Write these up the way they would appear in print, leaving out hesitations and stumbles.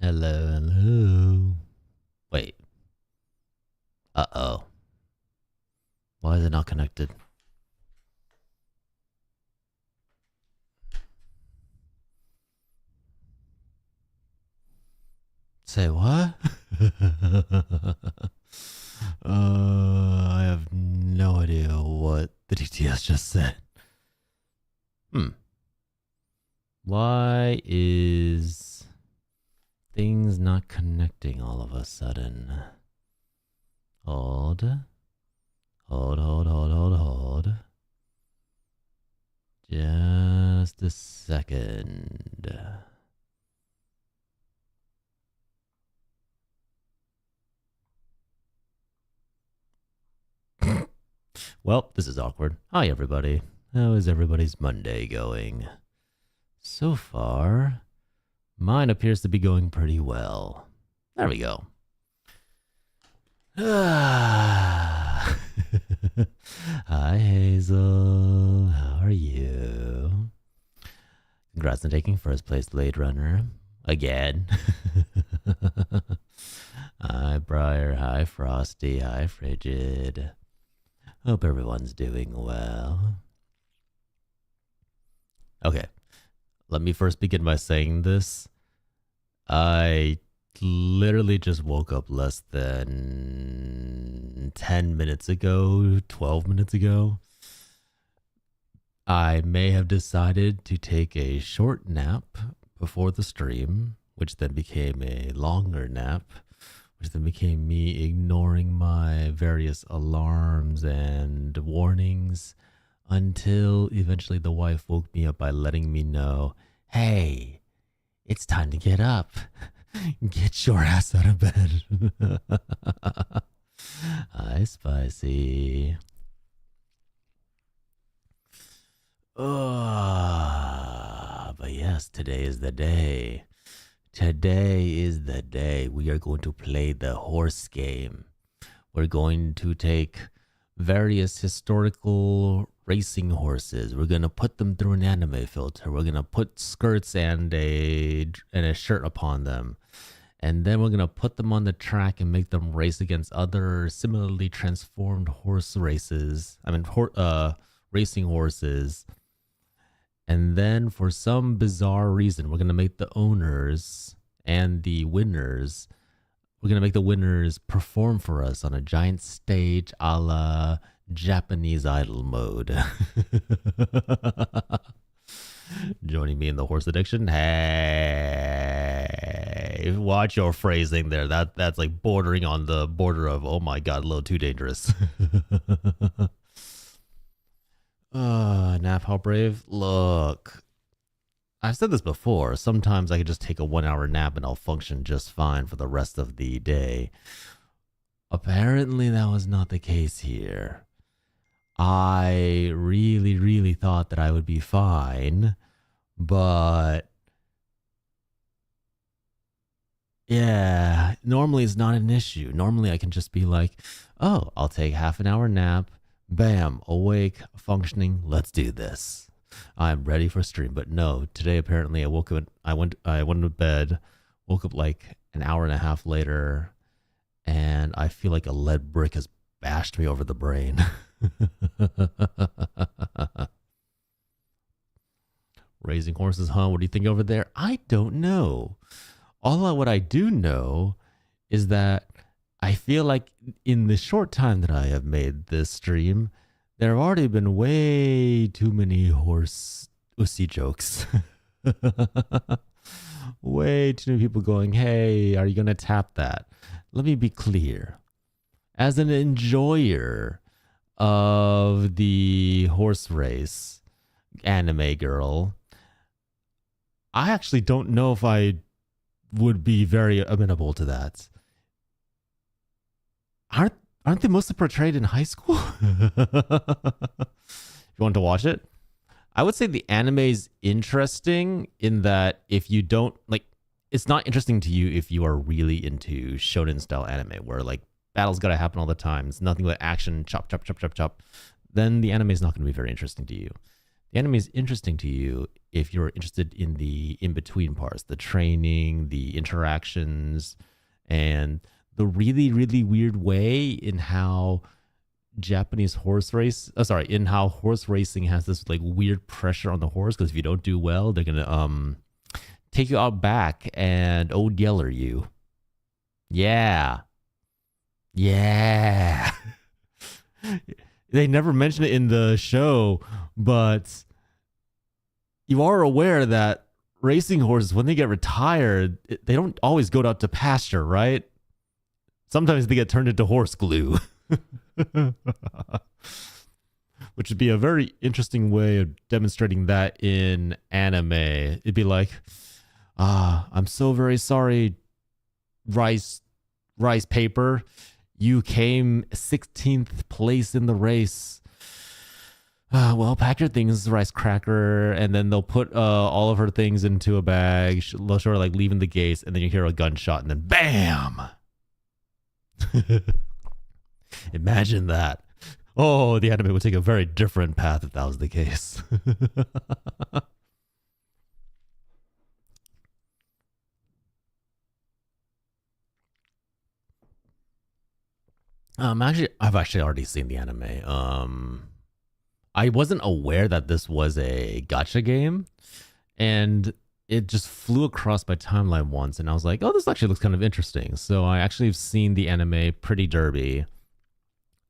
Hello, hello. Wait. Uh-oh. Why is it not connected? Say what? I have no idea what the DTS just said. Why is things not connecting all of a sudden? Hold. Just a second. Well, this is awkward. Hi, everybody. How is everybody's Monday going? So far, mine appears to be going pretty well. There we go. Hi, Hazel. How are you? Congrats on taking first place, Blade Runner. Again. Hi, Briar. Hi, Frosty. Hi, Frigid. Hope everyone's doing well. Okay. Let me first begin by saying this. I literally just woke up less than 10 minutes ago, 12 minutes ago. I may have decided to take a short nap before the stream, which then became a longer nap, which then became me ignoring my various alarms and warnings until eventually the wife woke me up by letting me know, hey, it's time to get up. Get your ass out of bed. Hi, Spicy. But yes, today is the day. Today is the day we are going to play the horse game. We're going to take various historical racing horses. We're going to put them through an anime filter. We're going to put skirts and a shirt upon them. And then we're going to put them on the track and make them race against other similarly transformed horse races. Racing horses. And then for some bizarre reason, we're going to make the owners and the winners, we're going to make the winners perform for us on a giant stage a la Japanese Idol mode. Joining me in the horse addiction. Hey, watch your phrasing there. That's like bordering on the border of, oh my God, a little too dangerous. Nap, how brave. Look, I've said this before. Sometimes I can just take a 1 hour nap and I'll function just fine for the rest of the day. Apparently, that was not the case here. I really, really thought that I would be fine, but yeah, normally it's not an issue. Normally I can just be like, oh, I'll take half an hour nap. Bam, awake, functioning, let's do this. I'm ready for stream. But no, today apparently I woke up, I went to bed, woke up like an hour and a half later, and I feel like a lead brick has bashed me over the brain. Raising horses, huh? What do you think over there? I don't know. What I do know is that I feel like in the short time that I have made this stream, there have already been way too many horse ussy jokes. Way too many people going, hey, are you going to tap that? Let me be clear. As an enjoyer of the horse race anime girl, I actually don't know if I would be very amenable to that. Aren't they mostly portrayed in high school? If you want to watch it, I would say the anime is interesting in that if you don't like, it's not interesting to you if you are really into shonen style anime where like battles gotta happen all the time. It's nothing but action, chop, chop, chop, chop, chop. Then the anime is not going to be very interesting to you. The anime is interesting to you if you're interested in the in-between parts, the training, the interactions, and the really, really weird way in how Japanese horse race, in how horse racing has this like weird pressure on the horse, because if you don't do well, they're gonna take you out back and old yeller you. Yeah. Yeah. They never mention it in the show, but you are aware that racing horses, when they get retired, they don't always go out to pasture, right? Sometimes they get turned into horse glue. Which would be a very interesting way of demonstrating that in anime. It'd be like, I'm so very sorry, rice paper. You came 16th place in the race. Well, pack your things, rice cracker, and then they'll put all of her things into a bag. She'll sort of like leaving the gates, and then you hear a gunshot, and then bam! Imagine that. Oh, the anime would take a very different path if that was the case. I've actually already seen the anime. I wasn't aware that this was a gacha game, and it just flew across my timeline once, and I was like, oh, this actually looks kind of interesting. So I actually have seen the anime Pretty Derby,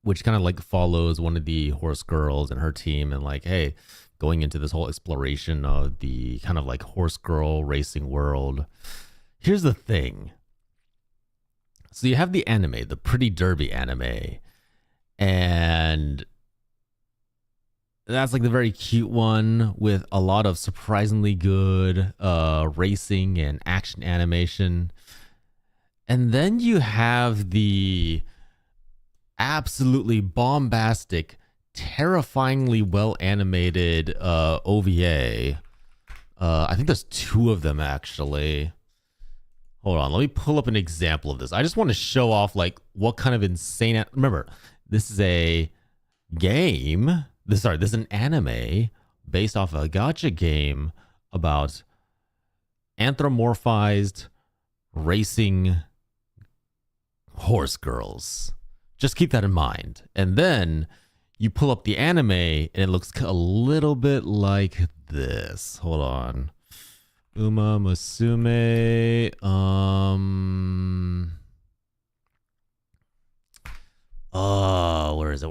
which kind of like follows one of the horse girls and her team, and like, hey, going into this whole exploration of the kind of like horse girl racing world. Here's the thing. So you have the anime, the Pretty Derby anime, and that's like the very cute one with a lot of surprisingly good racing and action animation. And then you have the absolutely bombastic, terrifyingly well animated OVA. I think there's two of them actually. Hold on, let me pull up an example of this. I just want to show off like what kind of insane. Remember, this is a game. This is an anime based off a gacha game about anthropomorphized racing horse girls. Just keep that in mind. And then you pull up the anime and it looks a little bit like this. Hold on. UMAMUSUME. Oh, where is it?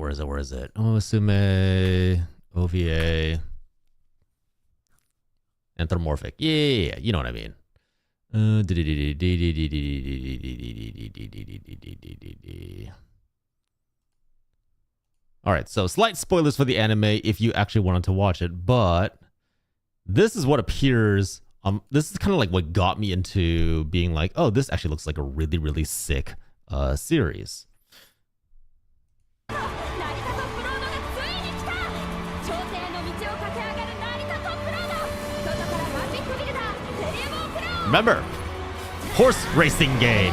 UMAMUSUME OVA. Anthropomorphic. Yeah, you know what I mean. All right, so slight spoilers for the anime if you actually wanted to watch it, but this is what appears. This is kind of like what got me into being like, oh, this actually looks like a really, really sick series. Remember, horse racing game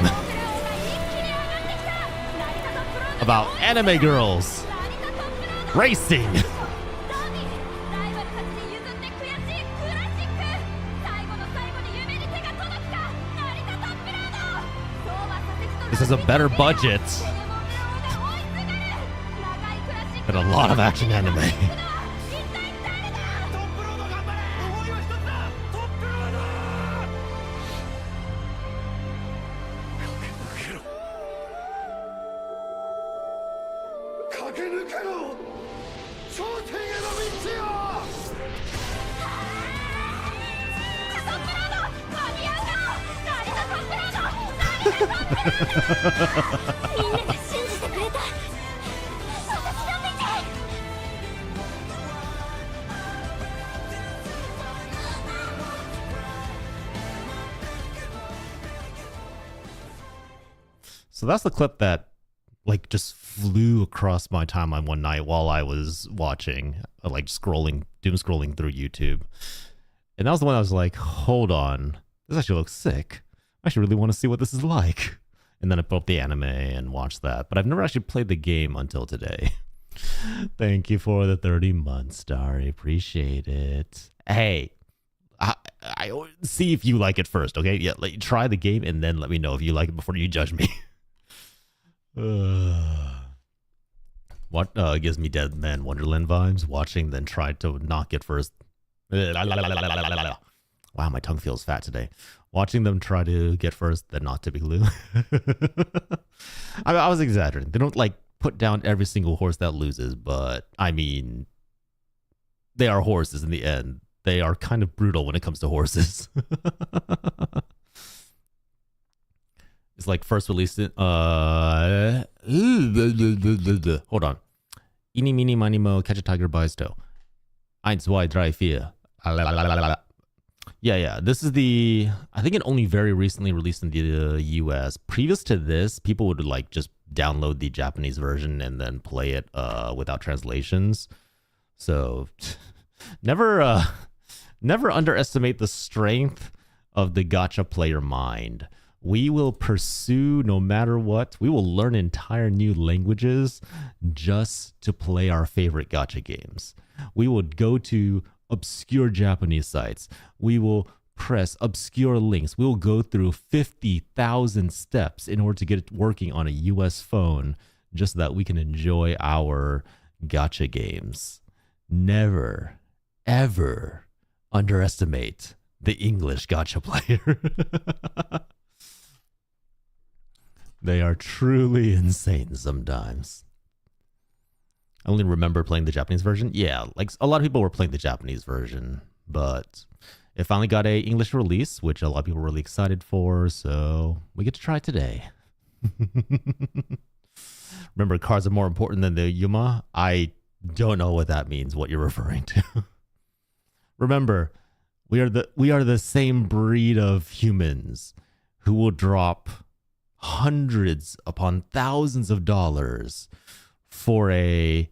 about anime girls racing. This is a better budget than a lot of action anime. So that's the clip that like just flew across my timeline one night while I was watching, like doom scrolling through YouTube. And that was the one I was like, hold on, this actually looks sick. I actually really want to see what this is like. And then I put up the anime and watched that. But I've never actually played the game until today. Thank you for the 30 months, Starry. Appreciate it. Hey, I see if you like it first, okay? Yeah, try the game and then let me know if you like it before you judge me. What gives me Dead Man Wonderland vibes? Watching, then try to knock it first. Wow, my tongue feels fat today. Watching them try to get first, then not to be glue. I was exaggerating. They don't like put down every single horse that loses, but I mean, they are horses in the end. They are kind of brutal when it comes to horses. It's like first released it. Hold on. Eeny, meeny, miny, mo, catch a tiger by his toe. 1, 2, 3, 4. Yeah. This is the. I think it only very recently released in the US. Previous to this, people would like just download the Japanese version and then play it without translations. So never underestimate the strength of the gacha player mind. We will pursue no matter what. We will learn entire new languages just to play our favorite gacha games. We would go to obscure Japanese sites. We will press obscure links. We will go through 50,000 steps in order to get it working on a US phone just so that we can enjoy our gacha games. Never, ever underestimate the English gacha player. They are truly insane sometimes. I only remember playing the Japanese version. Yeah, like a lot of people were playing the Japanese version, but it finally got a English release, which a lot of people were really excited for, so we get to try it today. Remember, cards are more important than the Yuma? I don't know what that means, what you're referring to. Remember, we are the same breed of humans who will drop hundreds upon thousands of dollars for a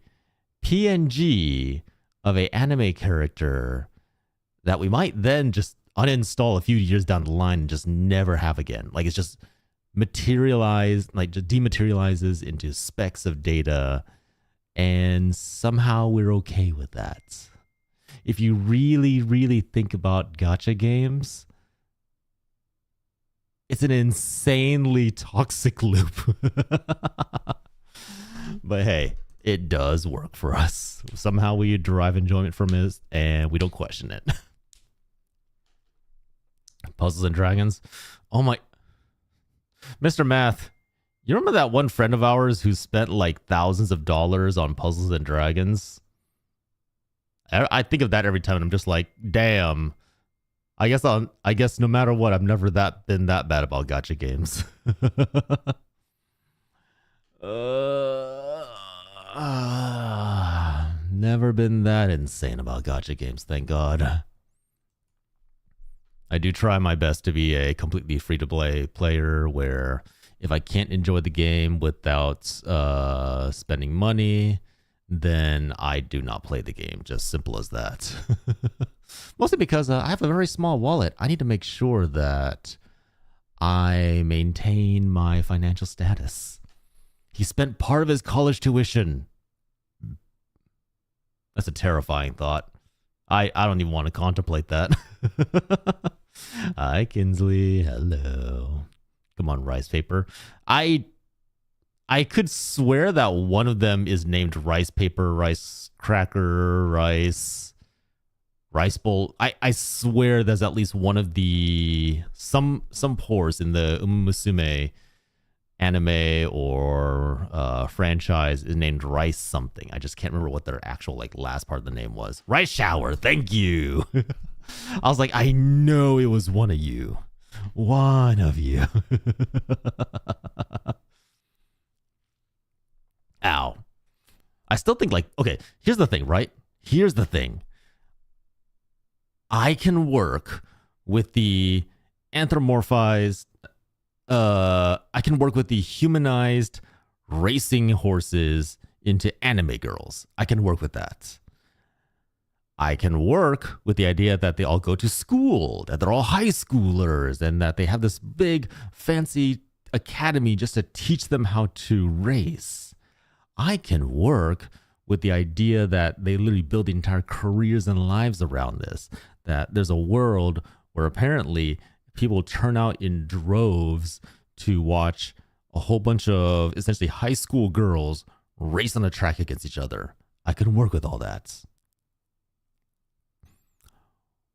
PNG of a anime character that we might then just uninstall a few years down the line and just never have again. Like it's just materialized, like just dematerializes into specks of data, and somehow we're okay with that. If you really, really think about gacha games, it's an insanely toxic loop. But hey, it does work for us. Somehow we derive enjoyment from it, and we don't question it. Puzzles and Dragons. Oh my. Mr. Math, you remember that one friend of ours who spent like thousands of dollars on Puzzles and Dragons? I think of that every time, and I'm just like, damn. I guess no matter what, I've never been that bad about gacha games. Never been that insane about gacha games, thank God. I do try my best to be a completely free-to-play player where if I can't enjoy the game without spending money, then I do not play the game. Just simple as that. Mostly because I have a very small wallet. I need to make sure that I maintain my financial status. He spent part of his college tuition. That's a terrifying thought. I don't even want to contemplate that. Hi, Kinsley. Hello. Come on, rice paper. I could swear that one of them is named rice paper, rice cracker, rice bowl. I swear there's at least one of the some pores in the UMAMUSUME anime or franchise is named Rice something. I just can't remember what their actual like last part of the name was. Rice shower. Thank you. I was like, I know it was one of you. One of you. Ow. I still think like, okay, here's the thing, right? Here's the thing. I can work with the anthropomorphized, I can work with the humanized racing horses into anime girls. I can work with that. I can work with the idea that they all go to school, that they're all high schoolers, and that they have this big fancy academy just to teach them how to race. I can work with the idea that they literally build entire careers and lives around this. That there's a world where apparently people turn out in droves to watch a whole bunch of essentially high school girls race on a track against each other. I couldn't work with all that.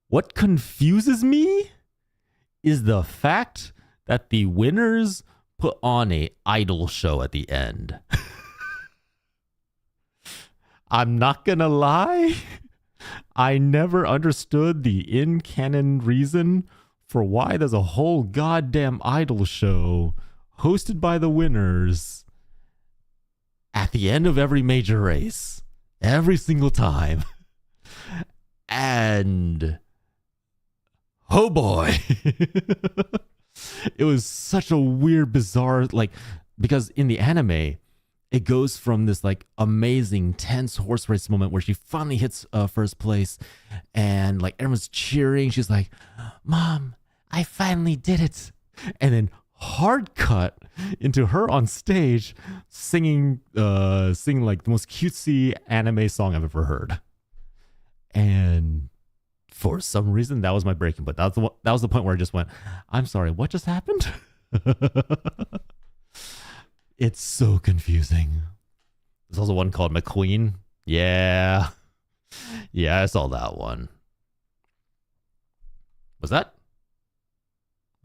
What confuses me is the fact that the winners put on a idol show at the end. I'm not gonna lie, I never understood the in-canon reason for why there's a whole goddamn idol show hosted by the winners at the end of every major race, every single time. And oh boy. It was such a weird, bizarre, like, because in the anime, it goes from this like amazing, tense horse race moment where she finally hits first place and like everyone's cheering. She's like, Mom, I finally did it. And then hard cut into her on stage singing like the most cutesy anime song I've ever heard. And for some reason, that was my breaking point. That was the point where I just went, I'm sorry, what just happened? It's so confusing. There's also one called McQueen. Yeah. Yeah, I saw that one. Was that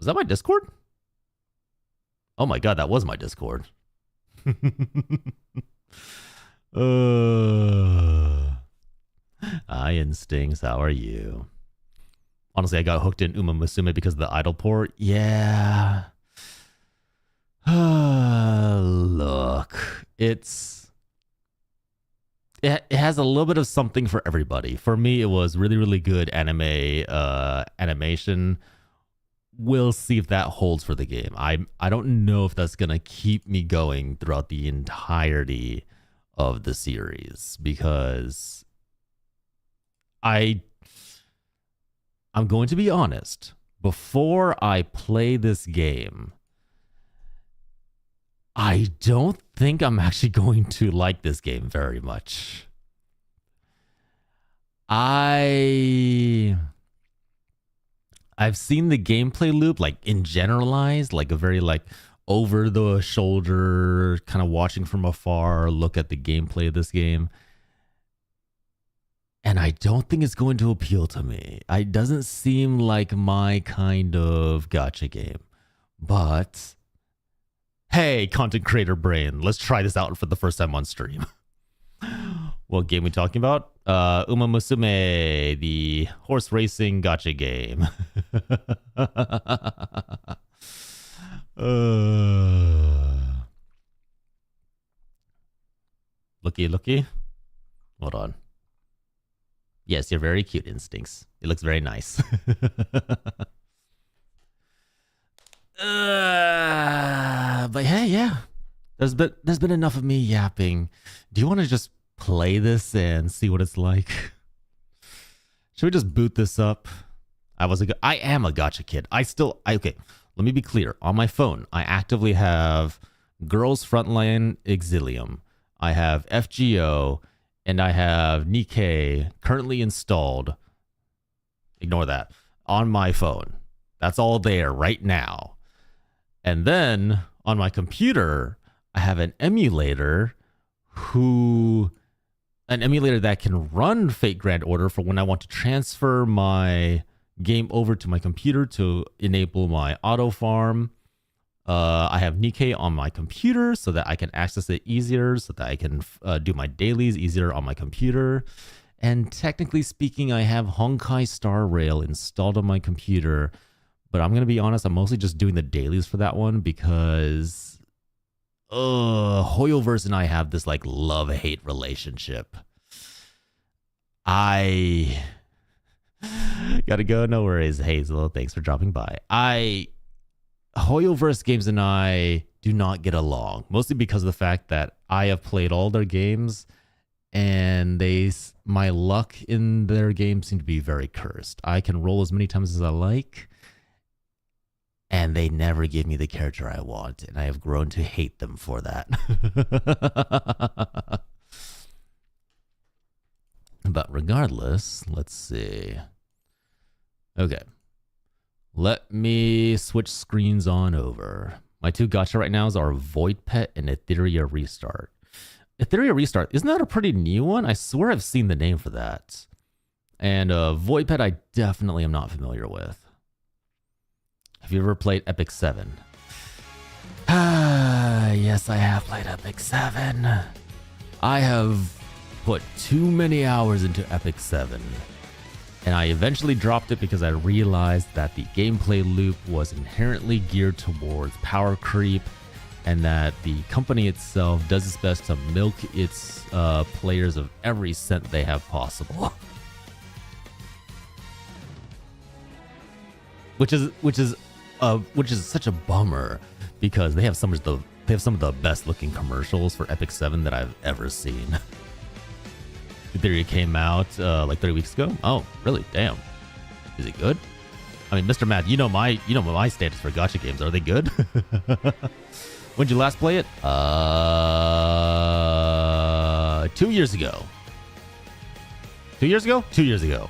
my Discord? Oh my god, that was my Discord. Hi, Instincts. How are you? Honestly, I got hooked in UMAMUSUME because of the idol port. Yeah. Look, it has a little bit of something for everybody. For me, it was really, really good anime animation. We'll see if that holds for the game. I don't know if that's gonna keep me going throughout the entirety of the series, because I'm going to be honest. Before I play this game, I don't think I'm actually going to like this game very much. I've seen the gameplay loop like in generalized, like a very like over the shoulder kind of watching from afar look at the gameplay of this game. And I don't think it's going to appeal to me. It doesn't seem like my kind of gacha game. But hey, content creator brain, let's try this out for the first time on stream. What game are we talking about? UMAMUSUME, the horse racing gacha game. Looky. Hold on. Yes, you're very cute, Instincts. It looks very nice. But hey, yeah. There's been enough of me yapping. Do you want to just play this and see what it's like? Should we just boot this up? I am a gacha kid. Okay, let me be clear. On my phone, I actively have Girls Frontline Exilium. I have FGO, and I have Nikkei currently installed. Ignore that. On my phone. That's all there right now. And then on my computer, I have an emulator that can run Fate Grand Order for when I want to transfer my game over to my computer to enable my auto farm. I have Nikkei on my computer so that I can access it easier, so that I can do my dailies easier on my computer. And technically speaking, I have Honkai Star Rail installed on my computer. But I'm going to be honest, I'm mostly just doing the dailies for that one because Hoyoverse and I have this like love-hate relationship. I gotta go. No worries, Hazel. Thanks for dropping by. Hoyoverse games and I do not get along, mostly because of the fact that I have played all their games and my luck in their games seem to be very cursed. I can roll as many times as I like, and they never give me the character I want, and I have grown to hate them for that. But regardless, let's see. Okay. Let me switch screens on over. My two gacha right now are Void Pet and Etheria Restart. Etheria Restart, isn't that a pretty new one? I swear I've seen the name for that. And Void Pet I definitely am not familiar with. Have you ever played Epic 7? Yes, I have played Epic 7. I have put too many hours into Epic 7. And I eventually dropped it because I realized that the gameplay loop was inherently geared towards power creep, and that the company itself does its best to milk its players of every cent they have possible. which is such a bummer, because they have some of the best looking commercials for Epic 7 that I've ever seen. Theory came out like 30 weeks ago. Oh, really? Damn. Is it good? I mean, Mr. Matt, you know my standards for gacha games. Are they good? When'd you last play it? 2 years ago. 2 years ago? 2 years ago.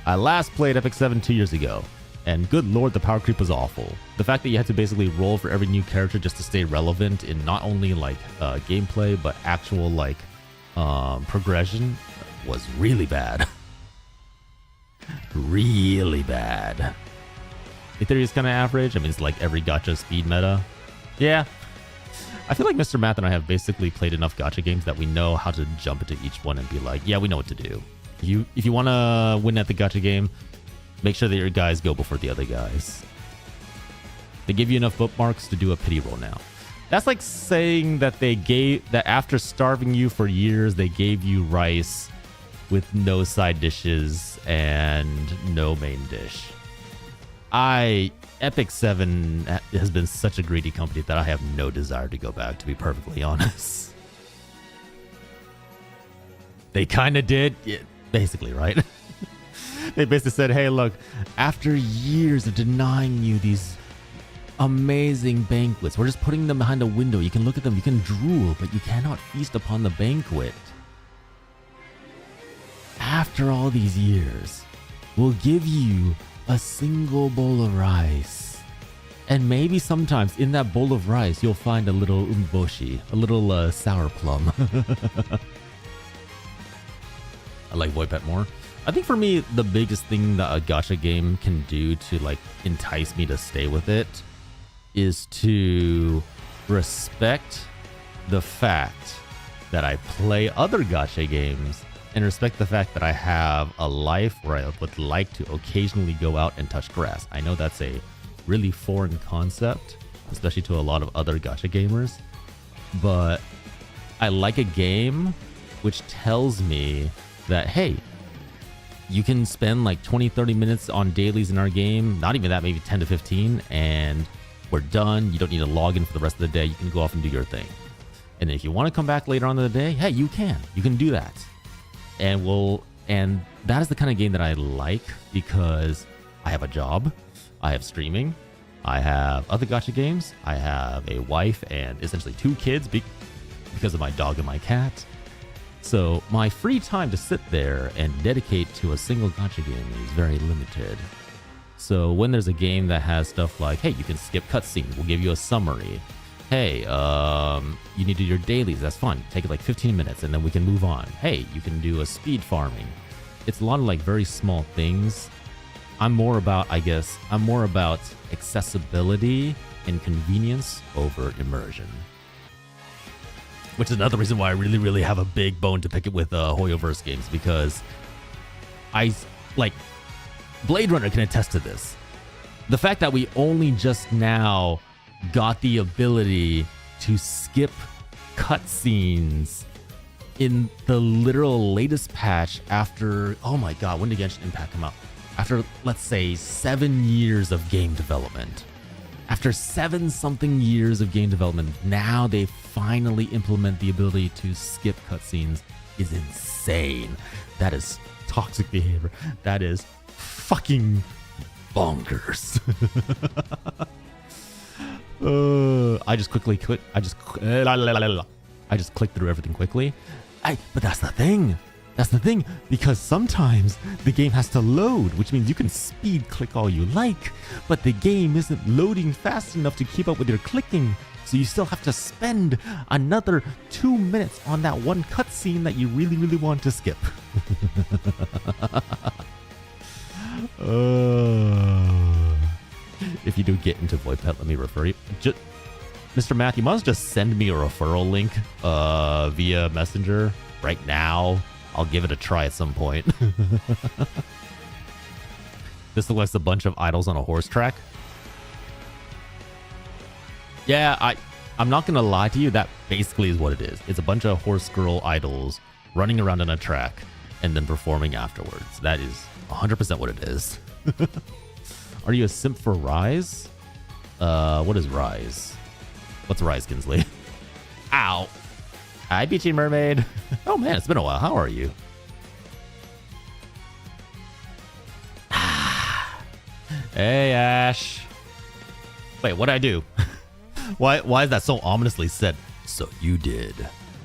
I last played Epic 7 2 years ago. And good lord, the power creep was awful. The fact that you had to basically roll for every new character just to stay relevant in not only like gameplay, but actual like progression was really bad. Really bad. Etheria is kind of average. I mean, it's like every gacha speed meta. Yeah. I feel like Mr. Math and I have basically played enough gacha games that we know how to jump into each one and be like, yeah, we know what to do. If you want to win at the gacha game, make sure that your guys go before the other guys. They give you enough bookmarks to do a pity roll now. That's like saying that that after starving you for years, they gave you rice with no side dishes and no main dish. Epic 7 has been such a greedy company that I have no desire to go back, to be perfectly honest. They kind of did, yeah, basically, right? They basically said, hey, look, after years of denying you these amazing banquets, we're just putting them behind a window. You can look at them, you can drool, but you cannot feast upon the banquet. After all these years, we'll give you a single bowl of rice. And maybe sometimes in that bowl of rice, you'll find a little umboshi, a little sour plum. I like Void Pet more. I think for me, the biggest thing that a gacha game can do to like entice me to stay with it is to respect the fact that I play other gacha games and respect the fact that I have a life where I would like to occasionally go out and touch grass. I know that's a really foreign concept, especially to a lot of other gacha gamers, but I like a game which tells me that, hey, you can spend like 20-30 minutes on dailies in our game, not even that, maybe 10 to 15, and we're done. You don't need to log in for the rest of the day. You can go off and do your thing. And if you want to come back later on in the day, hey, you can do that. And that is the kind of game that I like, because I have a job, I have streaming, I have other gacha games, I have a wife and essentially 2 kids because of my dog and my cat. So my free time to sit there and dedicate to a single gacha game is very limited. So when there's a game that has stuff like, hey, you can skip cutscenes, we'll give you a summary. Hey, you need to do your dailies, that's fun. Take it like 15 minutes and then we can move on. Hey, you can do a speed farming. It's a lot of like very small things. I'm more about accessibility and convenience over immersion. Which is another reason why I really, really have a big bone to pick it with Hoyoverse games, because Blade Runner can attest to this. The fact that we only just now got the ability to skip cutscenes in the literal latest patch after, oh my god, when did Genshin Impact come out? After, let's say, 7 years of game development. After 7-something years of game development, now they finally implement the ability to skip cutscenes is insane. That is toxic behavior. That is fucking bonkers. I just clicked through everything quickly. But that's the thing. That's the thing, because sometimes the game has to load, which means you can speed click all you like, but the game isn't loading fast enough to keep up with your clicking, so you still have to spend another 2 minutes on that one cutscene that you really, really want to skip. If you do get into VoIP Pet, let me refer you. Mr. Matthew, you must just send me a referral link via Messenger right now. I'll give it a try at some point. This looks like a bunch of idols on a horse track. Yeah, I'm not gonna lie to you, that basically is what it is. It's a bunch of horse girl idols running around on a track and then performing afterwards. That is 100% what it is. Are you a simp for Rise? What is Rise? What's Rise, Kinsley? Ow! Hi, Beachy Mermaid. Oh man, it's been a while. How are you? Hey, Ash. Wait, what'd I do? Why is that so ominously said? So you did.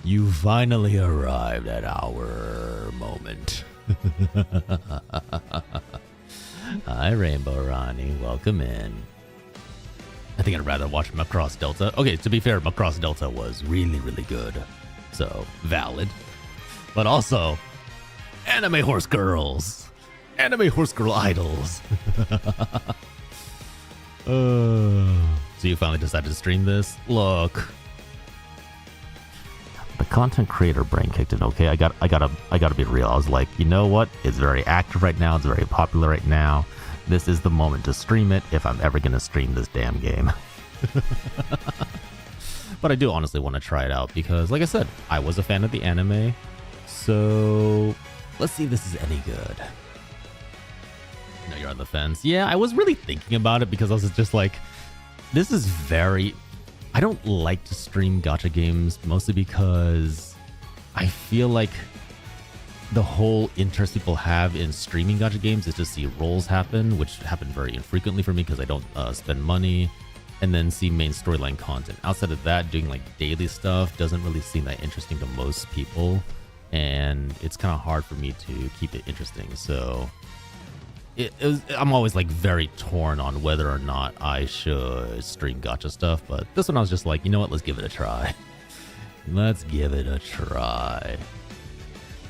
You finally arrived at our moment. Hi, Rainbow Ronnie. Welcome in. I think I'd rather watch Macross Delta. Okay, to be fair, Macross Delta was really, really good. So, valid. But also, anime horse girls. Anime horse girl idols. So you finally decided to stream this? Look. The content creator brain kicked in. Okay, I gotta be real. I was like, you know what? It's very active right now. It's very popular right now. This is the moment to stream it if I'm ever gonna stream this damn game. But I do honestly want to try it out because, like I said, I was a fan of the anime. So let's see if this is any good. No, you're on the fence. Yeah, I was really thinking about it because I was just like, this is very... I don't like to stream gacha games mostly because I feel like the whole interest people have in streaming gacha games is to see rolls happen, which happen very infrequently for me because I don't spend money, and then see main storyline content. Outside of that, doing like daily stuff doesn't really seem that interesting to most people, and it's kind of hard for me to keep it interesting. So I'm always like very torn on whether or not I should stream gacha stuff, but this one I was just like, you know what, let's give it a try. Let's give it a try.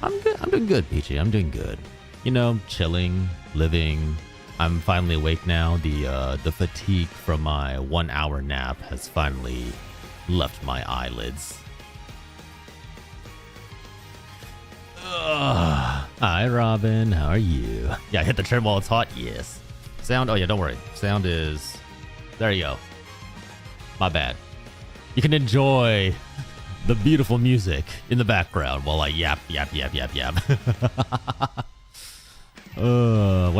I'm good. I'm doing good, Peachy. I'm doing good. You know, chilling, living. I'm finally awake now. The fatigue from my 1 hour nap has finally left my eyelids. Hi, Robin. How are you? Yeah, hit the trim while it's hot. Yes. Sound. Oh yeah, don't worry. Sound is. There you go. My bad. You can enjoy the beautiful music in the background while I yap. When are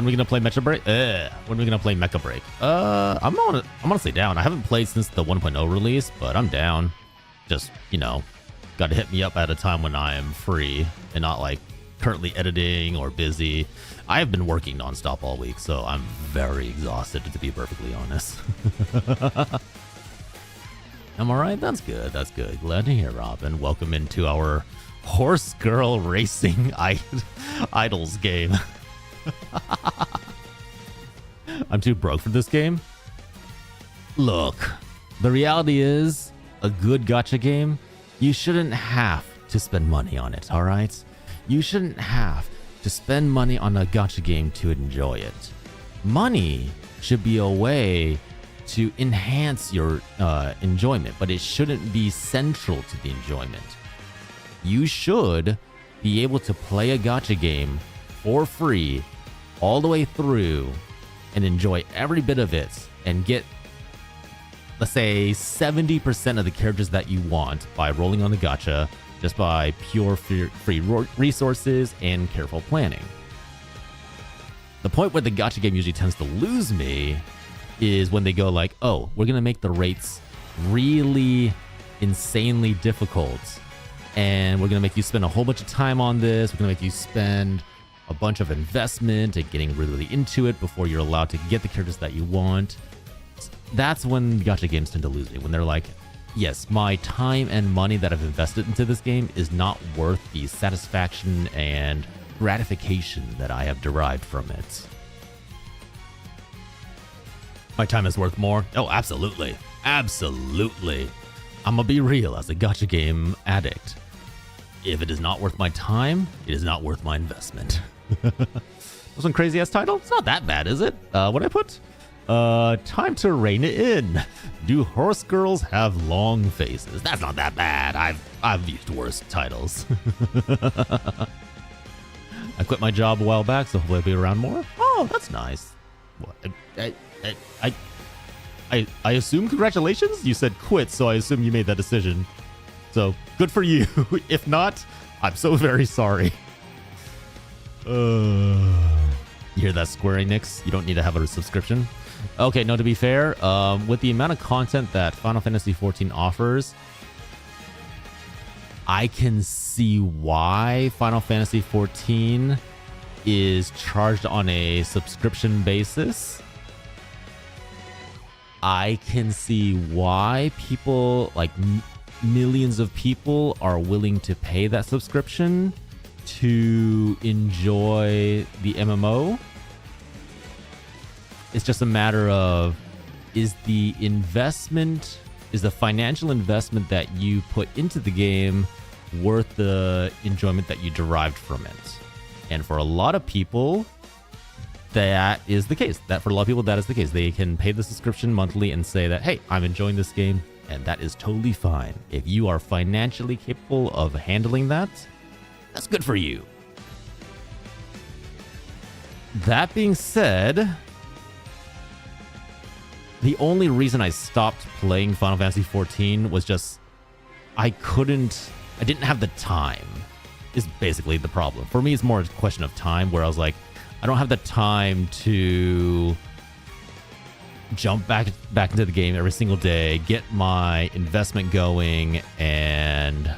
we gonna play Mecha Break? When are we gonna play Mecha Break? I'm honestly down. I haven't played since the 1.0 release, but I'm down. Just, you know, gotta hit me up at a time when I am free and not like currently editing or busy. I have been working nonstop all week, so I'm very exhausted, to be perfectly honest. I'm alright, that's good, that's good. Glad to hear, Robin. Welcome into our horse girl racing idols game. I'm too broke for this game. Look, the reality is, a good gacha game, you shouldn't have to spend money on it, alright? You shouldn't have to spend money on a gacha game to enjoy it. Money should be a way to enhance your enjoyment, but it shouldn't be central to the enjoyment. You should be able to play a gacha game for free all the way through and enjoy every bit of it and get, let's say, 70% of the characters that you want by rolling on the gacha just by pure free resources and careful planning. The point where the gacha game usually tends to lose me is when they go like, oh, we're gonna make the rates really insanely difficult and we're gonna make you spend a whole bunch of time on this. We're gonna make you spend a bunch of investment and getting really into it before you're allowed to get the characters that you want. That's when gacha games tend to lose me, when they're like, yes, my time and money that I've invested into this game is not worth the satisfaction and gratification that I have derived from it. My time is worth more? Oh, absolutely. Absolutely. I'm gonna be real as a gacha game addict. If it is not worth my time, it is not worth my investment. That's one crazy ass title? It's not that bad, is it? What I put? Time to rein it in. Do horse girls have long faces? That's not that bad. I've used worse titles. I quit my job a while back, so hopefully I'll be around more. Oh, that's nice. What? I assume congratulations? You said quit, so I assume you made that decision. So, good for you. If not, I'm so very sorry. You hear that, Square Enix? You don't need to have a subscription. Okay, no, to be fair, with the amount of content that Final Fantasy XIV offers, I can see why Final Fantasy XIV is charged on a subscription basis. I can see why people, like millions of people, are willing to pay that subscription to enjoy the MMO. It's just a matter of, is the financial investment that you put into the game worth the enjoyment that you derived from it? And for a lot of people, that is the case. That is the case. They can pay the subscription monthly and say that, hey, I'm enjoying this game, and that is totally fine. If you are financially capable of handling that, that's good for you. That being said, the only reason I stopped playing Final Fantasy XIV was just I didn't have the time, is basically the problem. For me, it's more a question of time, where I was like, I don't have the time to jump back into the game every single day, get my investment going, and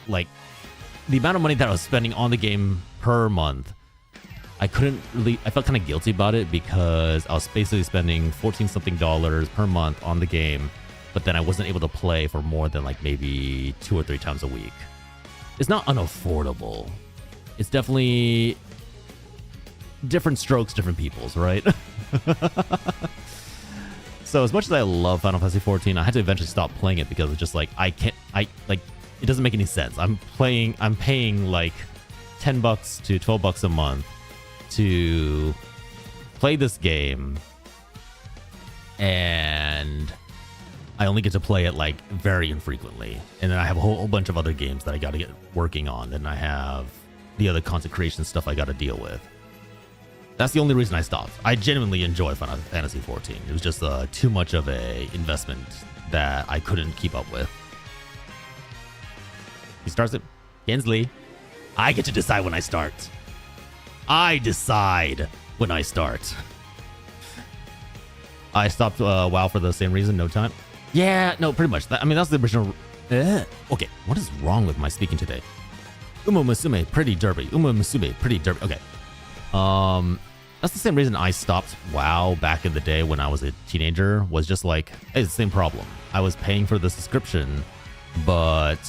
like the amount of money that I was spending on the game per month. I felt kind of guilty about it because I was basically spending $14-something per month on the game, but then I wasn't able to play for more than like maybe 2 or 3 times a week. It's not unaffordable. It's definitely different strokes, different peoples, right? So as much as I love Final Fantasy XIV, I had to eventually stop playing it because it's just like, it doesn't make any sense. I'm paying like $10 to $12 a month to play this game, and I only get to play it like very infrequently. And then I have a whole bunch of other games that I got to get working on, and I have the other content creation stuff I got to deal with. That's the only reason I stopped. I genuinely enjoy Final Fantasy XIV. It was just too much of a investment that I couldn't keep up with. He starts it. Gensley. I get to decide when I start. I decide when I start. I stopped WoW for the same reason, no time. Yeah, no, pretty much. I mean, that's the original. Okay, what is wrong with my speaking today? UMAMUSUME, pretty derby. UMAMUSUME, pretty derby. Okay. That's the same reason I stopped WoW back in the day when I was a teenager, was just like, hey, it's the same problem. I was paying for the subscription, but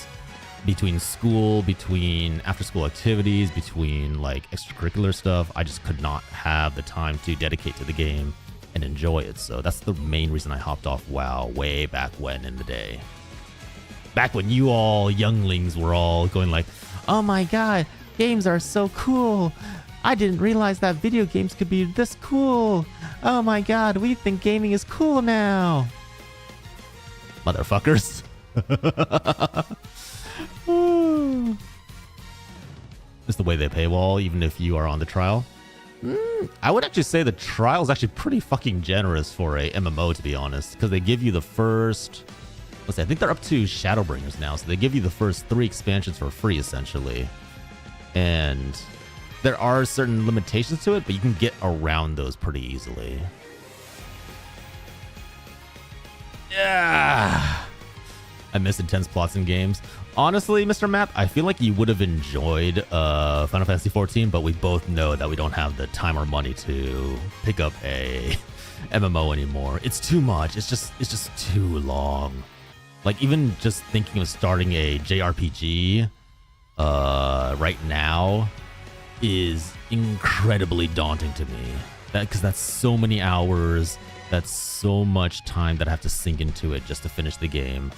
between school, between after-school activities, between like extracurricular stuff, I just could not have the time to dedicate to the game and enjoy it. So that's the main reason I hopped off WoW way back when in the day. Back when you all younglings were all going like, oh my god, games are so cool. I didn't realize that video games could be this cool. Oh my god, we think gaming is cool now. Motherfuckers. It's the way they paywall, even if you are on the trial. I would actually say the trial is actually pretty fucking generous for a MMO, to be honest, because they give you the first, let's see, I think they're up to Shadowbringers now, so they give you the first 3 expansions for free, essentially. And there are certain limitations to it, but you can get around those pretty easily. Yeah. I miss intense plots in games. Honestly, Mr. Matt, I feel like you would have enjoyed Final Fantasy 14, but we both know that we don't have the time or money to pick up a MMO anymore. It's too much. It's just too long. Like, even just thinking of starting a JRPG right now is incredibly daunting to me. Because that's so many hours, that's so much time that I have to sink into it just to finish the game.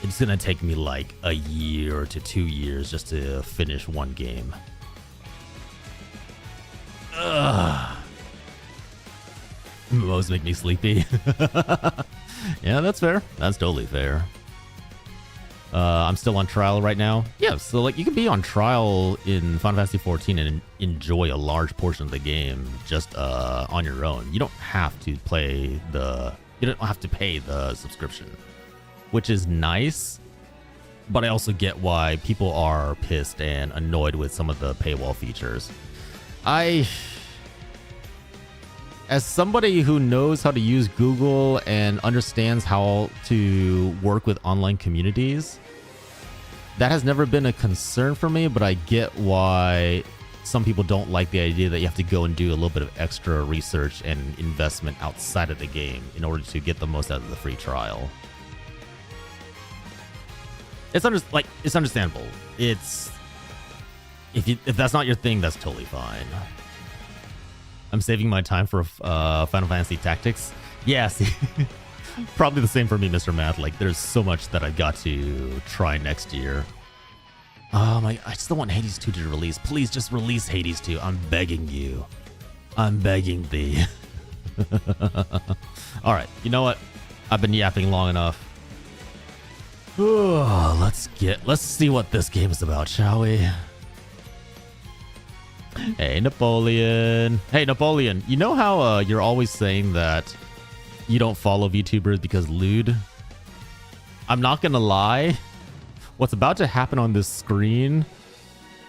It's gonna take me like a year to 2 years just to finish one game. Ugh. MMOs make me sleepy. Yeah, that's fair. That's totally fair. I'm still on trial right now. Yeah, so like you can be on trial in Final Fantasy 14 and enjoy a large portion of the game just on your own. You don't have to play you don't have to pay the subscription, which is nice. But I also get why people are pissed and annoyed with some of the paywall features. As somebody who knows how to use Google and understands how to work with online communities, that has never been a concern for me, but I get why some people don't like the idea that you have to go and do a little bit of extra research and investment outside of the game in order to get the most out of the free trial. It's understandable. If that's not your thing, that's totally fine. I'm saving my time for Final Fantasy Tactics. Yeah, see, probably the same for me, Mr. Math. Like, there's so much that I've got to try next year. I still want Hades 2 to release. Please just release Hades 2. I'm begging you. I'm begging thee. All right, you know what? I've been yapping long enough. Let's see what this game is about, shall we? Hey, Napoleon. Hey, Napoleon. You know how you're always saying that you don't follow VTubers because lewd? I'm not gonna lie. What's about to happen on this screen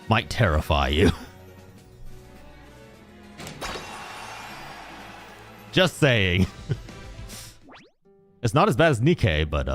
might terrify you. Just saying. It's not as bad as Nikkei, but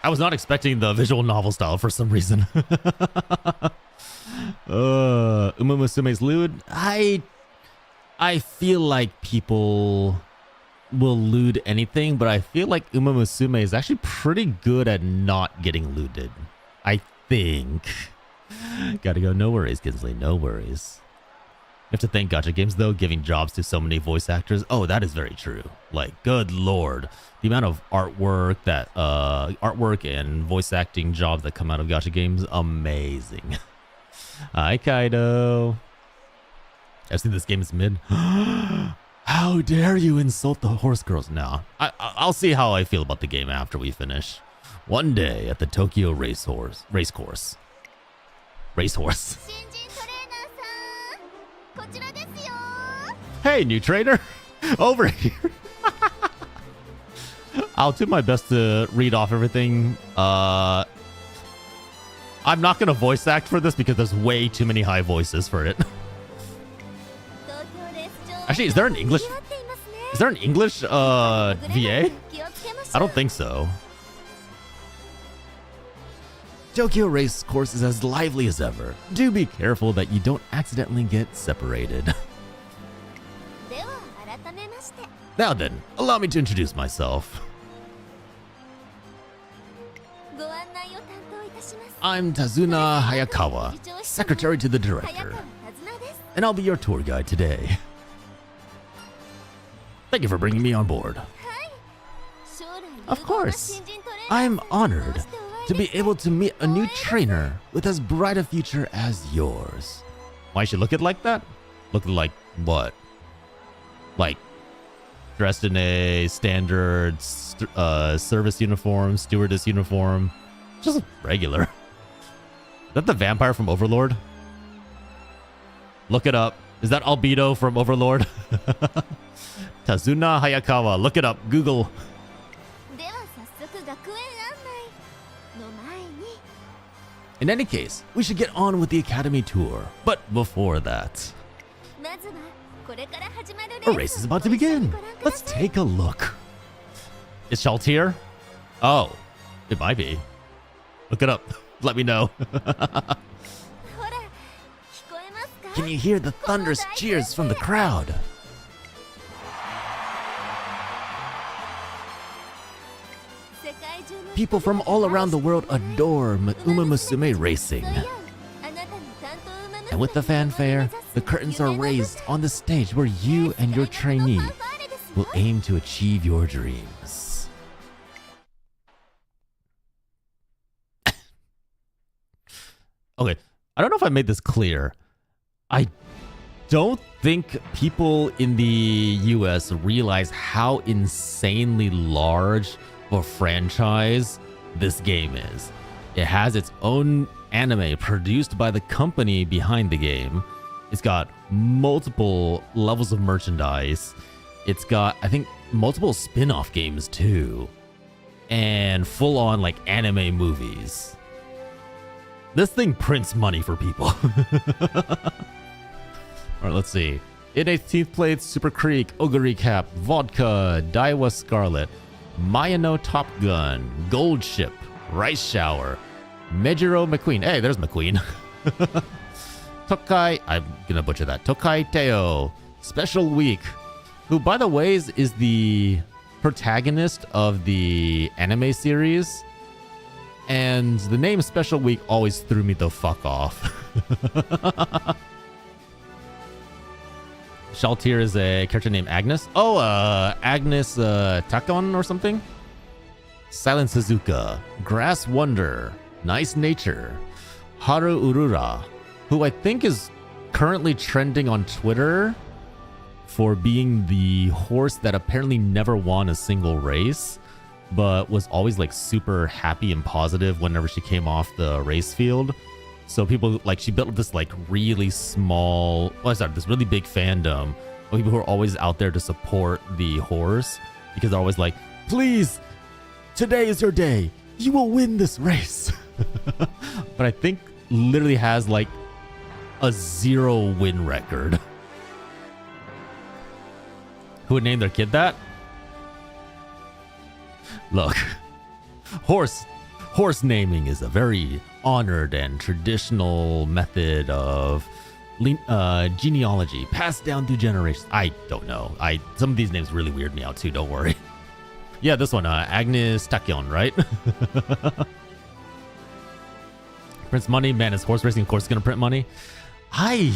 I was not expecting the visual novel style for some reason. UMAMUSUME's lewd. I feel like people will lewd anything, but I feel like UMAMUSUME is actually pretty good at not getting lewded. I think. Gotta go. No worries, Kinsley. No worries. You have to thank Gacha Games, though, giving jobs to so many voice actors. Oh, that is very true. Like, good lord. The amount of artwork and voice acting jobs that come out of Gacha Games, amazing. Hi, Kaido. I've seen this game is mid. How dare you insult the horse girls now? I'll see how I feel about the game after we finish. One day at the Tokyo Racehorse. Hey, new trainer. Over here. I'll do my best to read off everything. I'm not going to voice act for this because there's way too many high voices for it. Actually, is there an English VA? I don't think so. Tokyo Race Course is as lively as ever. Do be careful that you don't accidentally get separated. Now then, allow me to introduce myself. I'm Tazuna Hayakawa, secretary to the director, and I'll be your tour guide today. Thank you for bringing me on board. Of course, I'm honored to be able to meet a new trainer with as bright a future as yours. Why should look it like that? Look like what? Like dressed in a standard service uniform, stewardess uniform. Just regular. Is that the vampire from Overlord? Look it up. Is that Albedo from Overlord? Tazuna Hayakawa. Look it up. Google. In any case, we should get on with the Academy tour. But before that, a race is about to begin. Let's take a look. Is Schalt here? Oh, it might be. Look it up. Let me know. Can you hear the thunderous cheers from the crowd? People from all around the world adore UMAMUSUME racing. And with the fanfare, the curtains are raised on the stage where you and your trainee will aim to achieve your dreams. Okay, I don't know if I made this clear. I don't think people in the US realize how insanely large of a franchise this game is. It has its own anime produced by the company behind the game. It's got multiple levels of merchandise. It's got, I think, multiple spin-off games too. And full-on like anime movies. This thing prints money for people. Alright, let's see. In 18th place, Super Creek, Ogre Cap, Vodka, Daiwa Scarlet, Mayano Top Gun, Gold Ship, Rice Shower, Mejiro McQueen. Hey, there's McQueen. Tokai, I'm gonna butcher that. Tokai Teo, Special Week, who, by the way, is the protagonist of the anime series. And the name Special Week always threw me the fuck off. Shaltir is a character named Agnes. Oh, Agnes Takon or something? Silent Suzuka, Grass Wonder, Nice Nature, Haru Urura, who I think is currently trending on Twitter for being the horse that apparently never won a single race, but was always like super happy and positive whenever she came off the race field. So people, like, she built this like really small, this really big fandom of people who are always out there to support the horse, because they're always like, please, today is your day. You will win this race. But I think literally has like a 0 win record. Who would name their kid that? Look, horse naming is a very honored and traditional method of genealogy passed down through generations. I don't know. Some of these names really weird me out too. Don't worry. Yeah, this one, Agnes Takyon, right? Prints money, man. Is horse racing, of course, gonna print money? I'm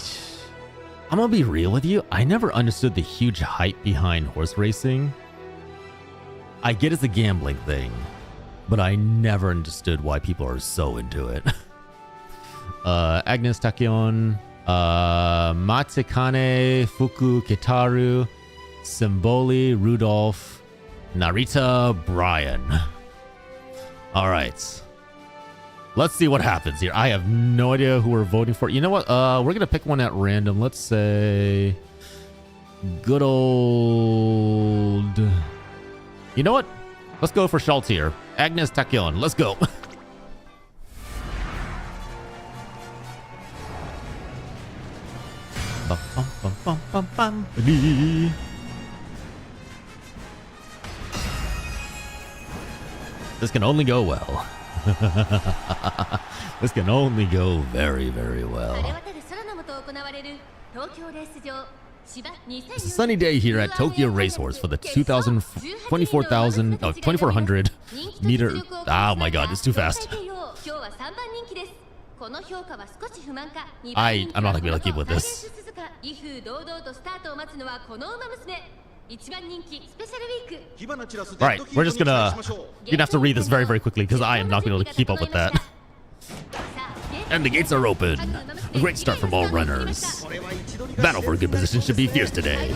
gonna be real with you. I never understood the huge hype behind horse racing. I get it's a gambling thing, but I never understood why people are so into it. Agnes Takyon, Matsekane, Fuku, Kitaru, Symboli, Rudolph, Narita, Brian. All right. Let's see what happens here. I have no idea who we're voting for. You know what? We're going to pick one at random. Let's say good old... You know what? Let's go for Schultz here. Agnes Takyon. Let's go. This can only go well. This can only go very, very well. It's a sunny day here at Tokyo Racehorse for the 2400 meter. Oh my god, it's too fast. I'm not gonna be able to keep with this. Alright, we're just gonna have to read this very, very quickly because I am not gonna be able to keep up with that. And the gates are open. A great start from all runners. Battle for a good position should be fierce today.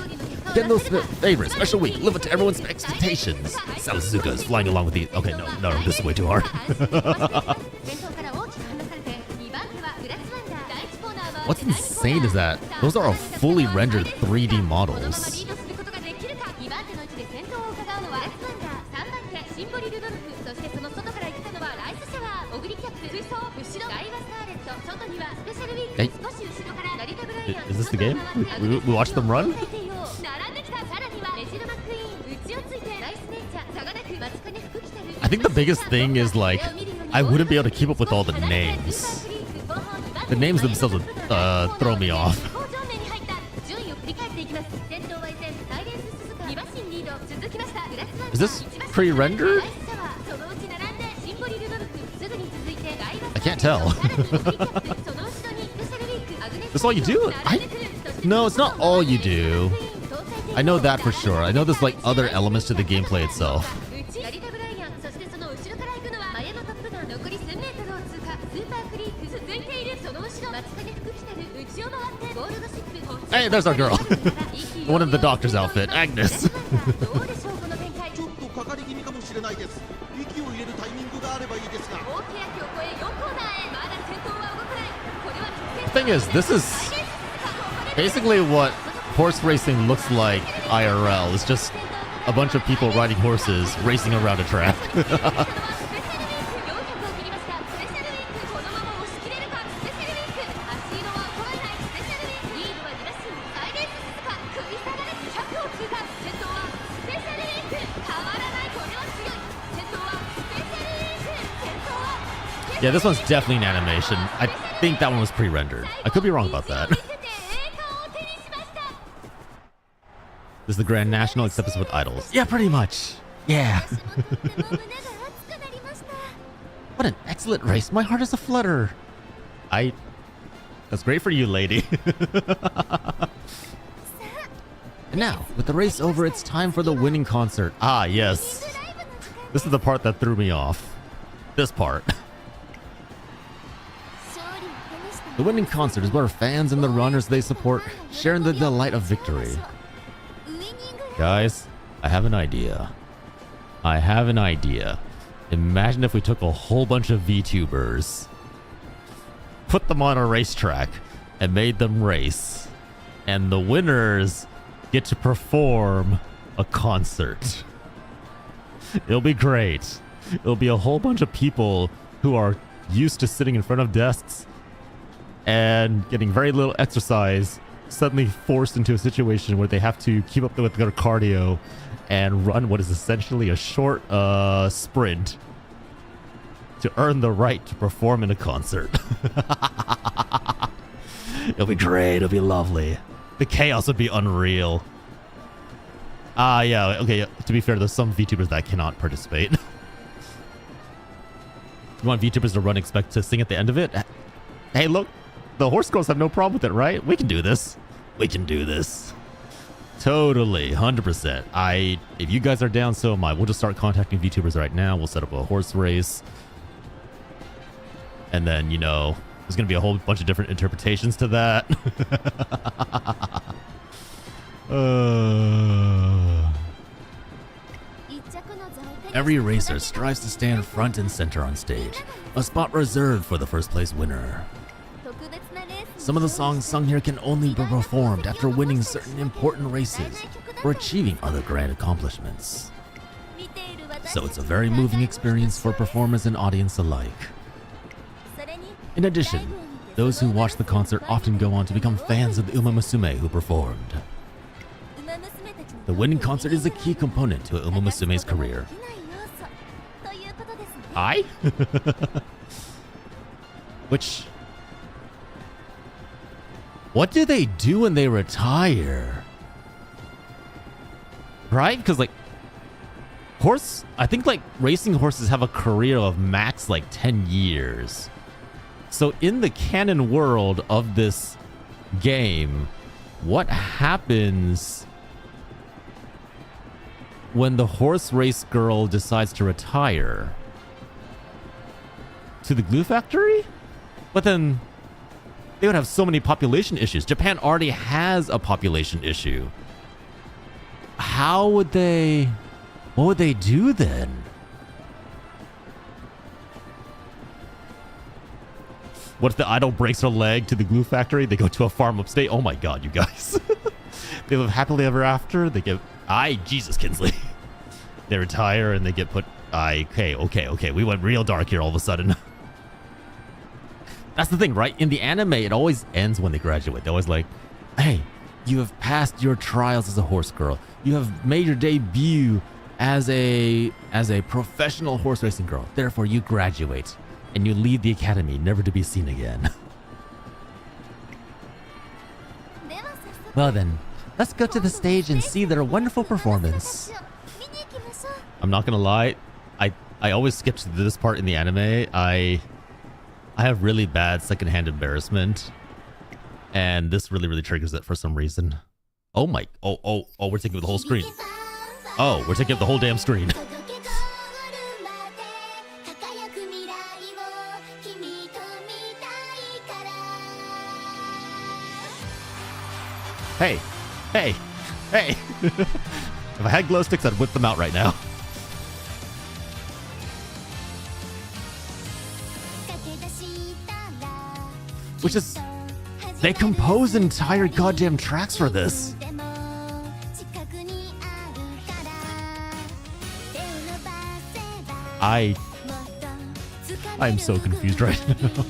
Kendo's favorite special week. Live up to everyone's expectations. Salazuka is flying along with the... Okay, no, this is way too hard. What's insane is that those are all fully rendered 3D models. Hey. Is this the game? We watch them run? I think the biggest thing is like, I wouldn't be able to keep up with all the names. The names themselves would throw me off. Is this pre-rendered? I can't tell. That's all you do? No, it's not all you do. I know that for sure. I know there's like other elements to the gameplay itself. Hey, there's our girl. One in the doctor's outfit, Agnes. The thing is, this is basically what horse racing looks like IRL. It's just a bunch of people riding horses racing around a track. Yeah, this one's definitely an animation. I think that one was pre-rendered. I could be wrong about that. This is the Grand National except it's with idols. Yeah, pretty much. Yeah. What an excellent race. My heart is aflutter. That's great for you, lady. And now, with the race over, it's time for the winning concert. Ah, yes. This is the part that threw me off. This part. The winning concert is where fans and the runners they support share in the delight of victory. Guys, I have an idea. Imagine if we took a whole bunch of VTubers, put them on a racetrack, and made them race. And the winners get to perform a concert. It'll be great. It'll be a whole bunch of people who are used to sitting in front of desks and getting very little exercise, suddenly forced into a situation where they have to keep up with their cardio and run what is essentially a short sprint to earn the right to perform in a concert. It'll be great. It'll be lovely. The chaos would be unreal. Yeah, okay, to be fair, there's some VTubers that cannot participate. You want VTubers to expect to sing at the end of it? Hey, look, the horse girls have no problem with it, right? We can do this. Totally, 100%. If you guys are down, so am I. We'll just start contacting VTubers right now. We'll set up a horse race. And then, there's going to be a whole bunch of different interpretations to that. Every racer strives to stand front and center on stage, a spot reserved for the first place winner. Some of the songs sung here can only be performed after winning certain important races or achieving other grand accomplishments. So it's a very moving experience for performers and audience alike. In addition, those who watch the concert often go on to become fans of the UMAMUSUME who performed. The winning concert is a key component to UMAMUSUME's career. What do they do when they retire? Right? Because I think racing horses have a career of max 10 years. So in the canon world of this game, what happens when the horse race girl decides to retire to the glue factory? But then they would have so many population issues. Japan already has a population issue. How would they... What would they do then? What if the idol breaks her leg to the glue factory? They go to a farm upstate. Oh my god, you guys. They live happily ever after. They get... Jesus, Kinsley. They retire and they get put... Okay. We went real dark here all of a sudden. That's the thing, right? In the anime, it always ends when they graduate. They're always like, hey, you have passed your trials as a horse girl. You have made your debut as a professional horse racing girl. Therefore, you graduate and you leave the academy, never to be seen again. Well then, let's go to the stage and see their wonderful performance. I'm not gonna lie, I always skip to this part in the anime. I have really bad secondhand embarrassment, and this really triggers it for some reason. Oh my, oh, we're taking up the whole screen. Oh, we're taking up the whole damn screen. Hey. If I had glow sticks, I'd whip them out right now. Which is... They compose entire goddamn tracks for this. I'm so confused right now.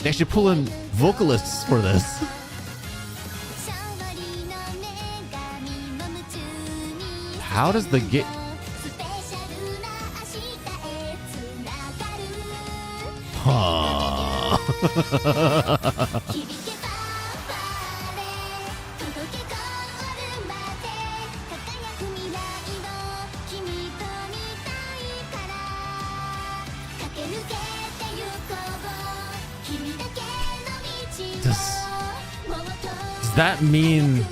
They should pull in vocalists for this. How does the get... Huh. Does that mean...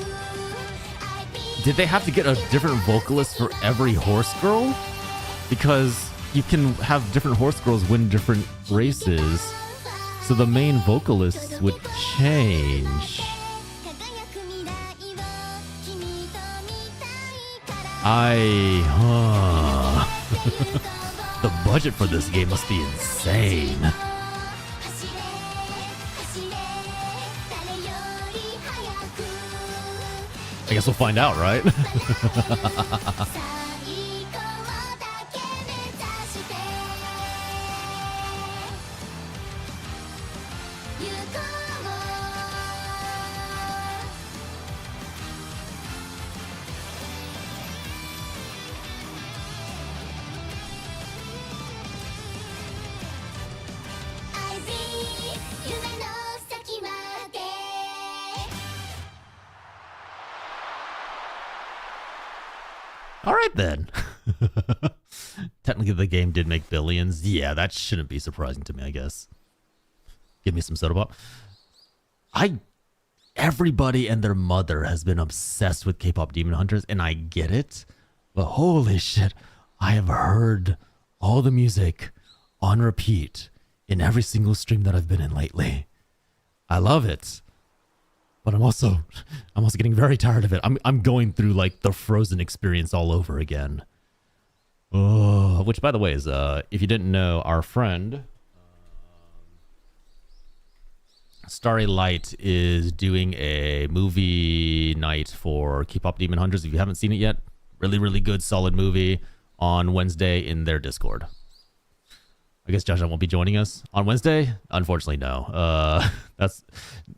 Did they have to get a different vocalist for every horse girl? Because you can have different horse girls win different races, so the main vocalists would change. The budget for this game must be insane. I guess we'll find out, right? All right, then. Technically, the game did make billions. Yeah, that shouldn't be surprising to me, I guess. Give me some soda pop. Everybody and their mother has been obsessed with K-pop Demon Hunters, and I get it. But holy shit, I have heard all the music on repeat in every single stream that I've been in lately. I love it. But I'm also getting very tired of it. I'm going through like the Frozen experience all over again. Oh, which by the way is if you didn't know, our friend Starry Light is doing a movie night for K-pop Demon Hunters. If you haven't seen it yet, really good, solid movie on Wednesday in their Discord. I guess Josh won't be joining us on Wednesday. Unfortunately, no. That's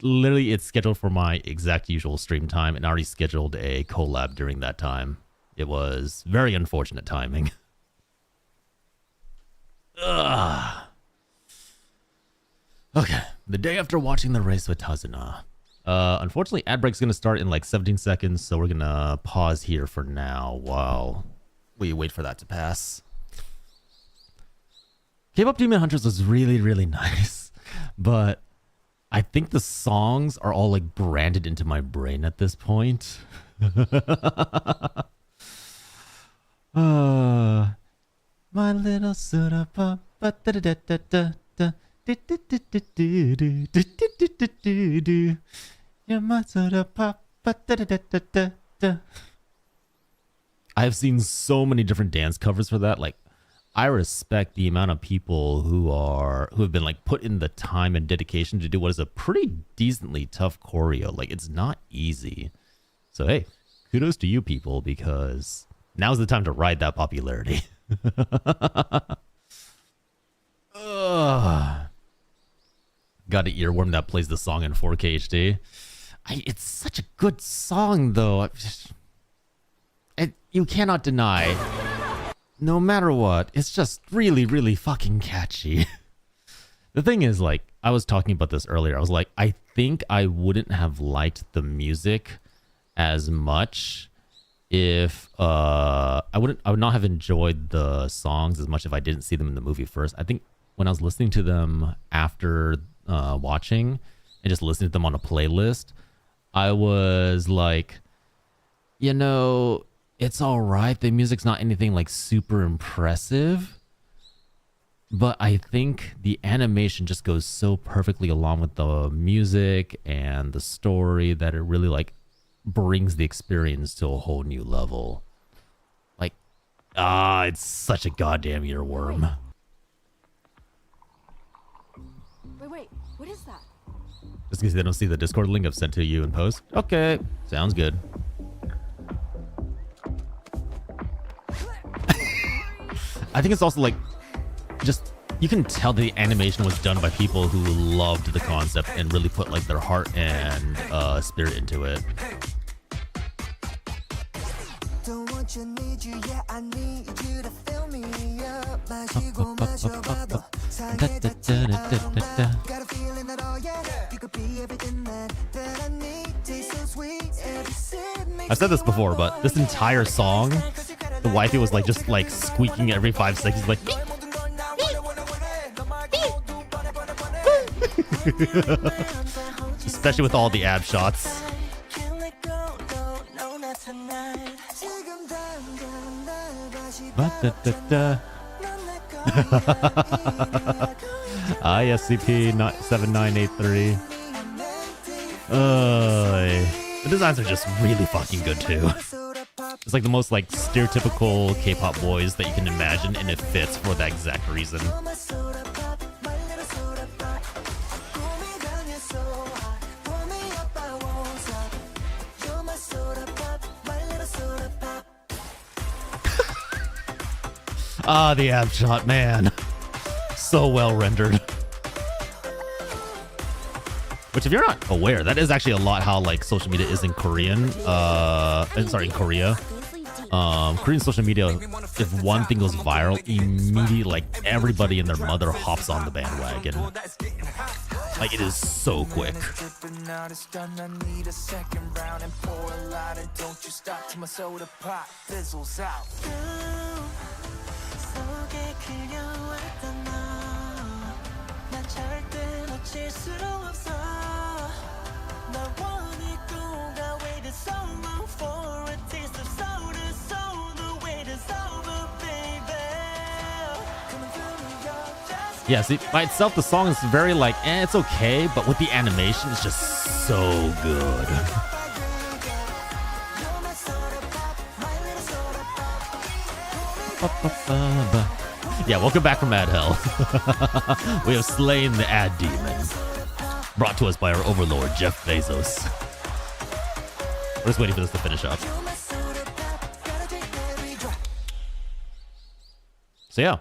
literally, it's scheduled for my exact usual stream time, and I already scheduled a collab during that time. It was very unfortunate timing. Ugh. Okay, the day after watching the race with Tazuna. Unfortunately, ad break's going to start in like 17 seconds, so we're going to pause here for now while we wait for that to pass. K-pop Demon Hunters was really nice, but I think the songs are all like branded into my brain at this point. My little soda pop. You're my soda pop. I've seen so many different dance covers for that. Like, I respect the amount of people who have been like put in the time and dedication to do what is a pretty decently tough choreo. Like, it's not easy. So hey, kudos to you people, because now's the time to ride that popularity. Got an earworm that plays the song in 4K HD. It's such a good song though. You cannot deny, no matter what, it's just really, really fucking catchy. The thing is, like, I was talking about this earlier. I was like, I think I wouldn't have liked the music as much if I would not have enjoyed the songs as much if I didn't see them in the movie first. I think when I was listening to them after watching and just listening to them on a playlist, I was like, you know, it's all right. The music's not anything like super impressive, but I think the animation just goes so perfectly along with the music and the story that it really like brings the experience to a whole new level. Like, it's such a goddamn earworm. Wait, what is that? Just in case they don't see the Discord link I've sent to you in post. Okay, sounds good. I think it's also like, just, you can tell the animation was done by people who loved the concept and really put like their heart and spirit into it. I've said this before, but this entire song, the wifey was like just like squeaking every 5 seconds, like especially with all the ab shots. ISCP-7983. The designs are just really fucking good too. It's like the most like stereotypical K-pop boys that you can imagine, and it fits for that exact reason. The ab shot, man. So well rendered. Which, if you're not aware, that is actually a lot how like social media is in Korean. In Korea. Korean social media, if one thing goes viral, immediately like everybody and their mother hops on the bandwagon. Like, it is so quick. Yeah, see, by itself, the song is very like, it's okay, but with the animation, it's just so good. Yeah, welcome back from Ad Hell. We have slain the ad demon, brought to us by our overlord, Jeff Bezos. We're just waiting for this to finish up. So yeah.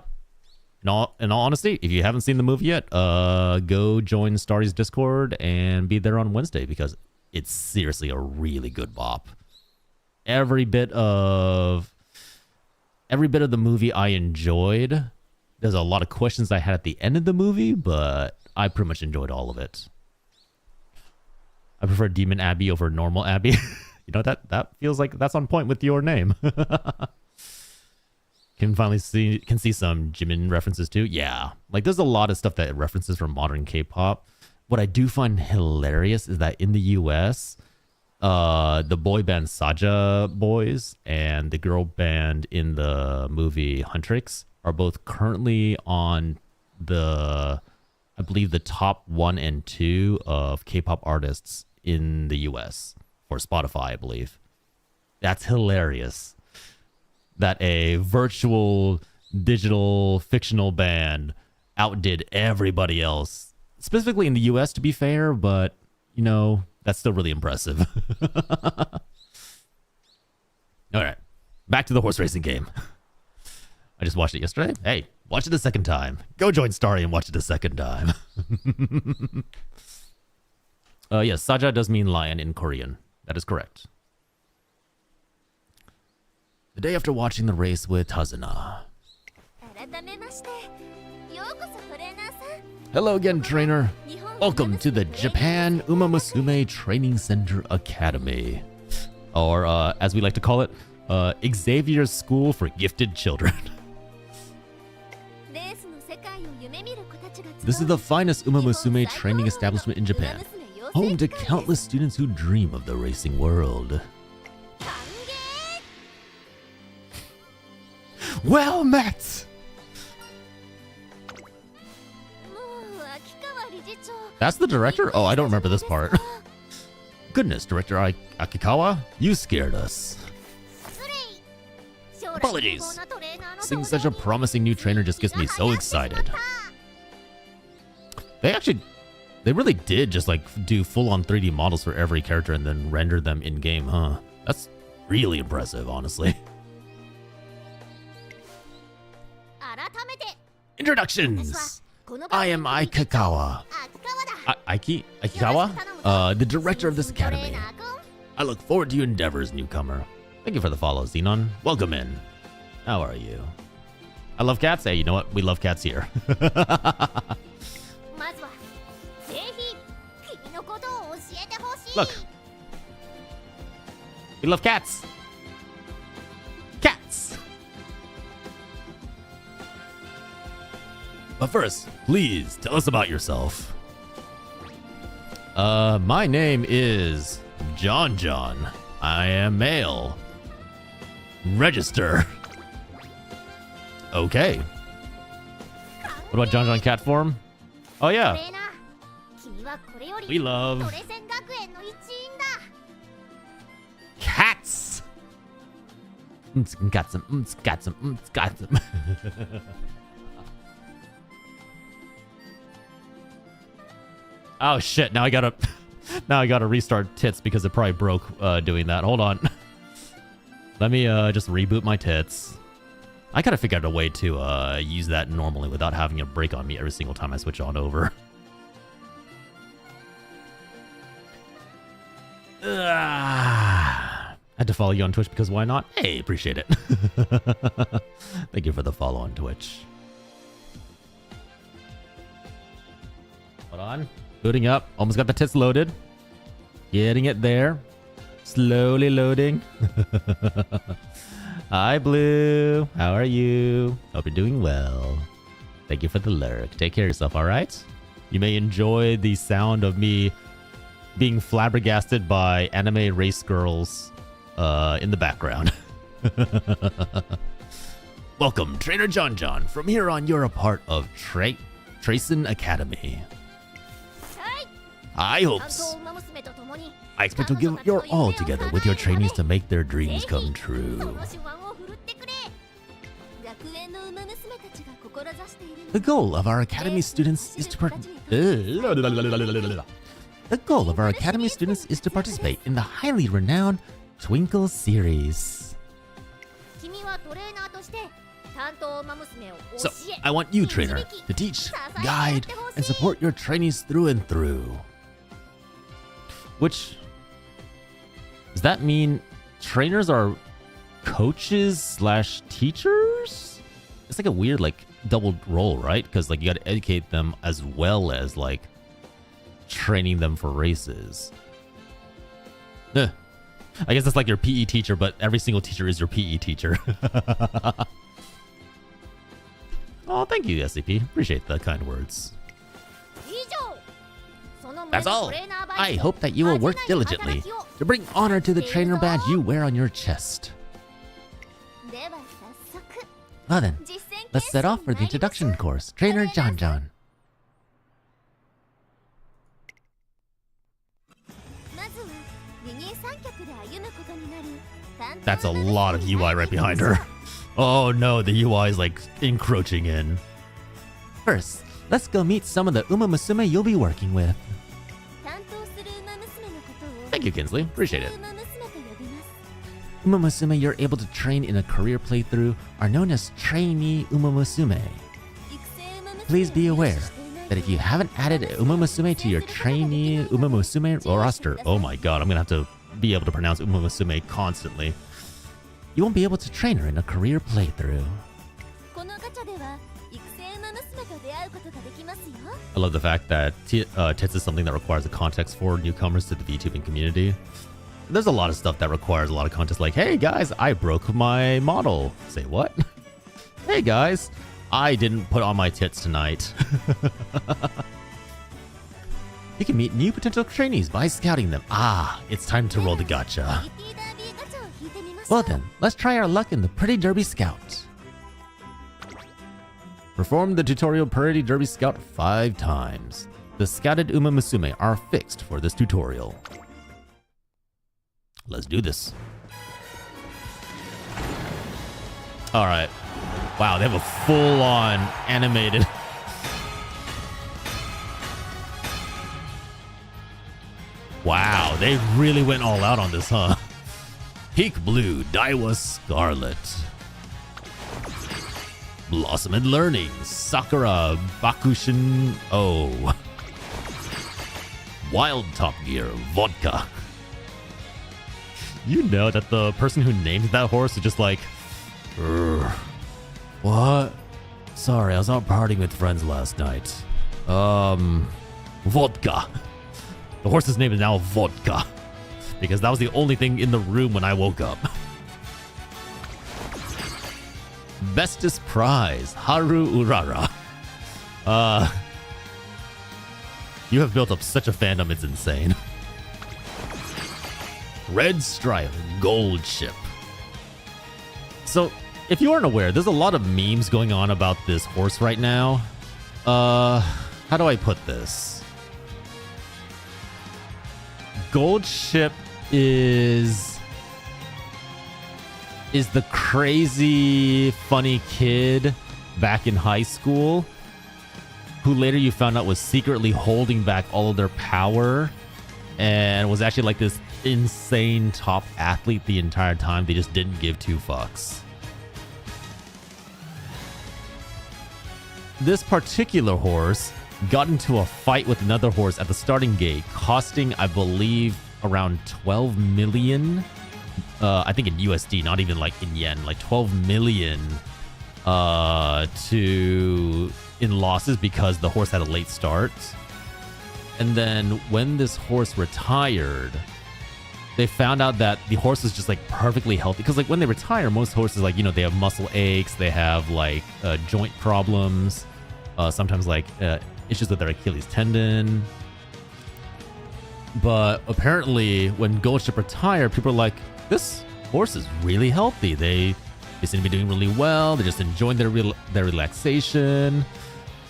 In all honesty, if you haven't seen the movie yet, go join Starry's Discord and be there on Wednesday, because it's seriously a really good bop. Every bit of the movie I enjoyed. There's a lot of questions I had at the end of the movie, but I pretty much enjoyed all of it. I prefer Demon Abby over normal Abby. You know, that feels like that's on point with your name. Can see some Jimin references too. Yeah, like there's a lot of stuff that references from modern K-pop what I do find hilarious is that in the US, the boy band Saja Boys and the girl band in the movie Huntrix are both currently on the, I believe, the top 1 and 2 of K-pop artists in the US for Spotify, I believe. That's hilarious. That a virtual, digital, fictional band outdid everybody else. Specifically in the US, to be fair, but, you know, that's still really impressive. All right. Back to the horse racing game. I just watched it yesterday. Hey, watch it a second time. Go join Starry and watch it a second time. Yes, Saja does mean lion in Korean. That is correct. The day after watching the race with Hazuna. Hello again, trainer. Welcome to the Japan UMAMUSUME Training Center Academy. Or, as we like to call it, Xavier's School for Gifted Children. This is the finest UMAMUSUME training establishment in Japan, home to countless students who dream of the racing world. Well met! That's the director? Oh, I don't remember this part. Goodness, Director Akikawa, you scared us. Apologies. Seeing such a promising new trainer just gets me so excited. They really did just like do full-on 3D models for every character and then render them in-game, huh? That's really impressive, honestly. Introductions! I am Akikawa. Akikawa? The director of this academy. I look forward to your endeavors, newcomer. Thank you for the follow, Xenon. Welcome in. How are you? I love cats. Hey, you know what? We love cats here. Look. We love cats. Cats. But first, please tell us about yourself. My name is John. I am male. Register. Okay. What about John cat form? Oh yeah. We love cats. Got some. Oh shit! Now I gotta restart tits because it probably broke doing that. Hold on. Let me just reboot my tits. I gotta figure out a way to use that normally without having it break on me every single time I switch on over. I had to follow you on Twitch because why not? Hey, appreciate it. Thank you for the follow on Twitch. Hold on. Booting up. Almost got the tits loaded. Getting it there. Slowly loading. Hi, Blue. How are you? Hope you're doing well. Thank you for the lurk. Take care of yourself, alright? You may enjoy the sound of me being flabbergasted by anime race girls in the background. Welcome, Trainer John. From here on, you're a part of Tracin Academy. High hopes. I expect to give your all together with your trainees to make their dreams come true. The goal of our academy students is to participate in the highly renowned Twinkle series. So, I want you, trainer, to teach, guide, and support your trainees through and through. Which, does that mean trainers are coaches / teachers? It's like a weird like double role, right? Because like you got to educate them as well as like training them for races. I guess that's like your PE teacher, but every single teacher is your PE teacher. Oh, thank you, SCP. Appreciate the kind words. That's all. I hope that you will work diligently to bring honor to the trainer badge you wear on your chest. Well then, let's set off for the introduction course. Trainer John John. That's a lot of UI right behind her. Oh no, the UI is like encroaching in. First, let's go meet some of the UMAMUSUME you'll be working with. Thank you, Kinsley. Appreciate it. UMAMUSUME you're able to train in a career playthrough are known as trainee UMAMUSUME. Please be aware that if you haven't added UMAMUSUME to your trainee UMAMUSUME roster, oh my god, I'm gonna have to be able to pronounce UMAMUSUME constantly, you won't be able to train her in a career playthrough. I love the fact that tits is something that requires a context for newcomers to the VTubing community. There's a lot of stuff that requires a lot of context, like, hey guys, I broke my model. Say what? Hey guys, I didn't put on my tits tonight. You can meet new potential trainees by scouting them. Ah, it's time to roll the gacha. Well then, let's try our luck in the Pretty Derby Scout. Perform the tutorial Pretty Derby Scout 5 times. The scouted UMAMUSUME are fixed for this tutorial. Let's do this. Alright. Wow, they have a full-on animated... Wow, they really went all out on this, huh? Peak Blue, Daiwa Scarlet. Blossom and Learning, Sakura Bakushin O. Wild Top Gear, Vodka. You know that the person who named that horse is just like, what? Sorry, I was out partying with friends last night. Vodka. The horse's name is now Vodka, because that was the only thing in the room when I woke up. Bestest Prize, Haru Urara. You have built up such a fandom, it's insane. Red Stripe, Gold Ship. So, if you aren't aware, there's a lot of memes going on about this horse right now. How do I put this? Gold Ship is the crazy funny kid back in high school who later you found out was secretly holding back all of their power and was actually like this insane top athlete the entire time. They just didn't give two fucks. This particular horse got into a fight with another horse at the starting gate, costing, I believe, around 12 million. I think in USD, not even like in yen, like 12 million in losses because the horse had a late start. And then when this horse retired, they found out that the horse was just like perfectly healthy. Because like when they retire, most horses, like, you know, they have muscle aches, they have like joint problems, sometimes like issues with their Achilles tendon. But apparently when Gold Ship retired, people are like, this horse is really healthy. They seem to be doing really well. They're just enjoying their relaxation.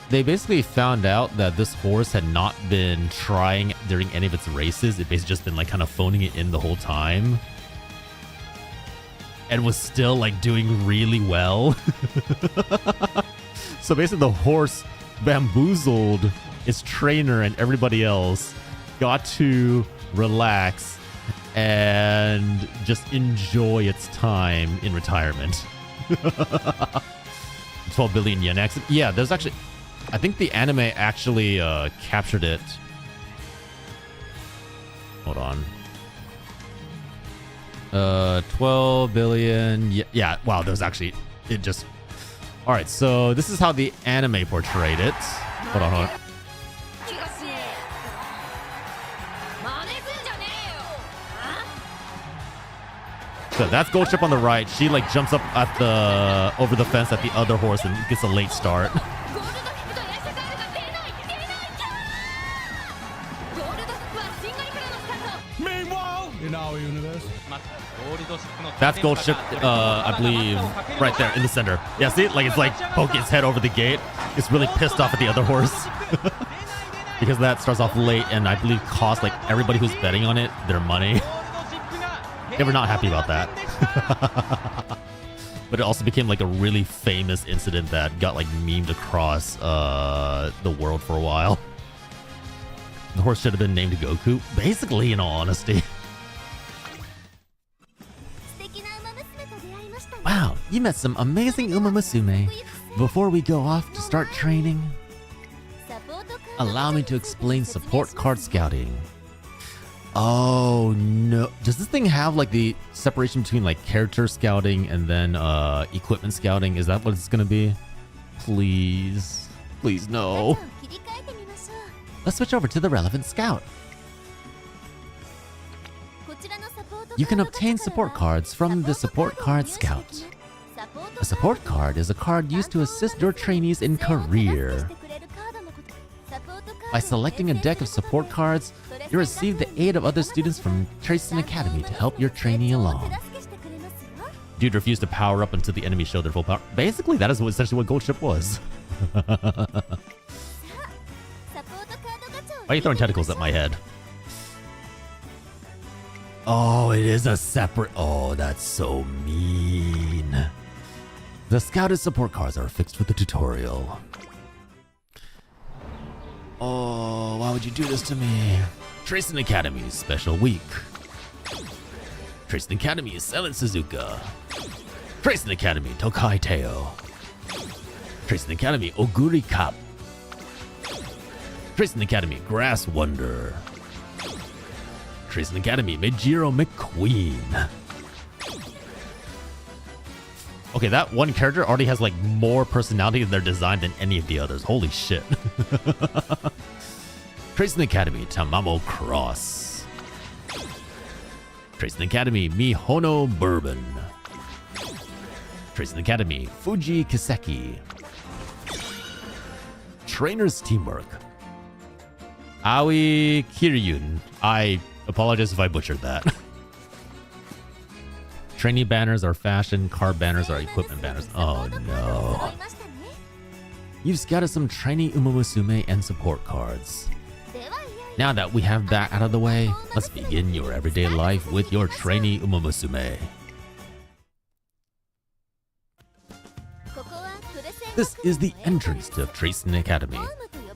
They basically found out that this horse had not been trying during any of its races. It basically just been like kind of phoning it in the whole time. And was still like doing really well. So basically the horse bamboozled its trainer and everybody else, got to relax and just enjoy its time in retirement. 12 billion yen accident. Yeah, there's actually, I think the anime actually captured it. Hold on. 12 billion. Yeah, wow, there's actually, it just, all right, so this is how the anime portrayed it. Hold on. So that's Gold Ship on the right. She like jumps up at the over the fence at the other horse and gets a late start. in our universe. That's gold ship, I believe, right there in the center. Yeah, see? Like, it's like poking its head over the gate. It's really pissed off at the other horse. Because that starts off late and I believe cost, like, everybody who's betting on it their money. They were not happy about that. But it also became, like, a really famous incident that got, like, memed across the world for a while. The horse should have been named Goku. Basically, in all honesty. Wow, you met some amazing UMAMUSUME. Before we go off to start training, allow me to explain support card scouting. Oh no. Does this thing have like the separation between like character scouting and then equipment scouting? Is that what it's gonna be? Please. Please no. Let's switch over to the relevant scout. You can obtain support cards from the support card scout. A support card is a card used to assist your trainees in career. By selecting a deck of support cards, you receive the aid of other students from Tracing Academy to help your trainee along. Dude refused to power up until the enemy showed their full power. Basically, that is essentially what Gold Ship was. Why are you throwing tentacles at my head? Oh, it is a separate... Oh, that's so mean. The scouted support cards are fixed with the tutorial. Oh, why would you do this to me? Tracing Academy Special Week. Tracing Academy Silent Suzuka. Tracing Academy Tokai Teo. Tracing Academy Oguri Cup. Tracing Academy Grass Wonder. Tracing Academy Meijiro McQueen. Okay, that one character already has like more personality in their design than any of the others. Holy shit. Tracing Academy Tamamo Cross. Tracing Academy Mihono Bourbon. Tracing Academy Fuji Kiseki. Trainers Teamwork. Aoi Kiryun. I apologize if I butchered that. Trainee banners are fashion, card banners are equipment banners. Oh no. You've scouted some trainee UMAMUSUME and support cards. Now that we have that out of the way, let's begin your everyday life with your trainee UMAMUSUME. This is the entrance to Tracing Academy.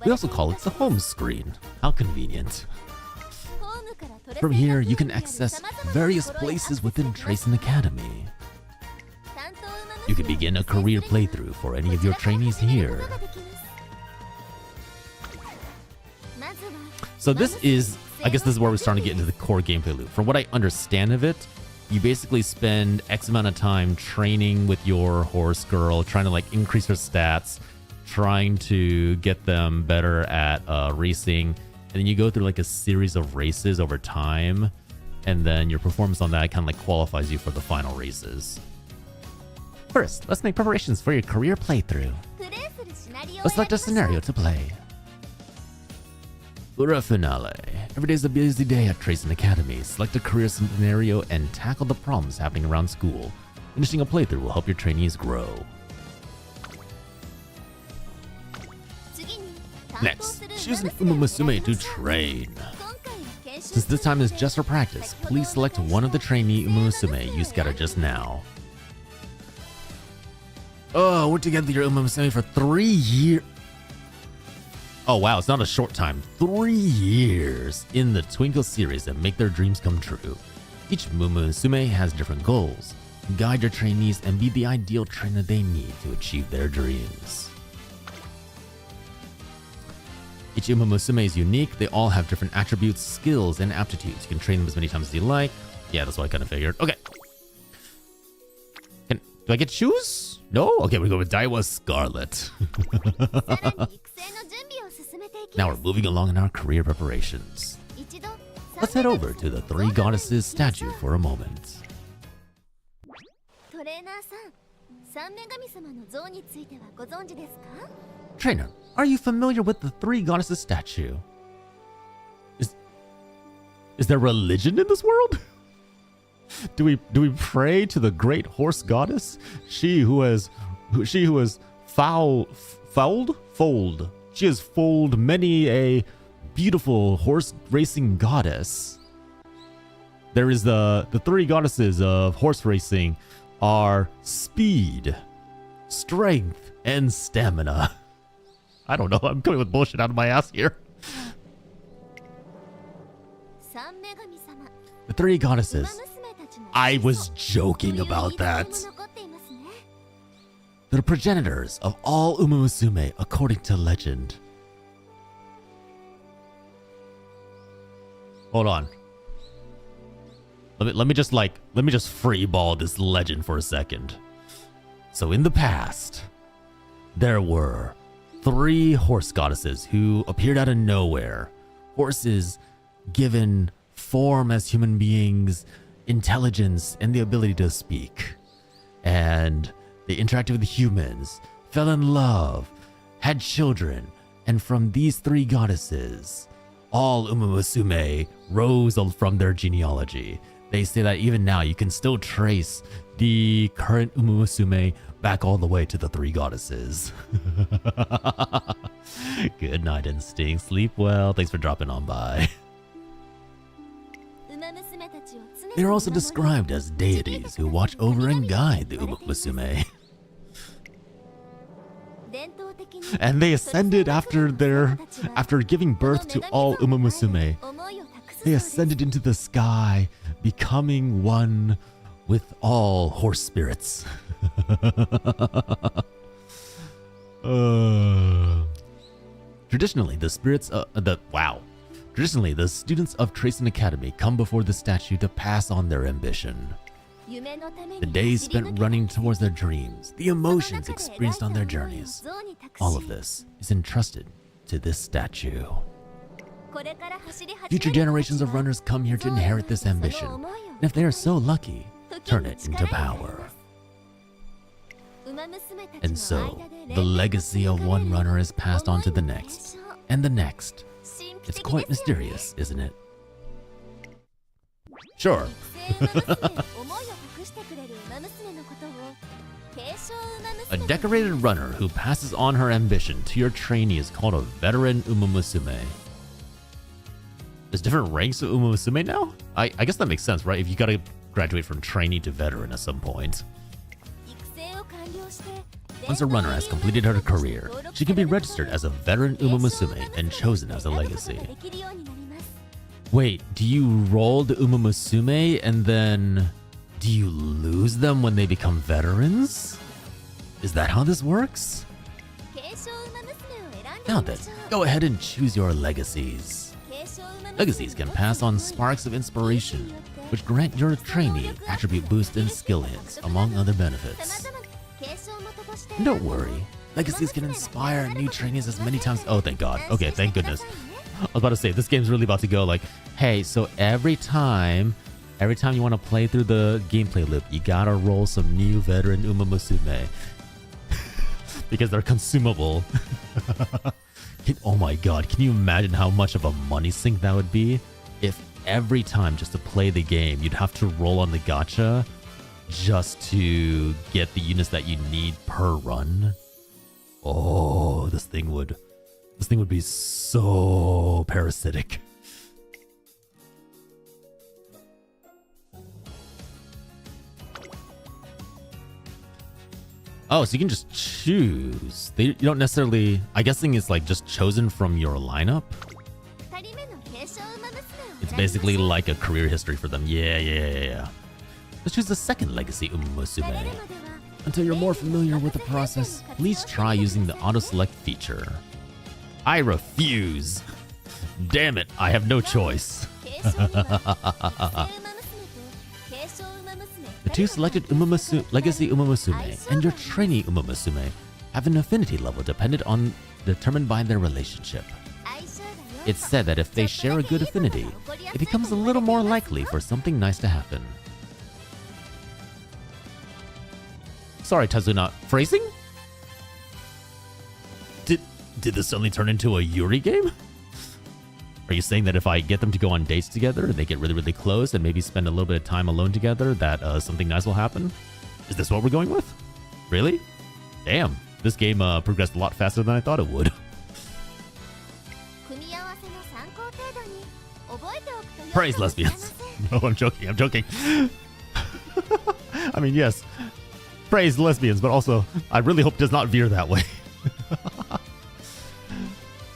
We also call it the home screen. How convenient. From here, you can access various places within Tracing Academy. You can begin a career playthrough for any of your trainees here. So this is, I guess this is where we're starting to get into the core gameplay loop. From what I understand of it, you basically spend X amount of time training with your horse girl, trying to like increase her stats, trying to get them better at racing. And then you go through like a series of races over time. And then your performance on that kind of like qualifies you for the final races. First, let's make preparations for your career playthrough. Let's select a scenario to play. Ura Finale. Every day is a busy day at Tracing Academy. Select a career scenario and tackle the problems happening around school. Finishing a playthrough will help your trainees grow. Next, choose an UMAMUSUME to train. Since this time is just for practice, please select one of the trainee UMAMUSUME you scattered just now. Oh, we're together your UMAMUSUME for 3 years. Oh wow, it's not a short time. 3 years in the Twinkle series and make their dreams come true. Each UMAMUSUME has different goals. Guide your trainees and be the ideal trainer they need to achieve their dreams. Each UMAMUSUME is unique. They all have different attributes, skills, and aptitudes. You can train them as many times as you like. Yeah, that's what I kind of figured. Okay. Do I get to choose? No? Okay, we go with Daiwa Scarlet. Now we're moving along in our career preparations. Let's head over to the Three Goddesses statue for a moment. Trainer, are you familiar with the Three Goddesses statue? Is there religion in this world? Do we pray to the great horse goddess? She who has fold. She has foaled many a beautiful horse racing goddess. There is the three goddesses of horse racing are speed, strength, and stamina. I don't know. I'm coming with bullshit out of my ass here. The three goddesses. I was joking about that. They're progenitors of all UMAMUSUME according to legend. Hold on. Let me just freeball this legend for a second. So in the past, there were 3 horse goddesses who appeared out of nowhere. Horses given form as human beings, intelligence, and the ability to speak. And they interacted with humans, fell in love, had children, and from these 3 goddesses, all UMAMUSUME rose from their genealogy. They say that even now you can still trace the current UMAMUSUME back all the way to the 3 goddesses. Good night, Instinct. Sleep well. Thanks for dropping on by. They are also described as deities who watch over and guide the UMAMUSUME. And they ascended after giving birth to all UMAMUSUME. They ascended into the sky, becoming one with all horse spirits. Traditionally, the students of Tracing Academy come before the statue to pass on their ambition. The days spent running towards their dreams, the emotions experienced on their journeys, all of this is entrusted to this statue. Future generations of runners come here to inherit this ambition, and if they are so lucky, turn it into power. And so, the legacy of one runner is passed on to the next, and the next. It's quite mysterious, isn't it? Sure. A decorated runner who passes on her ambition to your trainee is called a veteran UMAMUSUME. There's different ranks of UMAMUSUME now? I guess that makes sense, right? If you gotta graduate from trainee to veteran at some point. Once a runner has completed her career, she can be registered as a veteran UMAMUSUME and chosen as a legacy. Wait, do you roll the UMAMUSUME and then do you lose them when they become veterans? Is that how this works? Now then, go ahead and choose your legacies. Legacies can pass on sparks of inspiration, which grant your trainee attribute boost and skill hits, among other benefits. And don't worry, legacies can inspire new trainees as many times. Oh, thank God. Okay, thank goodness. I was about to say, this game's really about to go like, hey, so every time you want to play through the gameplay loop, you gotta roll some new veteran UMAMUSUME. Because they're consumable. Oh my God, can you imagine how much of a money sink that would be? If every time just to play the game, you'd have to roll on the gacha just to get the units that you need per run. Oh, this thing would be so parasitic. Oh, so you can just choose. You don't necessarily... I'm guessing it's like just chosen from your lineup. It's basically like a career history for them. Yeah. Let's choose the second legacy UMAMUSUME. Until you're more familiar with the process, please try using the auto-select feature. I refuse. Damn it, I have no choice. The two selected legacy UMAMUSUME and your trainee UMAMUSUME have an affinity level determined by their relationship. It's said that if they share a good affinity, it becomes a little more likely for something nice to happen. Sorry, Tazuna. Phrasing? Did this suddenly turn into a Yuri game? Are you saying that if I get them to go on dates together and they get really, really close and maybe spend a little bit of time alone together, that something nice will happen? Is this what we're going with? Really? Damn, this game progressed a lot faster than I thought it would. Praise lesbians. No, I'm joking, I'm joking. I mean, yes, praise lesbians, but also, I really hope it does not veer that way.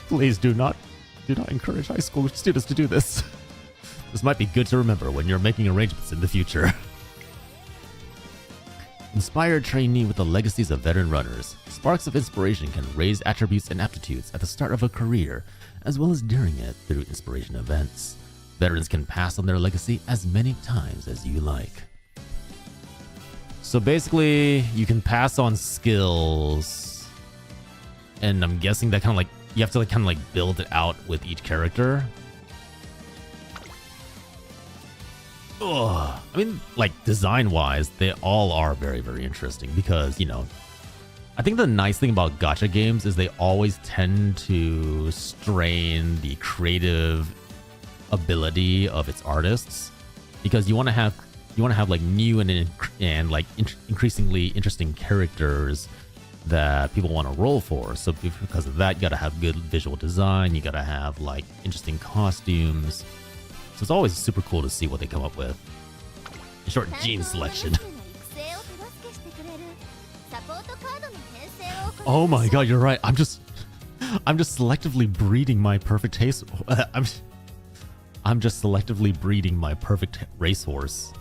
Please do not encourage high school students to do this. This might be good to remember when you're making arrangements in the future. Inspire a trainee with the legacies of veteran runners. Sparks of inspiration can raise attributes and aptitudes at the start of a career, as well as during it through inspiration events. Veterans can pass on their legacy as many times as you like. So basically, you can pass on skills, and I'm guessing that kind of like you have to like kind of like build it out with each character. Ugh. I mean, like design-wise, they all are very, very interesting because, you know, I think the nice thing about gacha games is they always tend to strain the creative ability of its artists, because you want to have like new and like increasingly interesting characters that people want to roll for. So because of that, you gotta have good visual design, you gotta have like interesting costumes. So it's always super cool to see what they come up with. In short, gene selection. Oh my god, you're right. I'm just selectively breeding my perfect taste. I'm just selectively breeding my perfect racehorse.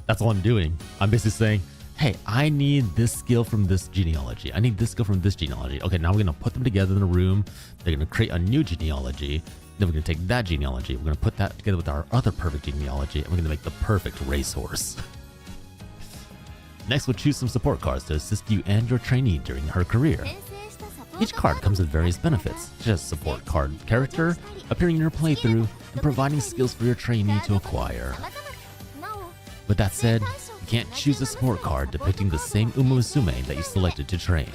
That's all I'm doing. I'm basically saying, hey, I need this skill from this genealogy. I need this skill from this genealogy. Okay, now we're going to put them together in a room. They're going to create a new genealogy. Then we're going to take that genealogy. We're going to put that together with our other perfect genealogy. And we're going to make the perfect racehorse. Next, we'll choose some support cards to assist you and your trainee during her career. Each card comes with various benefits, such as support card character, appearing in your playthrough, and providing skills for your trainee to acquire. With that said, you can't choose a support card depicting the same UMAMUSUME that you selected to train.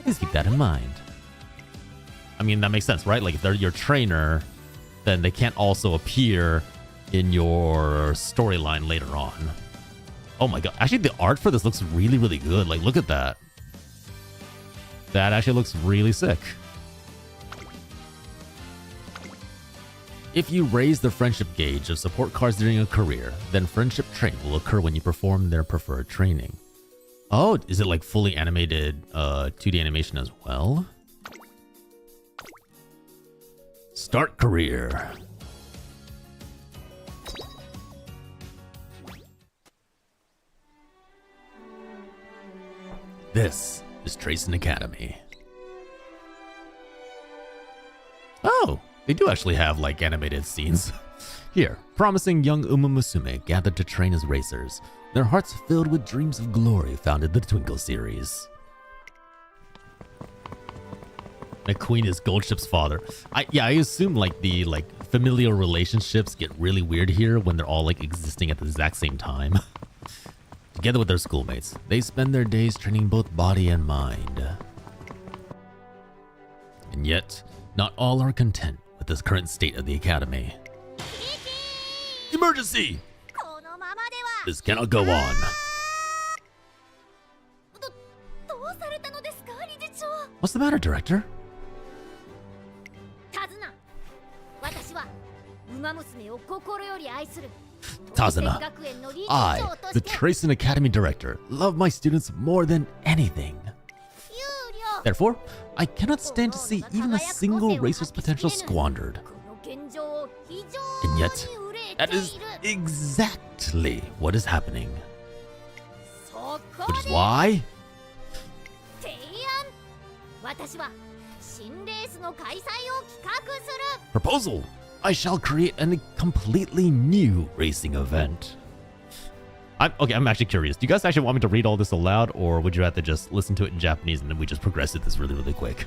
Please keep that in mind. I mean, that makes sense, right? Like, if they're your trainer, then they can't also appear in your storyline later on. Oh my god. Actually, the art for this looks really, really good. Like, look at that. That actually looks really sick. If you raise the friendship gauge of support cards during a career, then friendship training will occur when you perform their preferred training. Oh, is it like fully animated 2D animation as well? Start career. This is Tracing Academy. Oh, they do actually have like animated scenes. Here, promising young UMAMUSUME gathered to train as racers, their hearts filled with dreams of glory found in the Twinkle series. McQueen is Goldship's father. I assume like the familial relationships get really weird here when they're all like existing at the exact same time. Together with their schoolmates, they spend their days training both body and mind. And yet, not all are content with this current state of the academy. Emergency! This cannot go on. What's the matter, Director? Tazuna, I, the Tracing Academy Director, love my students more than anything. Therefore, I cannot stand to see even a single racer's potential squandered. And yet, that is exactly what is happening. Which is why... Proposal! I shall create a completely new racing event. I'm actually curious. Do you guys actually want me to read all this aloud, or would you have to just listen to it in Japanese and then we just progress it this really, really quick?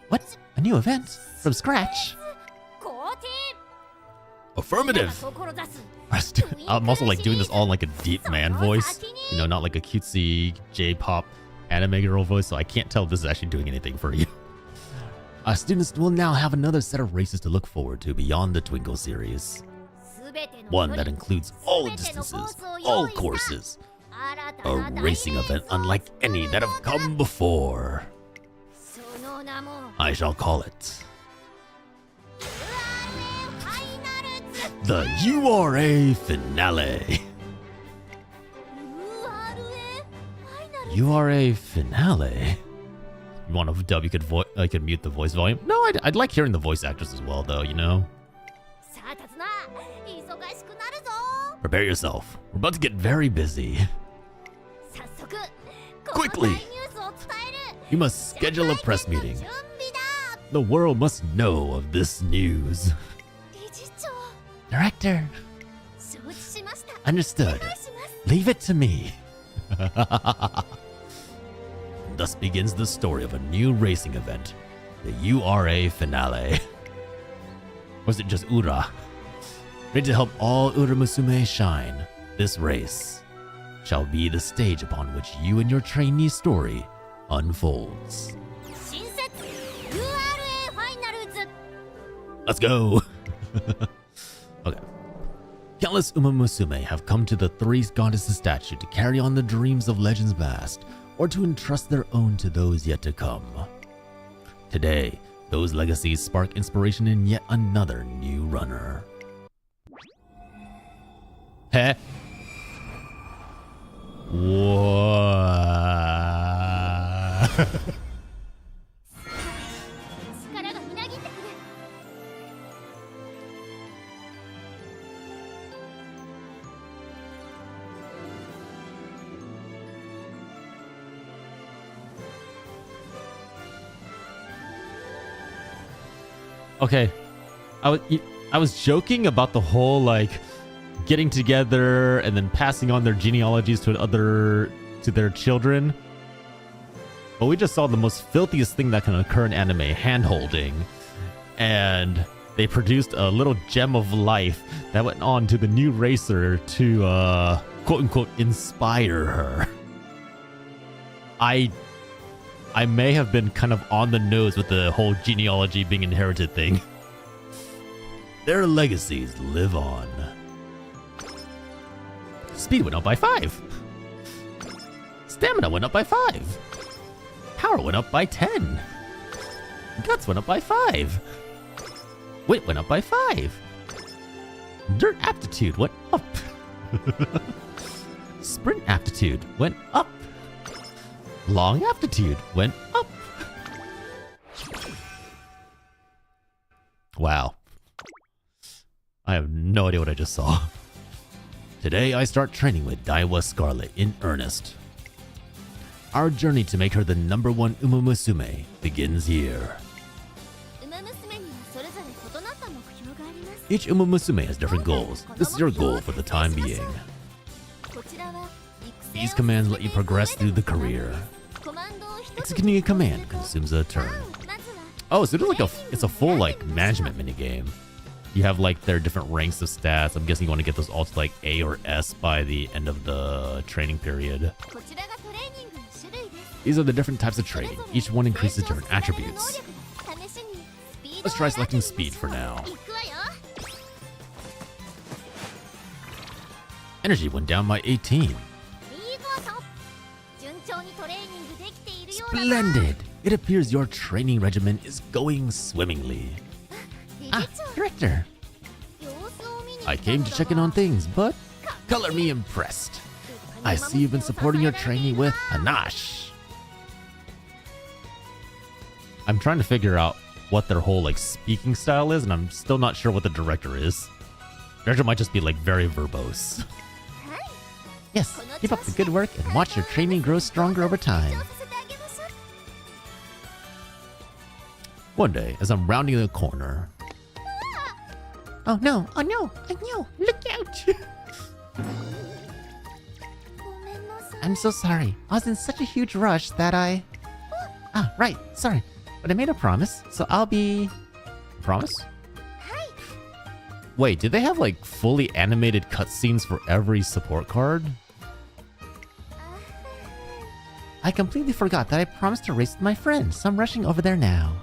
What? A new event? From scratch? Affirmative! I'm also like doing this all in like a deep man voice. You know, not like a cutesy J-pop anime girl voice, so I can't tell if this is actually doing anything for you. Our students will now have another set of races to look forward to beyond the Twinkle series. One that includes all distances, all courses. A racing event unlike any that have come before. I shall call it the URA Finale. URA Finale? You want to dub? You could mute the voice volume. No, I'd like hearing the voice actors as well, though. You know. Prepare yourself. We're about to get very busy. Quickly! You must schedule a press meeting. The world must know of this news. Director! Understood. Leave it to me. Thus begins the story of a new racing event, the URA Finale. Was it just Ura? Ready to help all UMAMUSUME shine, this race shall be the stage upon which you and your trainee story unfolds. Let's go! Okay. Countless UMAMUSUME have come to the three goddesses statue to carry on the dreams of legends past, or to entrust their own to those yet to come. Today, those legacies spark inspiration in yet another new runner. Heh? What? Okay, I was joking about the whole like getting together and then passing on their genealogies to their children. But we just saw the most filthiest thing that can occur in anime, hand-holding. And they produced a little gem of life that went on to the new racer to quote-unquote inspire her. I may have been kind of on the nose with the whole genealogy being inherited thing. Their legacies live on. Speed went up by 5. Stamina went up by 5. Power went up by 10. Guts went up by 5. Wit went up by 5. Dirt aptitude went up. Sprint aptitude went up. Long aptitude went up. Wow. I have no idea what I just saw. Today I start training with Daiwa Scarlet in earnest. Our journey to make her the #1 UMAMUSUME begins here. Each UMAMUSUME has different goals. This is your goal for the time being. These commands let you progress through the career. Executing a command consumes a turn. Oh, so it's a full like management minigame. You have like their different ranks of stats. I'm guessing you want to get those all to like A or S by the end of the training period. These are the different types of training. Each one increases different attributes. Let's try selecting speed for now. Energy went down by 18. Splendid! It appears your training regimen is going swimmingly. Ah, Director! I came to check in on things, but color me impressed. I see you've been supporting your trainee with panache. I'm trying to figure out what their whole like speaking style is, and I'm still not sure what the director is. Director might just be like very verbose. Yes, keep up the good work and watch your training grow stronger over time. One day, as I'm rounding the corner... Oh no, look out! I'm so sorry. I was in such a huge rush that I... Ah, right, sorry. But I made a promise, so I'll be... Promise? Wait, do they have like fully animated cutscenes for every support card? I completely forgot that I promised to race with my friend, so I'm rushing over there now.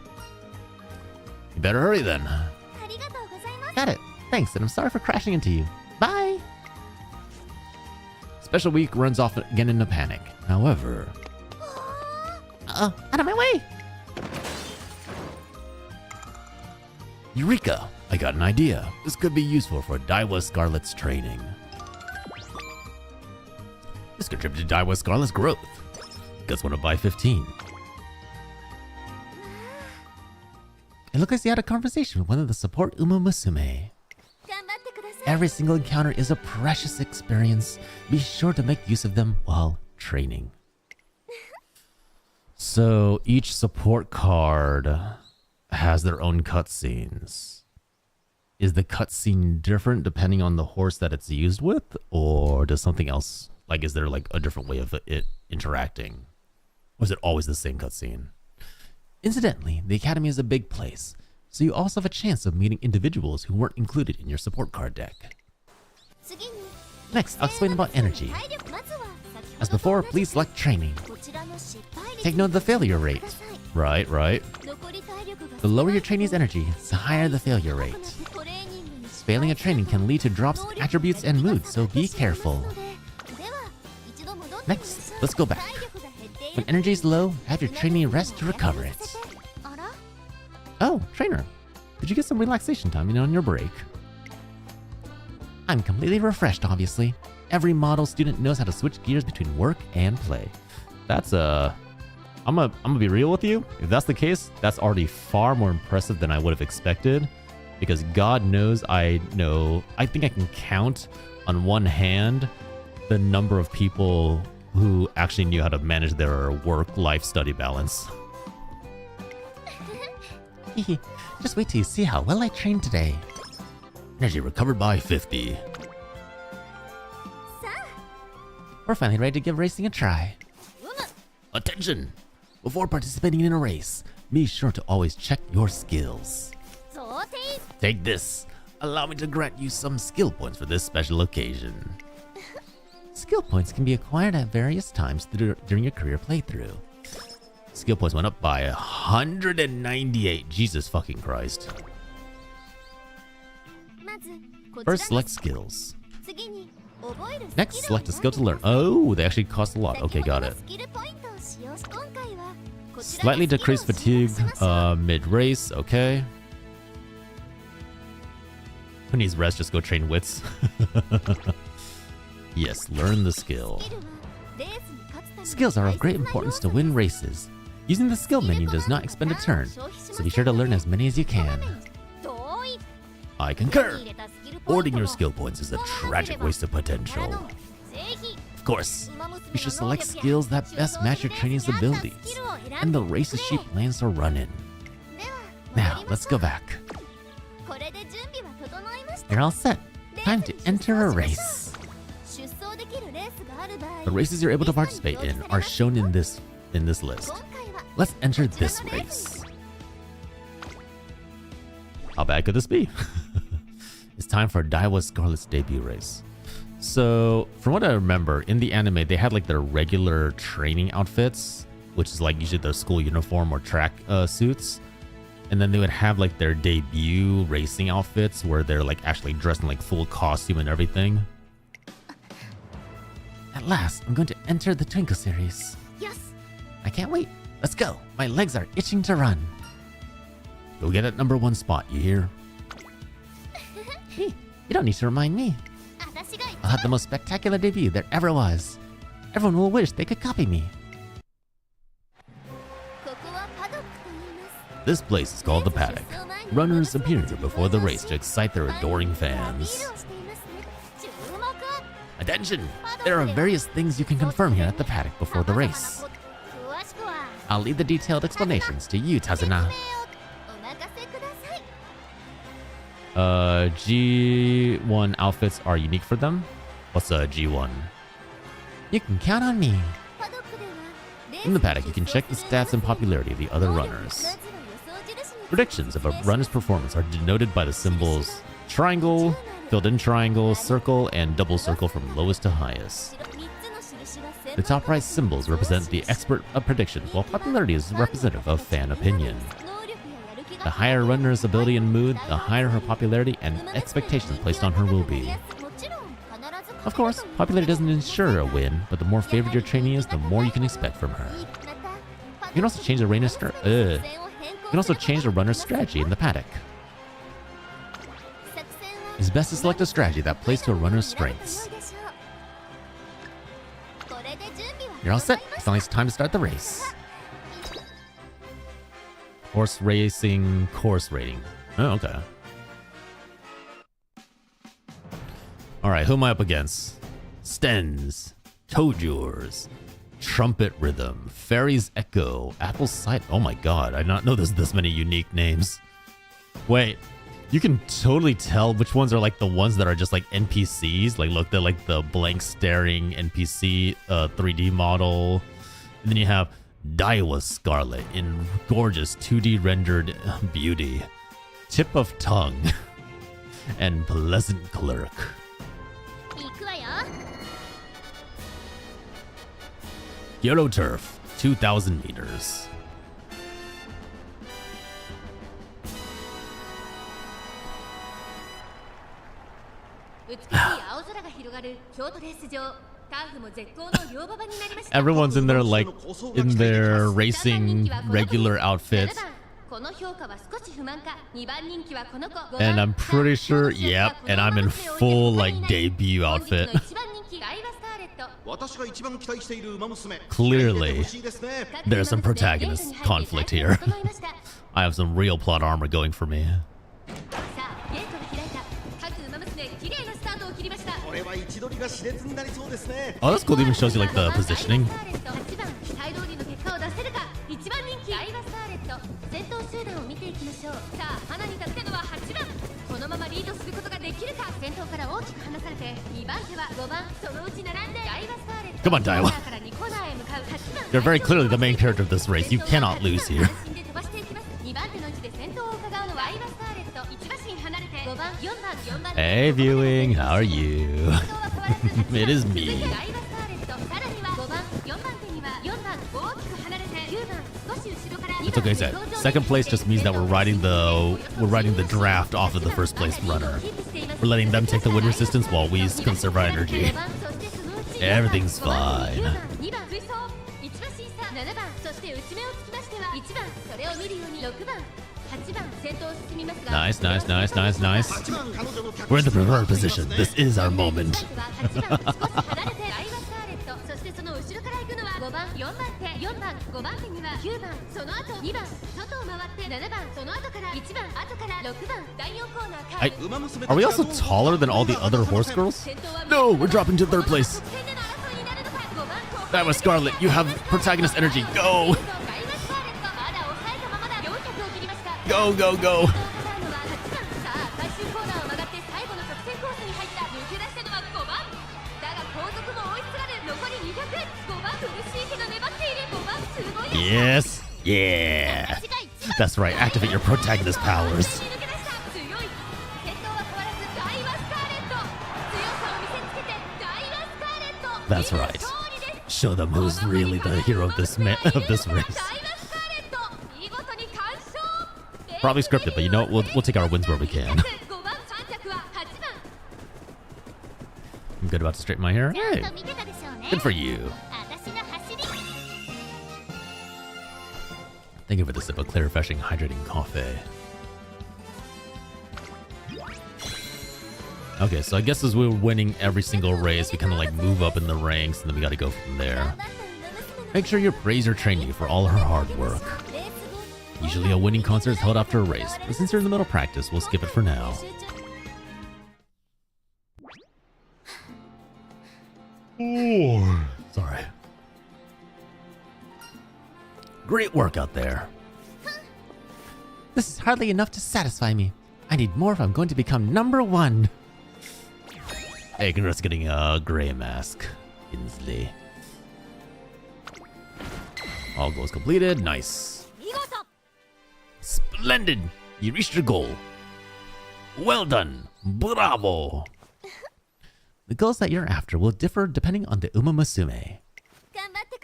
You better hurry then. ありがとうございます。 Got it. Thanks, and I'm sorry for crashing into you. Bye. Special week runs off again in a panic. However... out of my way! Eureka! I got an idea. This could be useful for Daiwa Scarlet's training. This contributed to Daiwa Scarlet's growth. Guess want to buy 15. It looks like you had a conversation with one of the support UMAMUSUME. 頑張ってください。 Every single encounter is a precious experience. Be sure to make use of them while training. So each support card has their own cutscenes. Is the cutscene different depending on the horse that it's used with? Or does something else, like, is there like a different way of it interacting? Or is it always the same cutscene? Incidentally, the academy is a big place, so you also have a chance of meeting individuals who weren't included in your support card deck. 次に Next, I'll explain about energy. 体力まずは先ほど As before, please select training. こちらの失敗率 Take note of the failure rate. Right. 残り体力が The lower your trainee's energy, the higher the failure rate. トレーニングに失 Failing a training can lead to drops in attributes and moods, so be careful. では一度戻って Next, let's go back. 体力が減ってい When る energy is low, have your trainee rest to recover it. あら Oh, trainer. Did you get some relaxation time on your break? I'm completely refreshed, obviously. Every model student knows how to switch gears between work and play. That's I'm gonna be real with you. If that's the case, that's already far more impressive than I would have expected. Because God knows I think I can count on one hand the number of people who actually knew how to manage their work-life study balance. Just wait till you see how well I trained today. Energy recovered by 50. We're finally ready to give racing a try. Attention! Before participating in a race, be sure to always check your skills. 贈呈 Take this. Allow me to grant you some skill points for this special occasion. Skill points can be acquired at various times during your career playthrough. Skill points went up by 198. Jesus fucking Christ. まずこちら First, select skills. 次に覚えるスキルを Next, select a skill to learn. Oh, they actually cost a lot. Okay, got it. 先ほどのスキルポイントを使用し今回はこちらの Slightly スキルを decreased 使用 fatigue しましょう mid-race. Okay. Who needs rest? Just go train wits. Yes, learn the skill. スキルはレースに勝つために Skills are of great importance to win races. Using the skill menu does not expend a turn, so be sure to learn as many as you can. 同意 I 手に concur. 入れたスキルポイン Hoarding ト your を skill points is a tragic waste of な potential. のぜひ Of course, ウマ娘 you should の能 select 力や skills that best match your trainee's 収納に abilities 合ったスキルを選んで and the races she くれ plans to run in. では Now, 戻りま let's しょ go う back. これで準備は整いました You're all set. Time to enter a race. 出走できるレースがある場合 The races you're able to participate in are shown in this list. 今回は Let's enter this race. How bad could this be? It's time for Daiwa Scarlet's debut race. So, from what I remember, in the anime, they had like their regular training outfits, which is like usually their school uniform or track suits. And then they would have like their debut racing outfits where they're like actually dressed in like full costume and everything. At last, I'm going to enter the Twinkle series. よし I can't wait. Let's go. My legs are itching to run. Go get that number 1 spot, you hear? Hey, you don't need to remind me. 私が一 I'll have the most spectacular debut there ever was. Everyone will wish they could copy me. ここはパドックと言います This place is called the Paddock. Runners appear here before the race to excite their adoring アピー fans. ルをしていますね注目 Attention! There are various things you can confirm here at the Paddock before the race. 詳しくは I'll leave the detailed explanations to you, Tazuna. 説明をお任せください G1 outfits are unique for them. What's a G1? You can count on me. パドックではレース In the paddock, you can check the stats and popularity of the other 能力 runners. まずは予想印に Predictions of a runner's performance are denoted by the symbols triangle, filled in triangle, circle, and double circle from lowest to highest. 3つの印は先 The top right symbols represent the expert of prediction, while popularity is representative of fan opinion. 能力ややる気が The higher a runner's ability and mood, the higher her popularity and expectations placed on her will be. Of course, popularity doesn't ensure a win, but the more favored your trainee is, the more you can expect from her. You can also change the runner's strategy in the paddock. It's best to select a strategy that plays to a runner's strengths. You're all set. It's only time to start the race. Horse racing course rating. Oh, okay. Alright, who am I up against? Stens, Tojurs, Trumpet Rhythm, Fairy's Echo, Apple Cider. Oh my god, I did not know there's this many unique names. Wait, you can totally tell which ones are like the ones that are just like NPCs. Like, look, they're like the blank staring NPC 3D model. And then you have Daiwa Scarlet in gorgeous 2D rendered beauty, Tip of Tongue, and Pleasant Clerk. Hero Turf, 2,000 meters. Everyone's in their like in their racing regular outfit. And I'm pretty sure, yep, and I'm in full like debut outfit. Clearly, there's some protagonist conflict here. I have some real plot armor going for me. Oh, that's cool. It even shows you like the positioning. Come on, Daiwa. You're very clearly the main character of this race. You cannot lose here. Hey, viewing. How are you? It is me. It's okay, Zed. Second place just means that we're riding the draft off of the first place runner. We're letting them take the win resistance while we conserve our energy. Everything's fine. Nice, nice, nice, nice, nice. We're in the preferred position. This is our moment. Are we also taller than all the other horse girls? No, we're dropping to third place. That was Scarlet. You have protagonist energy. Go! Go, go, go! Yes! Yeah! That's right, activate your protagonist powers. That's right. Show them who's really the hero of this race. Probably scripted, but you know what? We'll take our wins where we can. I'm good about to straighten my hair. Hey, good for you. Thank you for the sip of clear, refreshing, hydrating coffee. Okay, so I guess as we're winning every single race, we kind of like move up in the ranks, and then we got to go from there. Make sure you praise your trainee for all her hard work. Usually a winning concert is held after a race, but since you're in the middle of practice, we'll skip it for now. Oh, sorry. Great work out there. This is hardly enough to satisfy me. I need more if I'm going to become #1. Hey, congrats getting a gray mask, Inslee. All goals completed. Nice. Splendid. You reached your goal. Well done. Bravo. The goals that you're after will differ depending on the UMAMUSUME.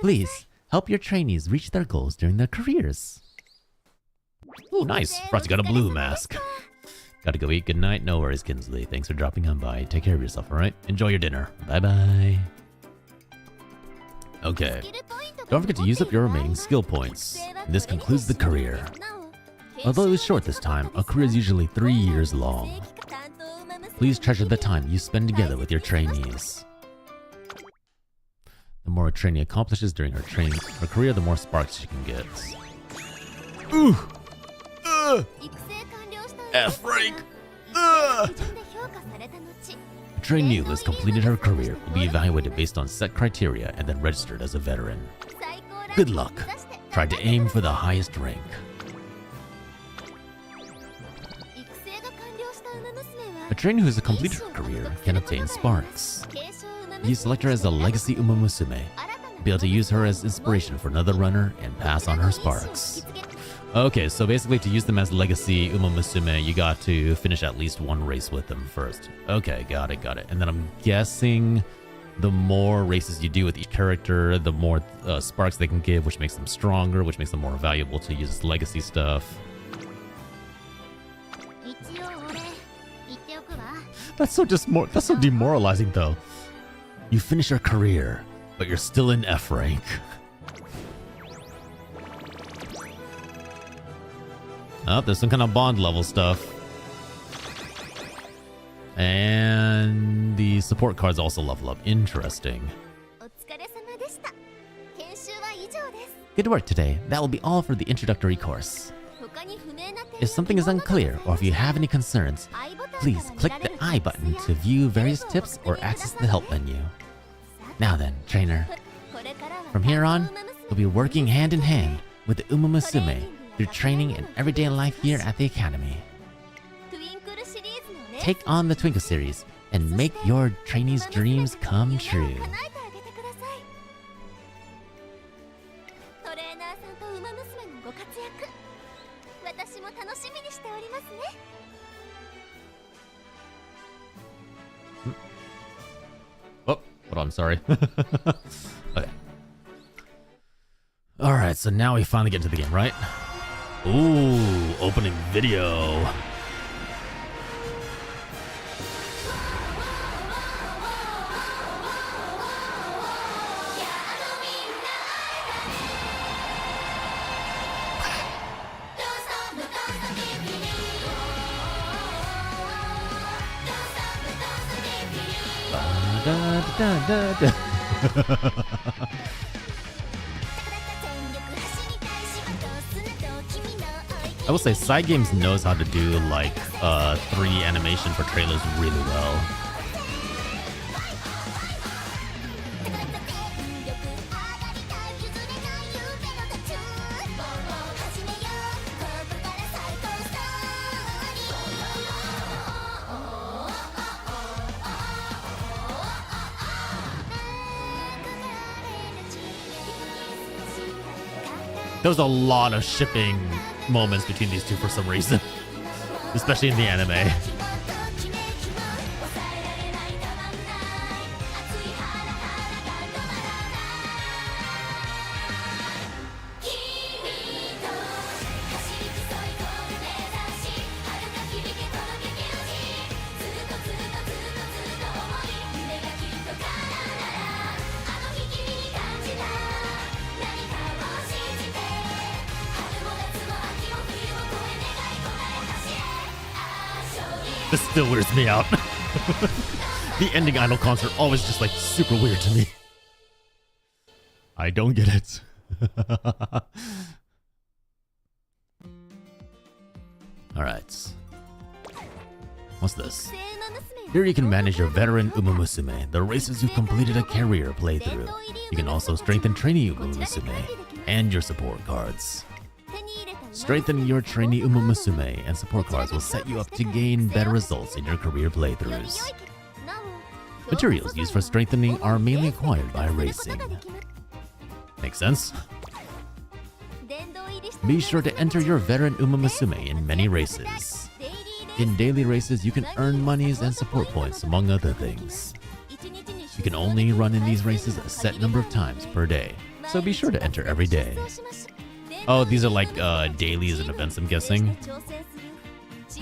Please help your trainees reach their goals during their careers. Ooh, nice. Frosty got a blue mask. Gotta go eat. Good night. No worries, Kinsley. Thanks for dropping on by. Take care of yourself, alright? Enjoy your dinner. Bye-bye. Okay. Don't forget to use up your remaining skill points. And this concludes the career. Although it was short this time, a career is usually 3 years long. Please treasure the time you spend together with your trainees. The more a trainee accomplishes during her career, the more sparks she can get. Ooh! F rank! A trainee who has completed her career will be evaluated based on set criteria and then registered as a veteran. Good luck. Try to aim for the highest rank. A trainee who has completed her career can obtain sparks. You select her as a legacy UMAMUSUME. Be able to use her as inspiration for another runner and pass on her sparks. Okay, so basically to use them as legacy UMAMUSUME, you got to finish at least one race with them first. Okay, got it. And then I'm guessing the more races you do with each character, the more sparks they can give, which makes them stronger, which makes them more valuable to use as legacy stuff. That's so demoralizing though. You finish your career, but you're still in F rank. Oh, there's some kind of bond level stuff. And the support cards also level up. Interesting. Good work today. That will be all for the introductory course. If something is unclear or if you have any concerns, please click the I button to view various tips or access the help menu. Now then, trainer. From here on, we'll be working hand in hand with the UMAMUSUME through training and everyday life here at the Academy. Take on the Twinkle series and make your trainees' dreams come true. Oh, hold on, sorry. Okay. Alright, so now we finally get into the game, right? Ooh, opening video. I will say Side Games knows how to do like 3 animation for trailers really well. There was a lot of shipping moments between these two for some reason, especially in the anime. This still weirds me out. The ending Idol concert always just like super weird to me. I don't get it. Alright. What's this? Here you can manage your veteran UMAMUSUME, the racers who've completed a career playthrough. You can also strengthen trainee UMAMUSUME and your support cards. Strengthening your trainee UMAMUSUME and support cards will set you up to gain better results in your career playthroughs. Materials used for strengthening are mainly acquired by racing. Makes sense. Be sure to enter your veteran UMAMUSUME in many races. In daily races, you can earn monies and support points, among other things. You can only run in these races a set number of times per day, so be sure to enter every day. Oh, these are like dailies and events, I'm guessing.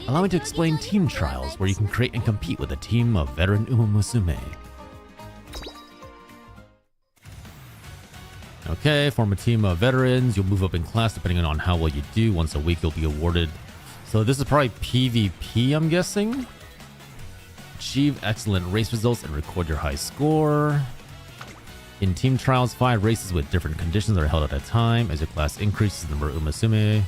Allow me to explain team trials, where you can create and compete with a team of veteran UMAMUSUME. Okay, form a team of veterans. You'll move up in class depending on how well you do. Once a week, you'll be awarded. So this is probably PvP, I'm guessing. Achieve excellent race results and record your high score. In team trials, 5 races with different conditions are held at a time. As your class increases, the number of UMAMUSUME.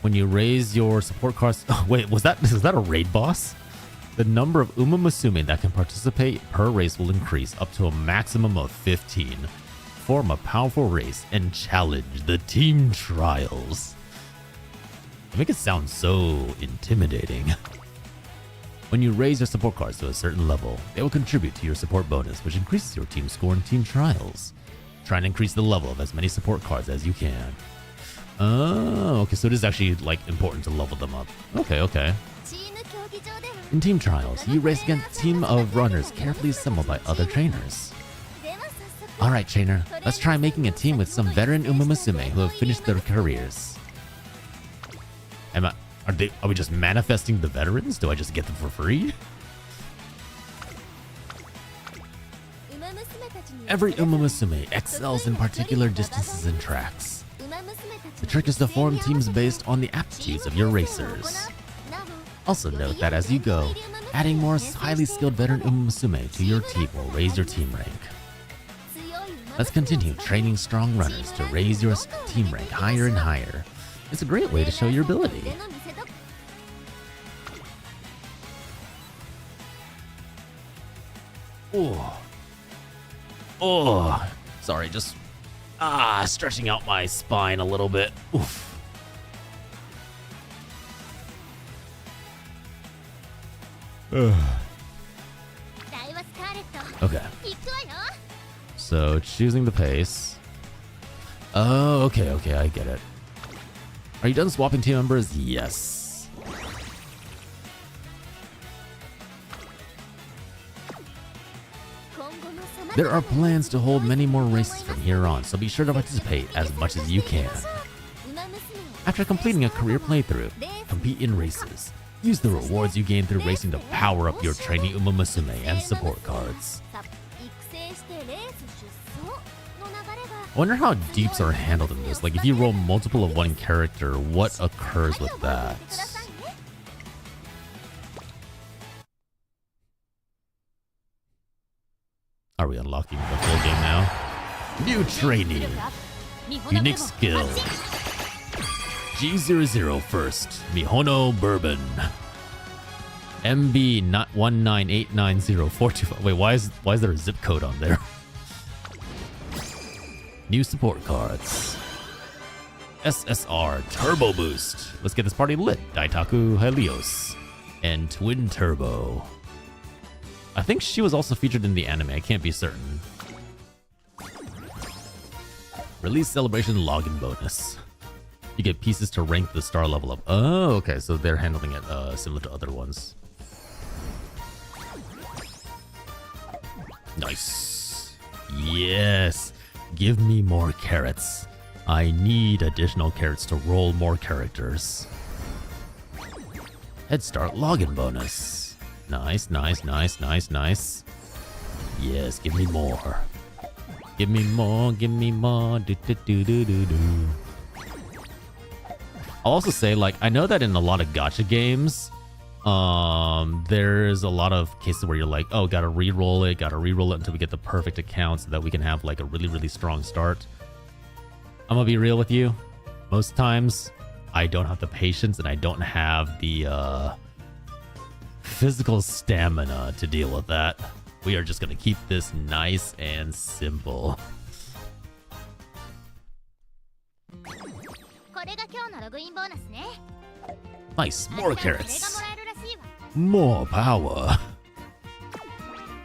When you raise your support cards... Oh, wait, is that a raid boss? The number of UMAMUSUME that can participate per race will increase up to a maximum of 15. Form a powerful race and challenge the team trials. They make it sound so intimidating. When you raise your support cards to a certain level, they will contribute to your support bonus, which increases your team score in team trials. Try and increase the level of as many support cards as you can. Oh, okay, so it is actually like important to level them up. Okay. In team trials, you race against a team of runners carefully assembled by other trainers. Alright, trainer, let's try making a team with some veteran UMAMUSUME who have finished their careers. Are we just manifesting the veterans? Do I just get them for free? Every UMAMUSUME excels in particular distances and tracks. The trick is to form teams based on the aptitudes of your racers. Also note that as you go, adding more highly skilled veteran UMAMUSUME to your team will raise your team rank. Let's continue training strong runners to raise your team rank higher and higher. It's a great way to show your ability. Oh, sorry, just stretching out my spine a little bit. Oof. Okay. So choosing the pace. Oh, okay, I get it. Are you done swapping team members? Yes. There are plans to hold many more races from here on, so be sure to participate as much as you can. After completing a career playthrough, compete in races. Use the rewards you gain through racing to power up your trainee UMAMUSUME and support cards. I wonder how deeps are handled in this. Like, if you roll multiple of one character, what occurs with that? Are we unlocking the full game now? New training. Unique skill. G00 first. Mihono Bourbon. MB 1989042. Wait, why is there a zip code on there? New support cards. SSR Turbo Boost. Let's get this party lit. Daitaku Helios. And Twin Turbo. I think she was also featured in the anime. I can't be certain. Release Celebration Login Bonus. You get pieces to rank the star level up. Oh, okay. So they're handling it similar to other ones. Nice. Yes. Give me more carrots. I need additional carrots to roll more characters. Head Start Login Bonus. Nice. Yes, give me more. Give me more. I'll also say, like, I know that in a lot of gacha games, there's a lot of cases where you're like, oh, gotta re-roll it until we get the perfect account so that we can have like a really strong start. I'm gonna be real with you. Most times, I don't have the patience and I don't have the physical stamina to deal with that. We are just gonna keep this nice and simple. Nice, more carrots. More power.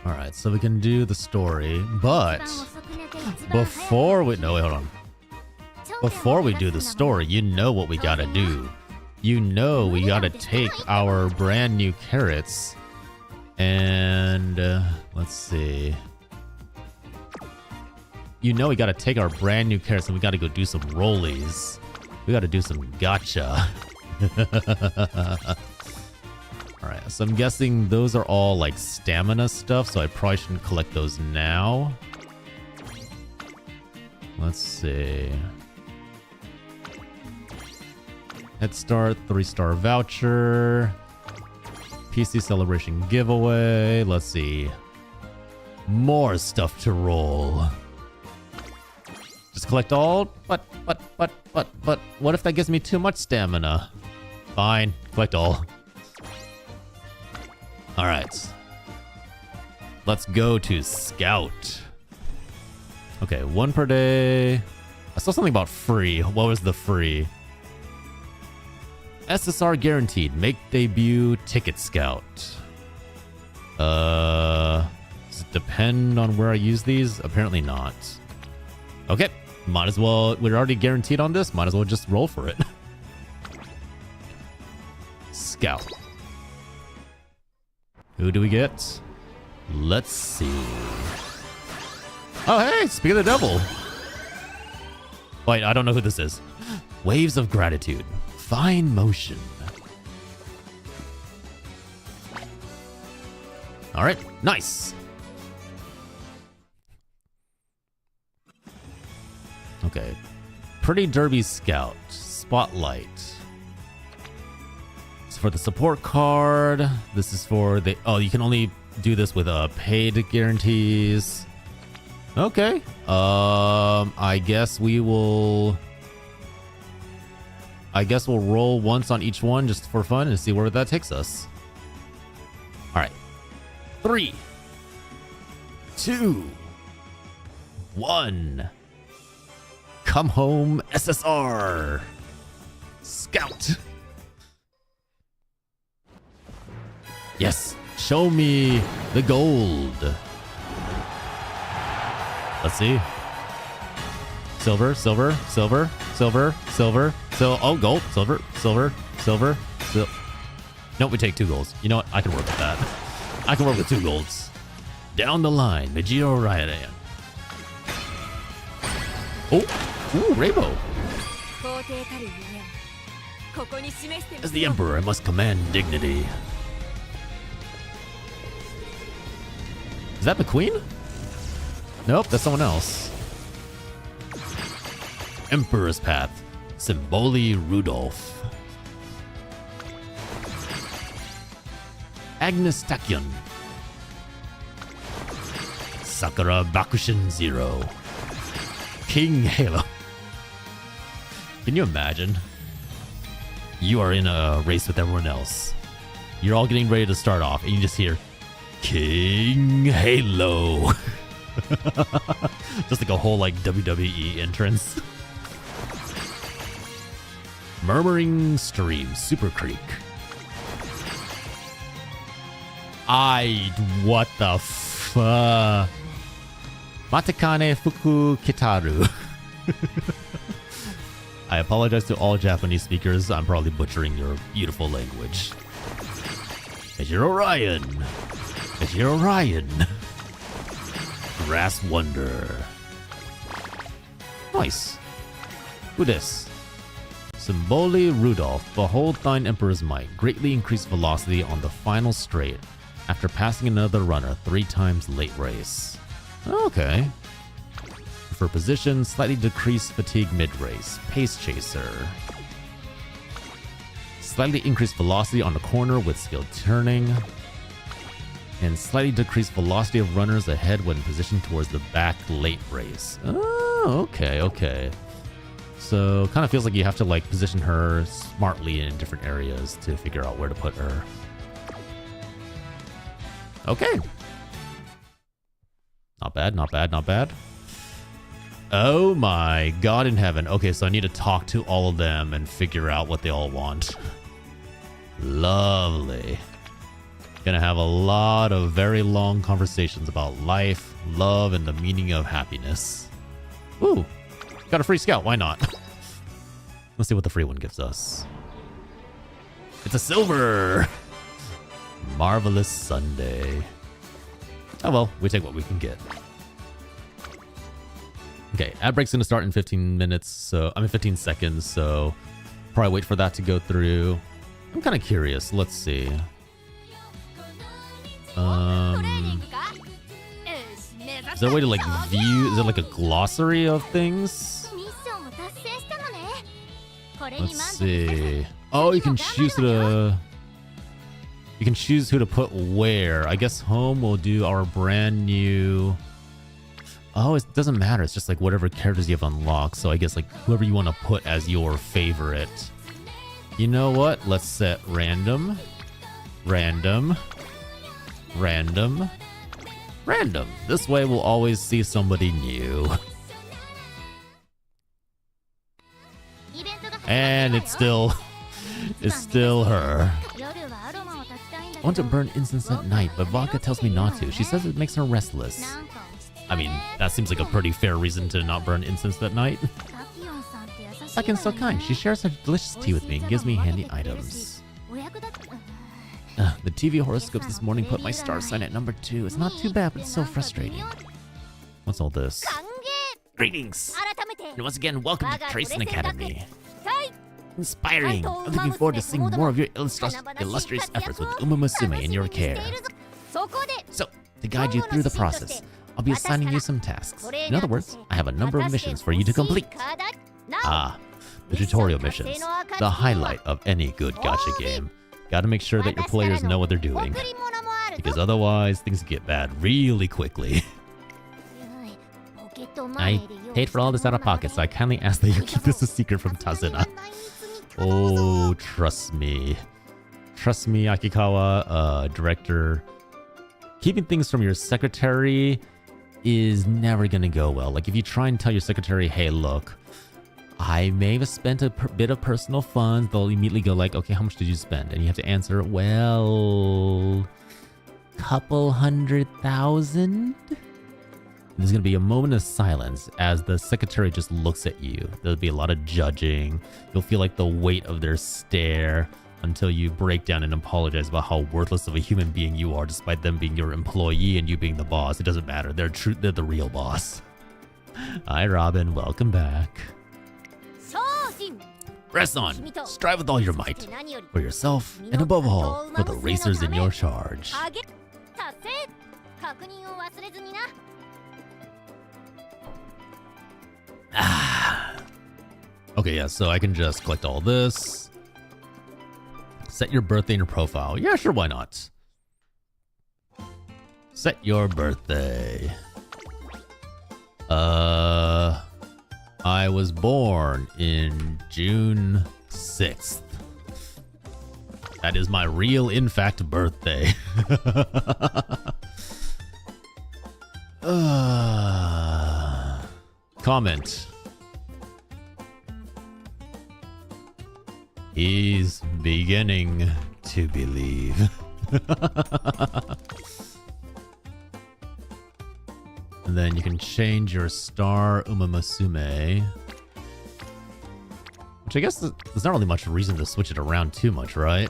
Alright, so we can do the story, but before we... No, wait, hold on. Before we do the story, you know what we gotta do. You know we gotta take our brand new carrots and... let's see. you know we gotta take our brand new carrots and we gotta go do some rollies. We gotta do some gotcha. Alright, so I'm guessing those are all like stamina stuff, so I probably shouldn't collect those now. Let's see. Head Start, 3-star voucher. PC Celebration giveaway. Let's see. More stuff to roll. Just collect all, but what if that gives me too much stamina? Fine, collect all. Alright. Let's go to Scout. Okay, 1 per day. I saw something about free. What was the free? SSR guaranteed. Make debut ticket scout. Does it depend on where I use these? Apparently not. Okay, might as well. We're already guaranteed on this. Might as well just roll for it. Scout. Who do we get? Let's see. Oh, hey, speak of the devil. Wait, I don't know who this is. Waves of Gratitude. Fine motion. All right, nice. Okay. Pretty Derby Scout. Spotlight. It's for the support card. This is for the... Oh, you can only do this with paid guarantees. Okay. I guess we will... I guess we'll roll once on each one just for fun and see where that takes us. All right. 3, 2, 1. Come home, SSR. Scout. Yes. Show me the gold. Let's see. Silver, silver, silver, silver, silver, oh, gold, silver, silver, silver, Nope, we take 2 golds. You know what? I can work with that. I can work with 2 golds. Down the line, Majiro Ryan. Oh, ooh, rainbow. As the Emperor, I must command dignity. Is that the Queen? Nope, that's someone else. Emperor's Path. Symboli Rudolph. Agnes Tachyon. Sakura Bakushin Zero. King Halo. Can you imagine? You are in a race with everyone else. You're all getting ready to start off, and you just hear King Halo. Just like a whole like WWE entrance. Murmuring Stream, Super Creek. What the fuck? Matakane Fuku Kitaru. I apologize to all Japanese speakers. I'm probably butchering your beautiful language. Majiro Ryan. Majiro Ryan. Grass Wonder. Nice. Who this? Symboli Rudolph. Behold thine Emperor's might. Greatly increased velocity on the final straight after passing another runner 3 times late race. Okay. For position, slightly decreased fatigue mid-race. Pace Chaser. Slightly increased velocity on the corner with skilled turning. And slightly decreased velocity of runners ahead when positioned towards the back late race. Oh, okay, okay. So kind of feels like you have to like position her smartly in different areas to figure out where to put her. Okay. Not bad, not bad, not bad. Oh my God in heaven. Okay, so I need to talk to all of them and figure out what they all want. Lovely. Gonna have a lot of very long conversations about life, love, and the meaning of happiness. Ooh, got a free scout. Why not? Let's see what the free one gives us. It's a silver. Marvelous Sunday. Oh well, we take what we can get. Okay, ad break's gonna start in 15 minutes, so 15 seconds, so probably wait for that to go through. I'm kind of curious. Let's see. Is there a way to like view? Is it like a glossary of things? Let's see. Oh, you can choose who to. You can choose who to put where. I guess home will do our brand new. Oh, it doesn't matter. It's just like whatever characters you have unlocked. So I guess like whoever you want to put as your favorite. You know what? Let's set random, random, random, random. This way we'll always see somebody new. And it's still her. I want to burn incense at night, but Vodka tells me not to. She says it makes her restless. I mean, that seems like a pretty fair reason to not burn incense that night. Sakin's so kind. She shares her delicious tea with me and gives me handy items. The TV horoscopes this morning put my star sign at number 2. It's not too bad, but it's so frustrating. What's all this? Greetings! And once again, welcome to Tracing Academy. Inspiring! I'm looking forward to seeing more of your illustrious efforts with UMAMUSUME in your care. So, to guide you through the process, I'll be assigning you some tasks. In other words, I have a number of missions for you to complete. Ah, the tutorial missions. The highlight of any good gacha game. Gotta make sure that your players know what they're doing. Because otherwise, things get bad really quickly. I paid for all this out of pocket, so I kindly ask that you keep this a secret from Tazuna. Oh, trust me. Trust me, Akikawa, director. Keeping things from your secretary is never gonna go well. Like, if you try and tell your secretary, hey, look, I may have spent a bit of personal funds, they'll immediately go like, okay, how much did you spend? And you have to answer, well, couple $100,000? There's going to be a moment of silence as the secretary just looks at you. There'll be a lot of judging. You'll feel like the weight of their stare until you break down and apologize about how worthless of a human being you are, despite them being your employee and you being the boss. It doesn't matter. They're the real boss. Hi, Robin. Welcome back. Press on. Strive with all your might. For yourself, and above all, for the racers in your charge. Okay, yeah, so I can just collect all this. Set your birthday in your profile. Yeah, sure, why not? Set your birthday. I was born in June 6th. That is my real, in fact, birthday. Comment. He's beginning to believe. And then you can change your star UMAMUSUME. Which I guess there's not really much reason to switch it around too much, right?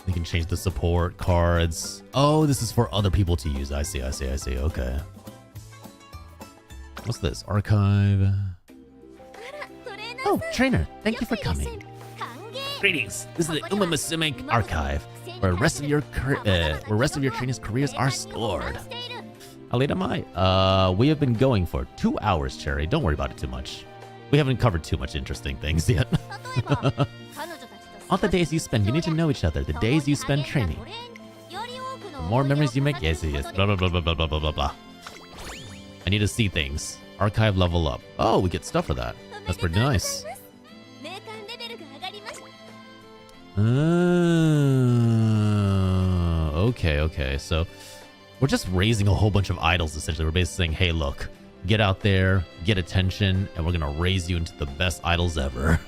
You can change the support cards. Oh, this is for other people to use. I see. Okay. What's this? Archive. Oh, trainer, thank you for coming. Greetings. This is the UMAMUSUME archive, where the rest of your trainers' careers are stored. How late am I? We have been going for 2 hours, Cherry. Don't worry about it too much. We haven't covered too much interesting things yet. All the days you spend, you need to know each other. The days you spend training. The more memories you make, yes. Blah, blah, blah, blah, blah, blah, blah, blah. I need to see things. Archive level up. Oh, we get stuff for that. That's pretty nice. Okay. So we're just raising a whole bunch of idols, essentially. We're basically saying, hey, look, get out there, get attention, and we're going to raise you into the best idols ever.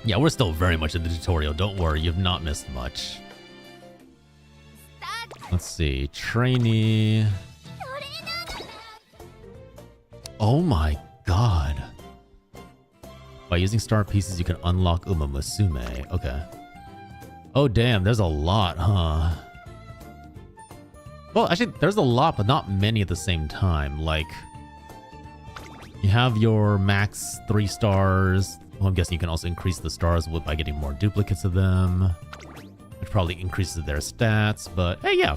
Yeah, we're still very much in the tutorial. Don't worry, you've not missed much. Let's see. Trainee. Oh my god. By using star pieces, you can unlock UMAMUSUME. Okay. Oh, damn. There's a lot, huh? Well, actually, there's a lot, but not many at the same time. Like, You have your max 3 stars. Well, I'm guessing you can also increase the stars by getting more duplicates of them, which probably increases their stats. But hey, yeah.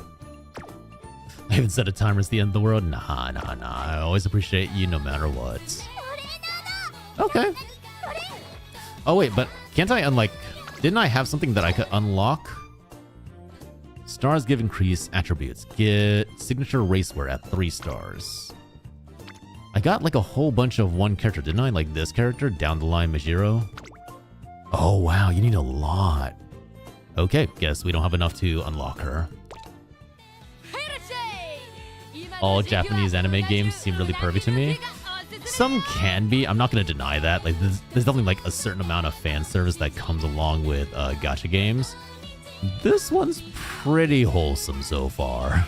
I haven't set a timer as the end of the world. Nah. I always appreciate you no matter what. Okay. Oh, wait, but can't I unlike... Didn't I have something that I could unlock? Stars give increased attributes. Get signature racewear at 3 stars. I got like a whole bunch of one character, didn't I? Like this character, down the line Majiro. Oh, wow, you need a lot. Okay, guess we don't have enough to unlock her. All Japanese anime games seem really pervy to me. Some can be. I'm not going to deny that. Like, there's definitely like a certain amount of fan service that comes along with gacha games. This one's pretty wholesome so far.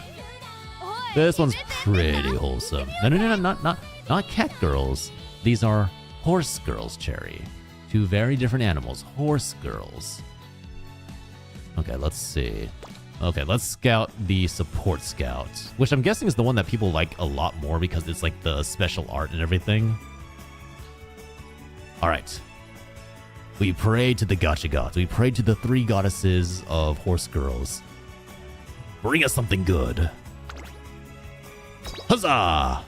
This one's pretty wholesome. No, not cat girls. These are horse girls, Cherry. 2 very different animals. Horse girls. Okay, let's see. Okay, let's scout the support scout, which I'm guessing is the one that people like a lot more because it's like the special art and everything. All right. We pray to the gacha gods. We pray to the 3 goddesses of horse girls. Bring us something good. Huzzah!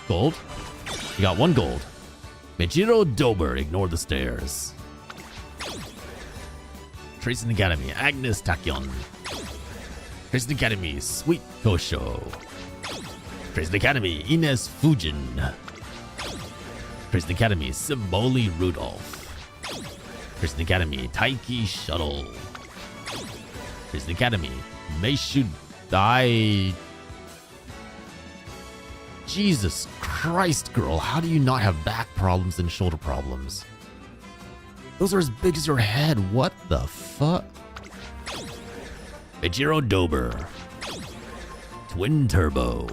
Gold? You got 1 gold. Michiro Dober, ignore the stairs. Tracing Academy, Agnes Tachyon. Tracing Academy, Sweet Kosho. Tracing Academy, Ines Fujin. Tracing Academy, Symboli Rudolph. Tracing Academy, Taiki Shuttle. Tracing Academy, Meishu Dai. Jesus Christ, girl, how do you not have back problems and shoulder problems? Those are as big as your head. What the fuck? Michiro Dober. Twin Turbo.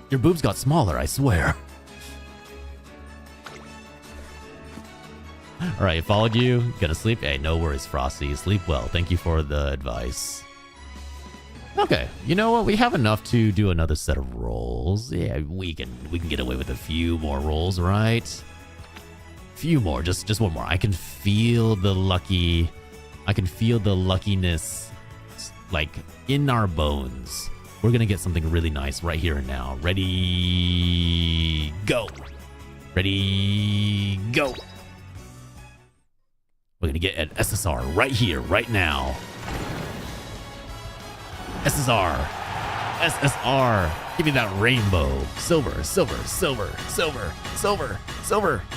Your boobs got smaller, I swear. Alright, followed you. Gonna sleep? Hey, no worries, Frosty. Sleep well. Thank you for the advice. Okay, you know what? We have enough to do another set of rolls. Yeah, we can get away with a few more rolls, right? Few more, just 1 more. I can feel the luckiness like in our bones. We're gonna get something really nice right here and now. Ready, go. Ready, go. We're gonna get an SSR right here, right now. SSR. Give me that rainbow. Silver.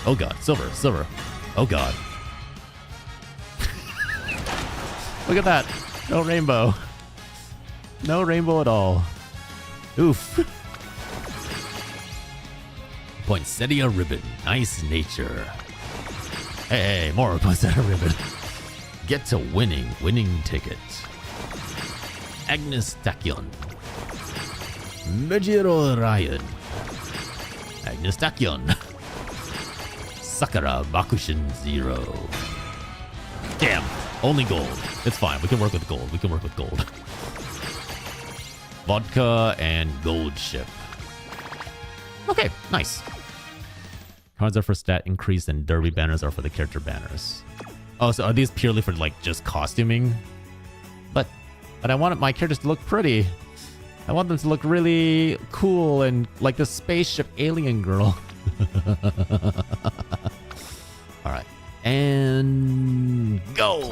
Oh god, silver. Oh god. Look at that. No rainbow. No rainbow at all. Oof. Poinsettia ribbon. Nice nature. Hey, more poinsettia ribbon. Get to winning. Winning ticket. Agnes Tachyon. Majiro Ryan. Agnes Tachyon. Sakura Bakushin 0. Damn. Only gold. It's fine. We can work with gold. Vodka and gold ship. Okay, nice. Cards are for stat increase and derby banners are for the character banners. Oh, so are these purely for like just costuming? But I want my characters to look pretty. I want them to look really cool and like the spaceship alien girl. All right. And go.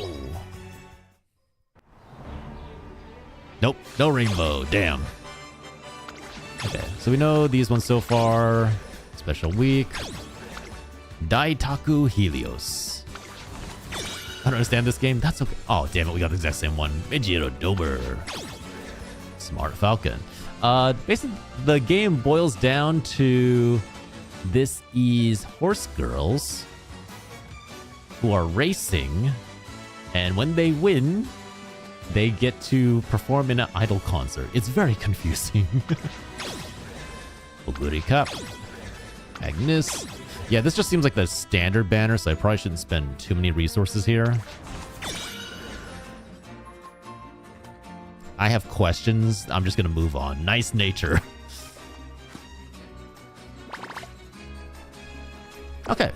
Nope, no rainbow. Damn. Okay, so we know these ones so far. Special week. Daitaku Helios. I don't understand this game. That's okay. Oh, damn it. We got the exact same one. Michiro Dober. Smart Falcon. Basically, the game boils down to this is horse girls who are racing. And when they win, they get to perform in an idol concert. It's very confusing. Oguri Cup. Agnes. Yeah, this just seems like the standard banner, so I probably shouldn't spend too many resources here. I have questions, I'm just gonna move on. Nice nature. Okay.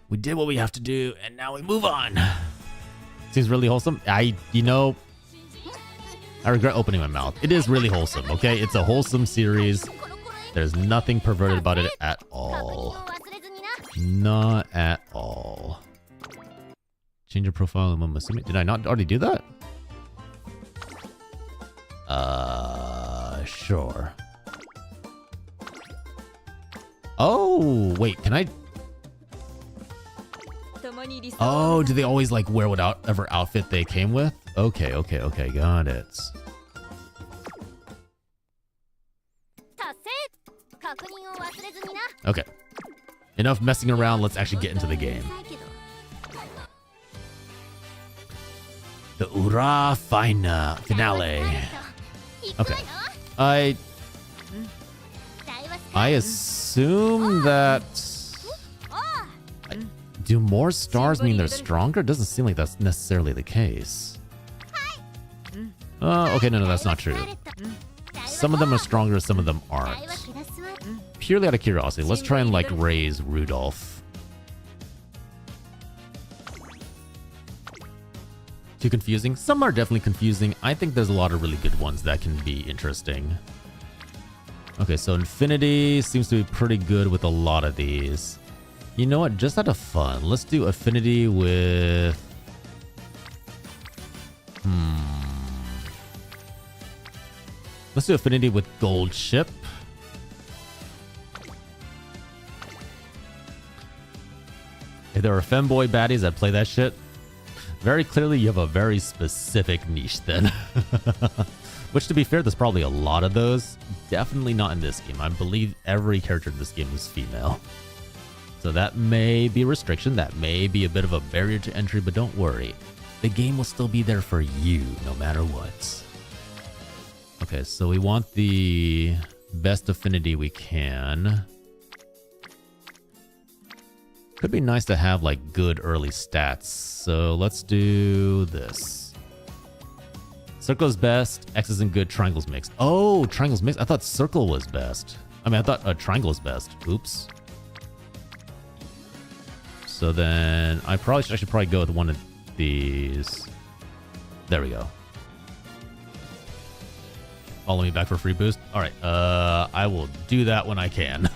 We did what we have to do, and now we move on. Seems really wholesome. I regret opening my mouth. It is really wholesome, okay? It's a wholesome series. There's nothing perverted about it at all. Not at all. Change your profile in UMAMUSUME. Did I not already do that? Sure. Oh, wait, can I? Oh, do they always like wear whatever outfit they came with? Okay, got it. Okay. Enough messing around, let's actually get into the game. The Ura finale. Okay. I assume that... Do more stars mean they're stronger? It doesn't seem like that's necessarily the case. Oh, okay, no, that's not true. Some of them are stronger, some of them aren't. Purely out of curiosity, let's try and like raise Rudolph. Too confusing? Some are definitely confusing. I think there's a lot of really good ones that can be interesting. Okay, so Infinity seems to be pretty good with a lot of these. You know what? Just out of fun, let's do Affinity with... Let's do Affinity with Gold Ship. If there were femboy baddies that play that shit, very clearly you have a very specific niche then. Which, to be fair, there's probably a lot of those. Definitely not in this game. I believe every character in this game is female. So that may be a restriction, that may be a bit of a barrier to entry, but don't worry. The game will still be there for you, no matter what. Okay, so we want the best affinity we can. Could be nice to have like good early stats. So let's do this. Circle is best, X isn't good, triangle's mixed. Oh, triangle's mixed? I thought circle was best. I mean, I thought triangle is best. Oops. So then I should probably go with one of these. There we go. Follow me back for free boost. All right, I will do that when I can.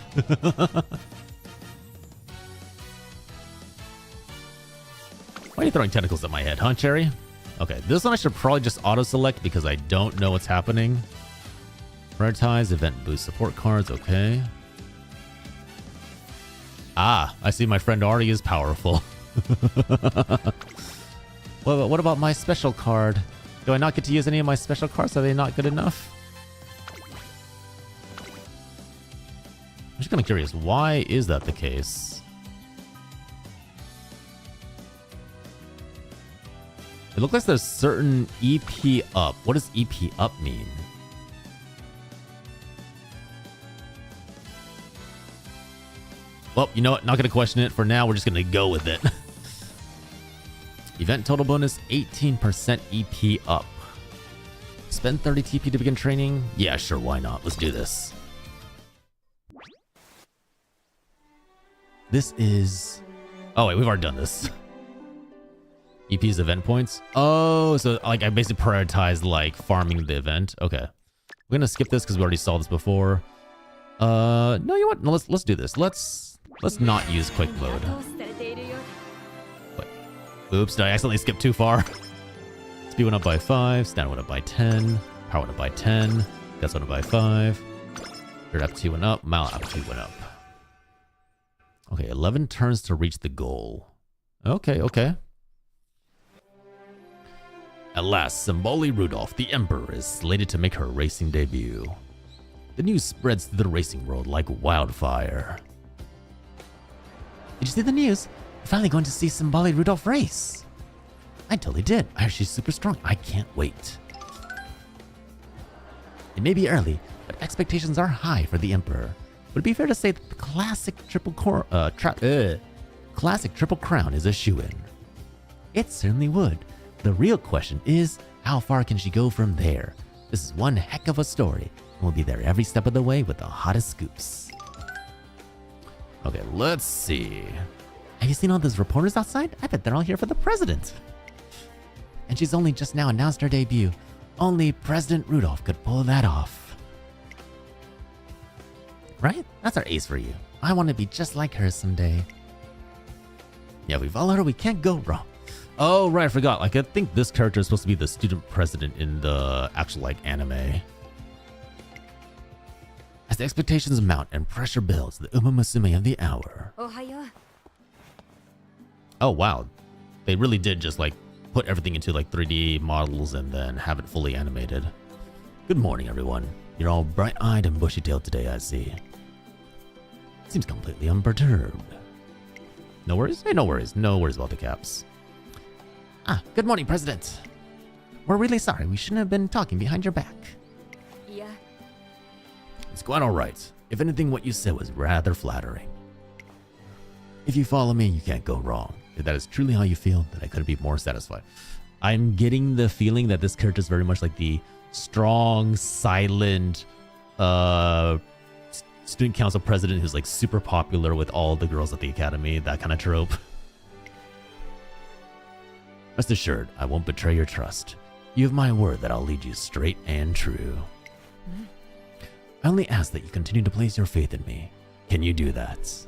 Why are you throwing tentacles at my head, huh, Cherry? Okay, this one I should probably just auto-select because I don't know what's happening. Prioritize event boost support cards, okay. Ah, I see my friend Ari is powerful. What about my special card? Do I not get to use any of my special cards? Are they not good enough? I'm just kind of curious. Why is that the case? It looks like there's certain EP up. What does EP up mean? Well, you know what? Not going to question it. For now, we're just going to go with it. Event total bonus, 18% EP up. Spend 30 TP to begin training? Yeah, sure, why not? Let's do this. This is... Oh, wait, we've already done this. EP's event points? Oh, so like I basically prioritized like farming the event. Okay. We're going to skip this because we already saw this before. No, you know what? No, let's do this. Let's not use quick mode. Wait. Oops, did I accidentally skip too far? Speed went up by 5, stamina went up by 10, power went up by 10, guts went up by 5, your aptitude went up, mal aptitude went up. Okay, 11 turns to reach the goal. Okay, okay. At last, Symboli Rudolph, the Emperor, is slated to make her racing debut. The news spreads through the racing world like wildfire. Did you see the news? We're finally going to see Symboli Rudolph race. I totally did. I heard she's super strong. I can't wait. It may be early, but expectations are high for the Emperor. Would it be fair to say that the classic triple crown is a shoo-in? It certainly would. The real question is, how far can she go from there? This is one heck of a story. We'll be there every step of the way with the hottest scoops. Okay, let's see. Have you seen all those reporters outside? I bet they're all here for the president. And she's only just now announced her debut. Only President Rudolph could pull that off. Right? That's our ace for you. I want to be just like her someday. Yeah, we follow her, we can't go wrong. Oh, right, I forgot. Like, I think this character is supposed to be the student president in the actual, like, anime. As the expectations mount and pressure builds, the UMAMUSUME of the hour. Oh, wow. They really did just, like, put everything into, like, 3D models and then have it fully animated. Good morning, everyone. You're all bright-eyed and bushy-tailed today, I see. Seems completely unperturbed. No worries? Hey, no worries. No worries about the caps. Ah, good morning, President. We're really sorry. We shouldn't have been talking behind your back. Yeah. It's quite all right. If anything, what you said was rather flattering. If you follow me, you can't go wrong. If that is truly how you feel, then I couldn't be more satisfied. I'm getting the feeling that this character is very much like the strong, silent, student council president who's like super popular with all the girls at the academy, that kind of trope. Rest assured, I won't betray your trust. You have my word that I'll lead you straight and true. I only ask that you continue to place your faith in me. Can you do that?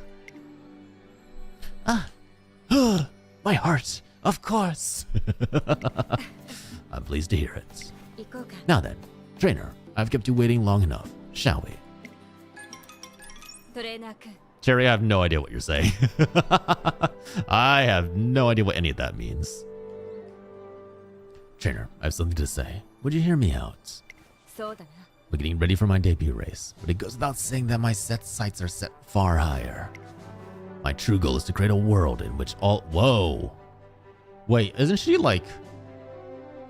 My heart, of course. I'm pleased to hear it. Now then, trainer, I've kept you waiting long enough, shall we? Cherry, I have no idea what you're saying. I have no idea what any of that means. Trainer, I have something to say. Would you hear me out? We're getting ready for my debut race, but it goes without saying that my sights are set far higher. My true goal is to create a world in which all— Whoa! Wait, isn't she like—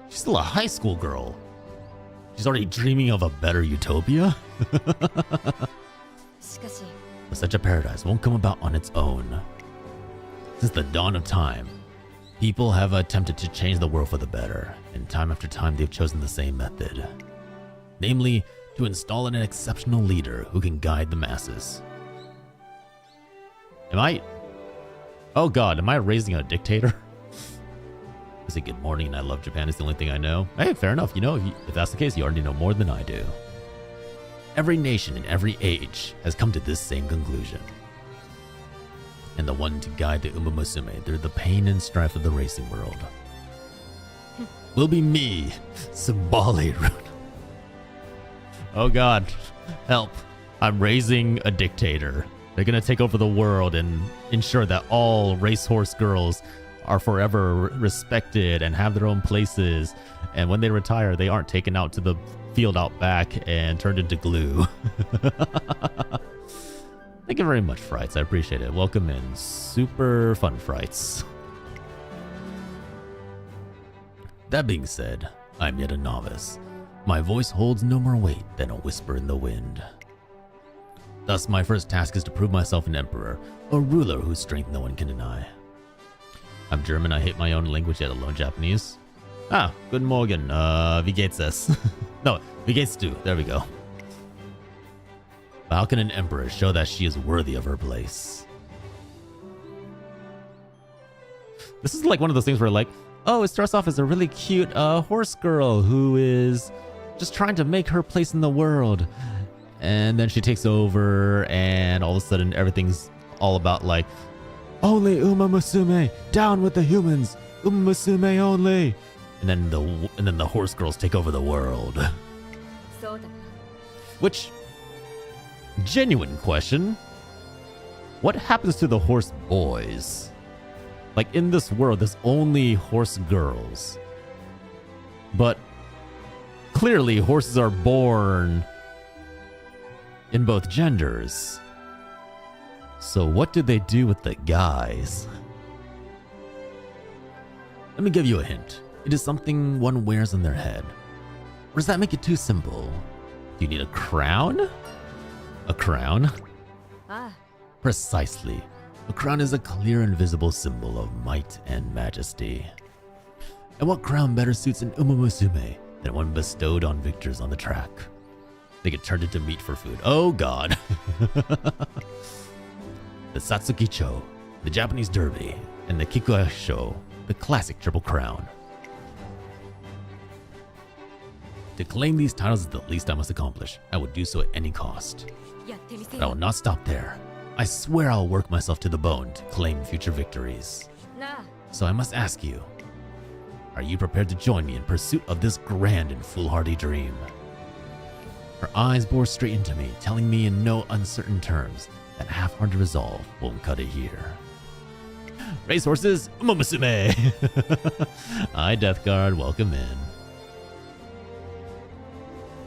she's still a high school girl. She's already dreaming of a better utopia? But such a paradise won't come about on its own. Since the dawn of time, people have attempted to change the world for the better, and time after time they've chosen the same method. Namely, to install an exceptional leader who can guide the masses. Oh god, am I raising a dictator? I say good morning and I love Japan is the only thing I know. Hey, fair enough. You know, if that's the case, you already know more than I do. Every nation in every age has come to this same conclusion. And the one to guide the UMAMUSUME through the pain and strife of the racing world will be me, Symboli Rune. Oh god, help. I'm raising a dictator. They're gonna take over the world and ensure that all racehorse girls are forever respected and have their own places. And when they retire, they aren't taken out to the field out back and turned into glue. Thank you very much, Frights. I appreciate it. Welcome in. Super fun, Frights. That being said, I'm yet a novice. My voice holds no more weight than a whisper in the wind. Thus, my first task is to prove myself an emperor, a ruler whose strength no one can deny. I'm German, I hate my own language, yet alone Japanese. Ah, guten Morgen, wie geht's es? No, wie geht's du? There we go. But how can an emperor show that she is worthy of her place? This is like one of those things where like, oh, it starts off as a really cute horse girl who is just trying to make her place in the world. And then she takes over and all of a sudden everything's all about like, only UMAMUSUME, down with the humans, UMAMUSUME only. And then the horse girls take over the world. Which, genuine question, what happens to the horse boys? Like in this world, there's only horse girls. But clearly horses are born in both genders. So what do they do with the guys? Let me give you a hint. It is something one wears on their head. Or does that make it too simple? Do you need a crown? A crown? Precisely. A crown is a clear and visible symbol of might and majesty. And what crown better suits an UMAMUSUME than one bestowed on victors on the track? They get turned into meat for food. Oh god. The Satsuki-cho, the Japanese Derby, and the Kikuasho, the classic Triple Crown. To claim these titles is the least I must accomplish. I would do so at any cost. But I will not stop there. I swear I'll work myself to the bone to claim future victories. So I must ask you, are you prepared to join me in pursuit of this grand and foolhardy dream? Her eyes bore straight into me, telling me in no uncertain terms that half-hearted resolve won't cut it here. Racehorses, UMAMUSUME! Hi, Death Guard, welcome in.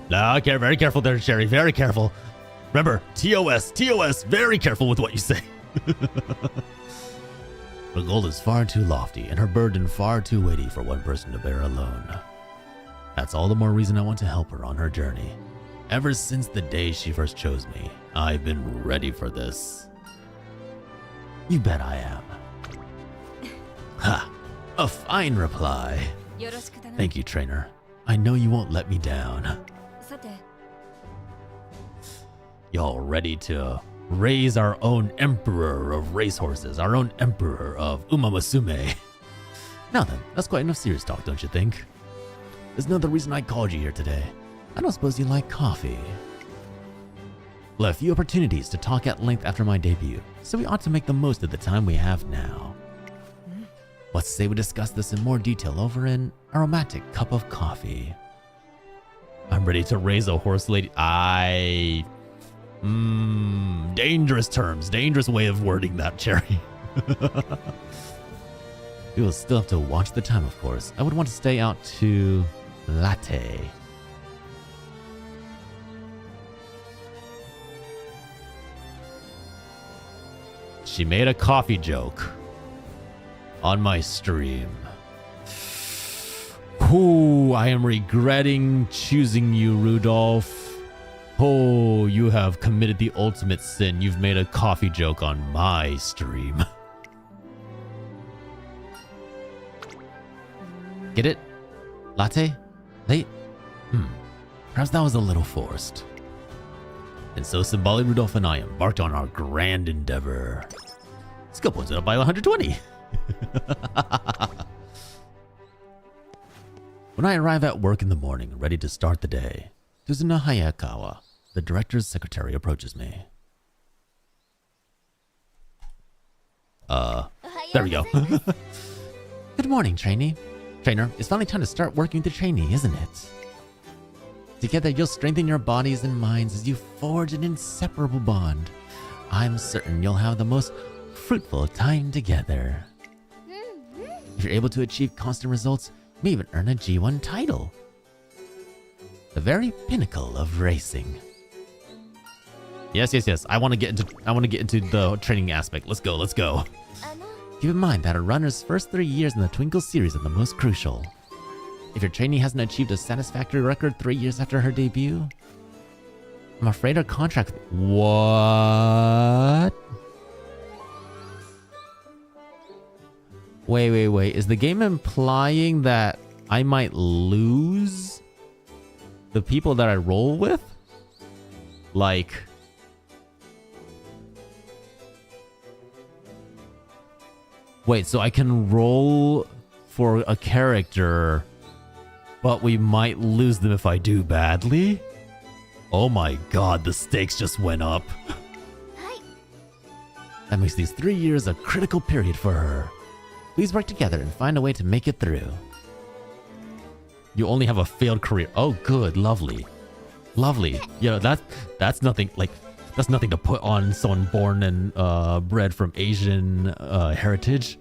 No, very careful there, Sherry, very careful. Remember, TOS, very careful with what you say. Her goal is far too lofty and her burden far too weighty for one person to bear alone. That's all the more reason I want to help her on her journey. Ever since the day she first chose me, I've been ready for this. You bet I am. Ha! A fine reply. Thank you, trainer. I know you won't let me down. Y'all ready to raise our own emperor of racehorses, our own emperor of UMAMUSUME? Now then, that's quite enough serious talk, don't you think? There's no other reason I called you here today. I don't suppose you like coffee. We'll have few opportunities to talk at length after my debut, so we ought to make the most of the time we have now. Let's say we discuss this in more detail over an aromatic cup of coffee. I'm ready to raise a horse lady. Dangerous terms, dangerous way of wording that, Cherry. We will still have to watch the time, of course. I would want to stay out to latte. She made a coffee joke on my stream. Ooh, I am regretting choosing you, Rudolph. Oh, you have committed the ultimate sin. You've made a coffee joke on my stream. Get it? Latte? Late? Perhaps that was a little forced. And so Symbolic Rudolph and I embarked on our grand endeavor. Skill points went up by 120. When I arrive at work in the morning, ready to start the day, Tuzuna Hayakawa, the director's secretary, approaches me. There we go. Good morning, trainee. Trainer, it's finally time to start working with the trainee, isn't it? Together, you'll strengthen your bodies and minds as you forge an inseparable bond. I'm certain you'll have the most fruitful time together. If you're able to achieve constant results, you may even earn a G1 title. The very pinnacle of racing. Yes. I want to get into the training aspect. Let's go. Keep in mind that a runner's first 3 years in the Twinkle series are the most crucial. If your trainee hasn't achieved a satisfactory record 3 years after her debut, I'm afraid her contract... What? Wait. Is the game implying that I might lose the people that I roll with? Like... Wait, so I can roll for a character, but we might lose them if I do badly? Oh my god, the stakes just went up. That makes these 3 years a critical period for her. Please work together and find a way to make it through. You only have a failed career. Oh, good, lovely. Yeah, that's nothing, like, that's nothing to put on someone born and bred from Asian heritage.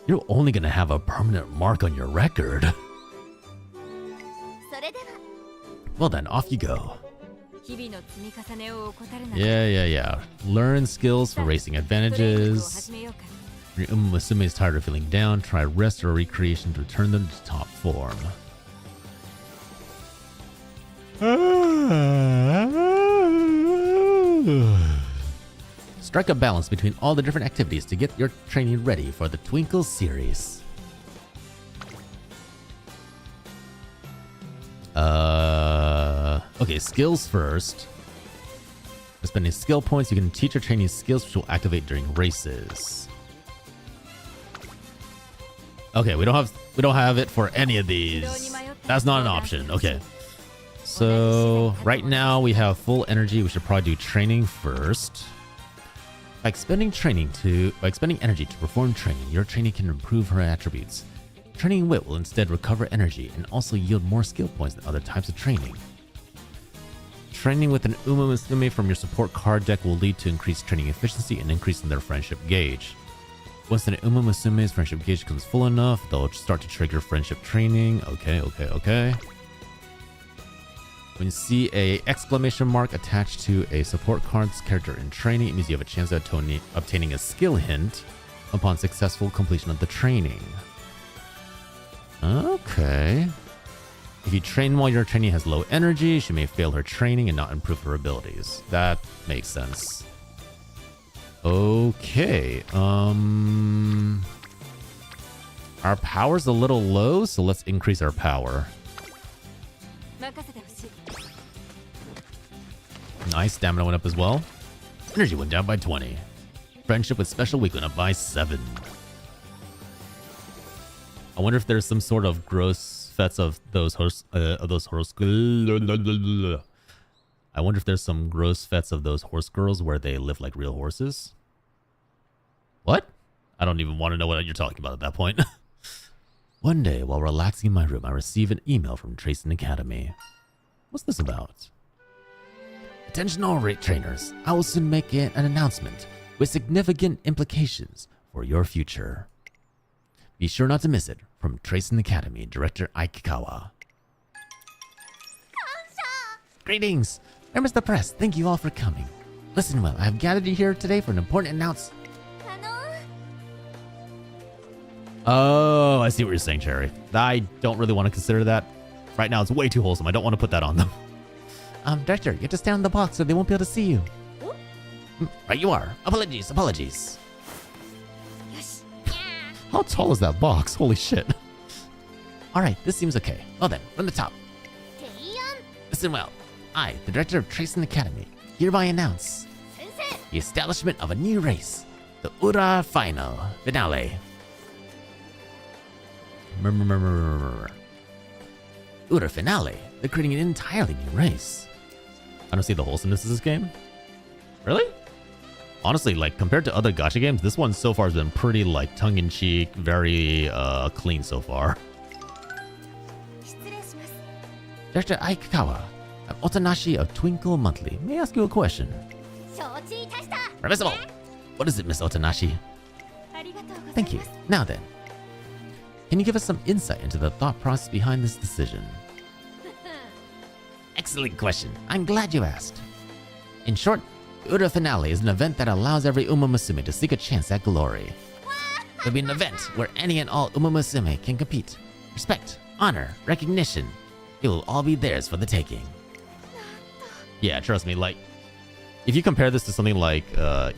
You're only gonna have a permanent mark on your record. Well then, off you go. Yeah. Learn skills for racing advantages. When your UMAMUSUME is tired of feeling down, try rest or recreation to return them to top form. Strike a balance between all the different activities to get your training ready for the Twinkle series. Okay, skills first. By spending skill points, you can teach or train these skills which will activate during races. Okay, we don't have it for any of these. That's not an option. Okay. So right now we have full energy. We should probably do training first. By expending energy to perform training, your trainee can improve her attributes. Training wit will instead recover energy and also yield more skill points than other types of training. Training with an UMAMUSUME from your support card deck will lead to increased training efficiency and increase in their friendship gauge. Once an UMAMUSUME's friendship gauge becomes full enough, they'll start to trigger friendship training. Okay. When you see a exclamation mark attached to a support card's character in training, it means you have a chance of obtaining a skill hint upon successful completion of the training. Okay. If you train while your trainee has low energy, she may fail her training and not improve her abilities. That makes sense. Okay. Our power's a little low, so let's increase our power. Nice, stamina went up as well. Energy went down by 20. Friendship with special weak went up by 7. I wonder if there's some sort of gross fets of those horse. I wonder if there's some gross fets of those horse girls where they live like real horses. What? I don't even want to know what you're talking about at that point. One day, while relaxing in my room, I receive an email from Tracing Academy. What's this about? Attention all rate trainers, I will soon make an announcement with significant implications for your future. Be sure not to miss it. From Tracing Academy, Director Aikikawa. Greetings! Members of the press, thank you all for coming. Listen well, I have gathered you here today for an important announcement. Oh, I see what you're saying, Cherry. I don't really want to consider that. Right now, it's way too wholesome. I don't want to put that on them. Director, you have to stand in the box so they won't be able to see you. Right you are. Apologies. How tall is that box? Holy shit. Alright, this seems okay. Well then, from the top. Listen well. I, the director of Tracing Academy, hereby announce the establishment of a new race. The Ura Finale. Ura Finale. They're creating an entirely new race. I don't see the wholesomeness of this game. Really? Honestly, like, compared to other gacha games, this one so far has been pretty, like, tongue-in-cheek, very, clean so far. Director Aikikawa, I'm Otanashi of Twinkle Monthly. May I ask you a question? Permissible! What is it, Miss Otanashi? Thank you. Now then, can you give us some insight into the thought process behind this decision? Excellent question. I'm glad you asked. In short, the Ura Finale is an event that allows every UMAMUSUME to seek a chance at glory. It'll be an event where any and all UMAMUSUME can compete. Respect, honor, recognition. It will all be theirs for the taking. Yeah, trust me, like, if you compare this to something like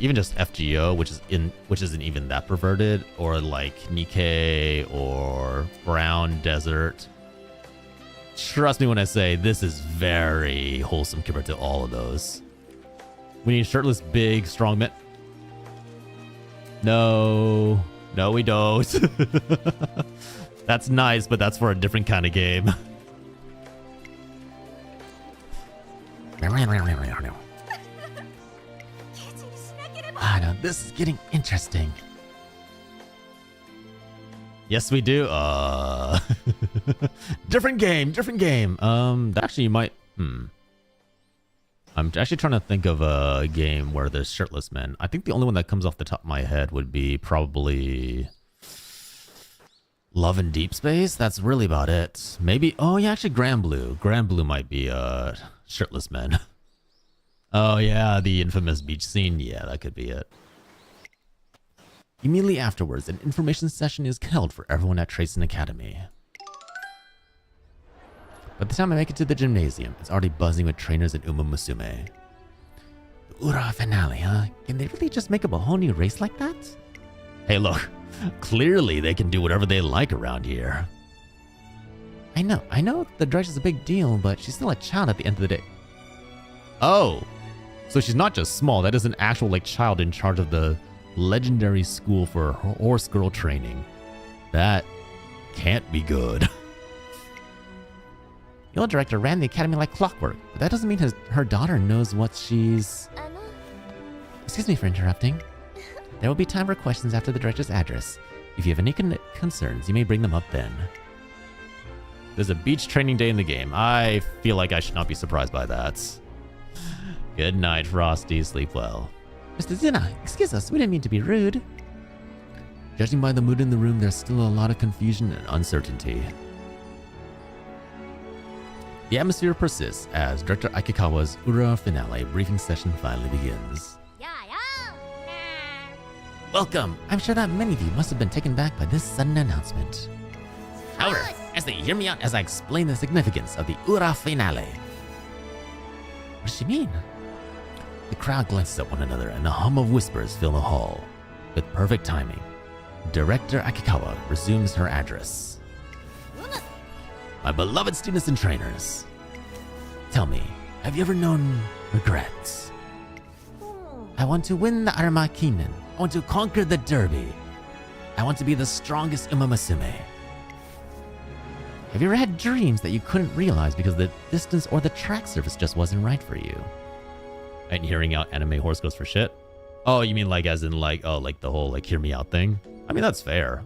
even just FGO, which isn't even that perverted, or like Nikkei or Brown Desert, trust me when I say this is very wholesome compared to all of those. We need shirtless, big, strong men. No, we don't. That's nice, but that's for a different kind of game. No, this is getting interesting. Yes, we do. Different game. Actually, you might. I'm actually trying to think of a game where there's shirtless men. I think the only one that comes off the top of my head would be probably Love in Deep Space. That's really about it. Maybe. Oh yeah, actually, Grand Blue. Grand Blue might be shirtless men. Oh yeah, the infamous beach scene. Yeah, that could be it. Immediately afterwards, an information session is held for everyone at Tracing Academy. By the time I make it to the gymnasium, it's already buzzing with trainers and UMAMUSUME. The Ura Finale, huh? Can they really just make up a whole new race like that? Hey look, clearly they can do whatever they like around here. I know the director's a big deal, but she's still a child at the end of the day. Oh, so she's not just small. That is an actual like child in charge of the legendary school for horse girl training. That can't be good. The old director ran the academy like clockwork, but that doesn't mean her daughter knows what she's... Excuse me for interrupting. There will be time for questions after the director's address. If you have any concerns, you may bring them up then. There's a beach training day in the game. I feel like I should not be surprised by that. Good night, Frosty. Sleep well. Mr. Zina, excuse us. We didn't mean to be rude. Judging by the mood in the room, there's still a lot of confusion and uncertainty. The atmosphere persists as Director Akikawa's Ura finale briefing session finally begins. Welcome! I'm sure that many of you must have been taken back by this sudden announcement. However, as they hear me out as I explain the significance of the Ura finale. What does she mean? The crowd glances at one another and a hum of whispers fill the hall. With perfect timing, Director Akikawa resumes her address. My beloved students and trainers, tell me, have you ever known regrets? I want to win the Arama Kinen. I want to conquer the Derby. I want to be the strongest UMAMUSUME. Have you ever had dreams that you couldn't realize because the distance or the track surface just wasn't right for you? And hearing out anime horse goes for shit? Oh, you mean like as in like, oh, like the whole like hear me out thing? I mean, that's fair.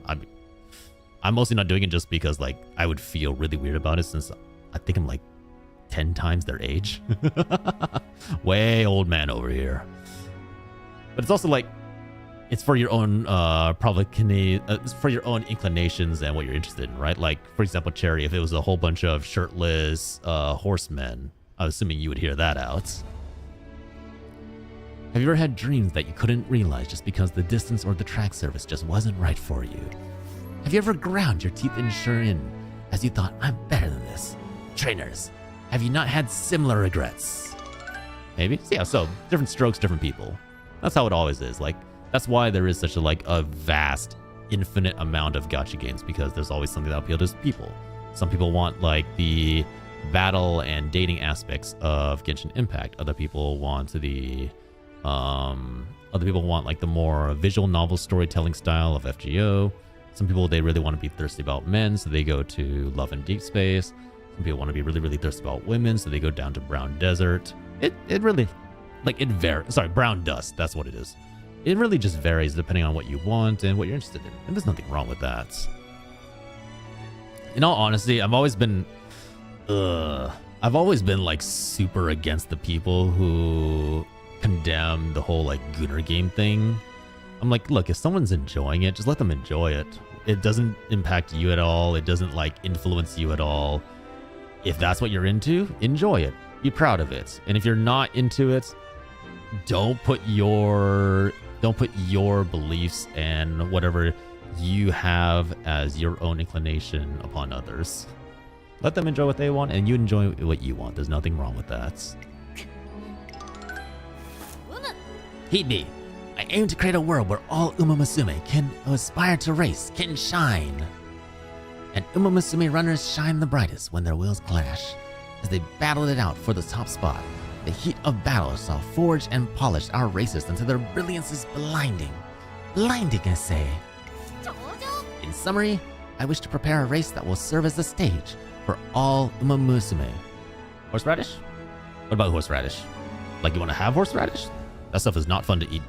I'm mostly not doing it just because like I would feel really weird about it since I think I'm like 10 times their age. Way old man over here. But it's also like, it's for your own it's for your own inclinations and what you're interested in, right? Like, for example, Cherry, if it was a whole bunch of shirtless horsemen, I'm assuming you would hear that out. Have you ever had dreams that you couldn't realize just because the distance or the track surface just wasn't right for you? Have you ever ground your teeth in Shurin as you thought, I'm better than this? Trainers, have you not had similar regrets? Maybe? Yeah, so different strokes, different people. That's how it always is. Like, that's why there is such a vast, infinite amount of gacha games, because there's always something that appeals to people. Some people want like the battle and dating aspects of Genshin Impact. Other people want the like the more visual novel storytelling style of FGO. Some people, they really want to be thirsty about men, so they go to Love and Deep Space. Some people want to be really, really thirsty about women, so they go down to Brown Desert. It really, like, it varies. Sorry, Brown Dust, that's what it is. It really just varies depending on what you want and what you're interested in. And there's nothing wrong with that. In all honesty, I've always been like super against the people who condemn the whole like Gunner game thing. I'm like, look, if someone's enjoying it, just let them enjoy it. It doesn't impact you at all. It doesn't like influence you at all. If that's what you're into, enjoy it. Be proud of it. And if you're not into it, don't put your beliefs and whatever you have as your own inclination upon others. Let them enjoy what they want and you enjoy what you want. There's nothing wrong with that. Heed me. I aim to create a world where all UMAMUSUME can aspire to race, can shine. And UMAMUSUME runners shine the brightest when their wheels clash. As they battled it out for the top spot, the heat of battle saw forged and polished our racers until their brilliance is blinding. Blinding, I say. In summary, I wish to prepare a race that will serve as the stage for all UMAMUSUME. Horseradish? What about horseradish? Like, you want to have horseradish? That stuff is not fun to eat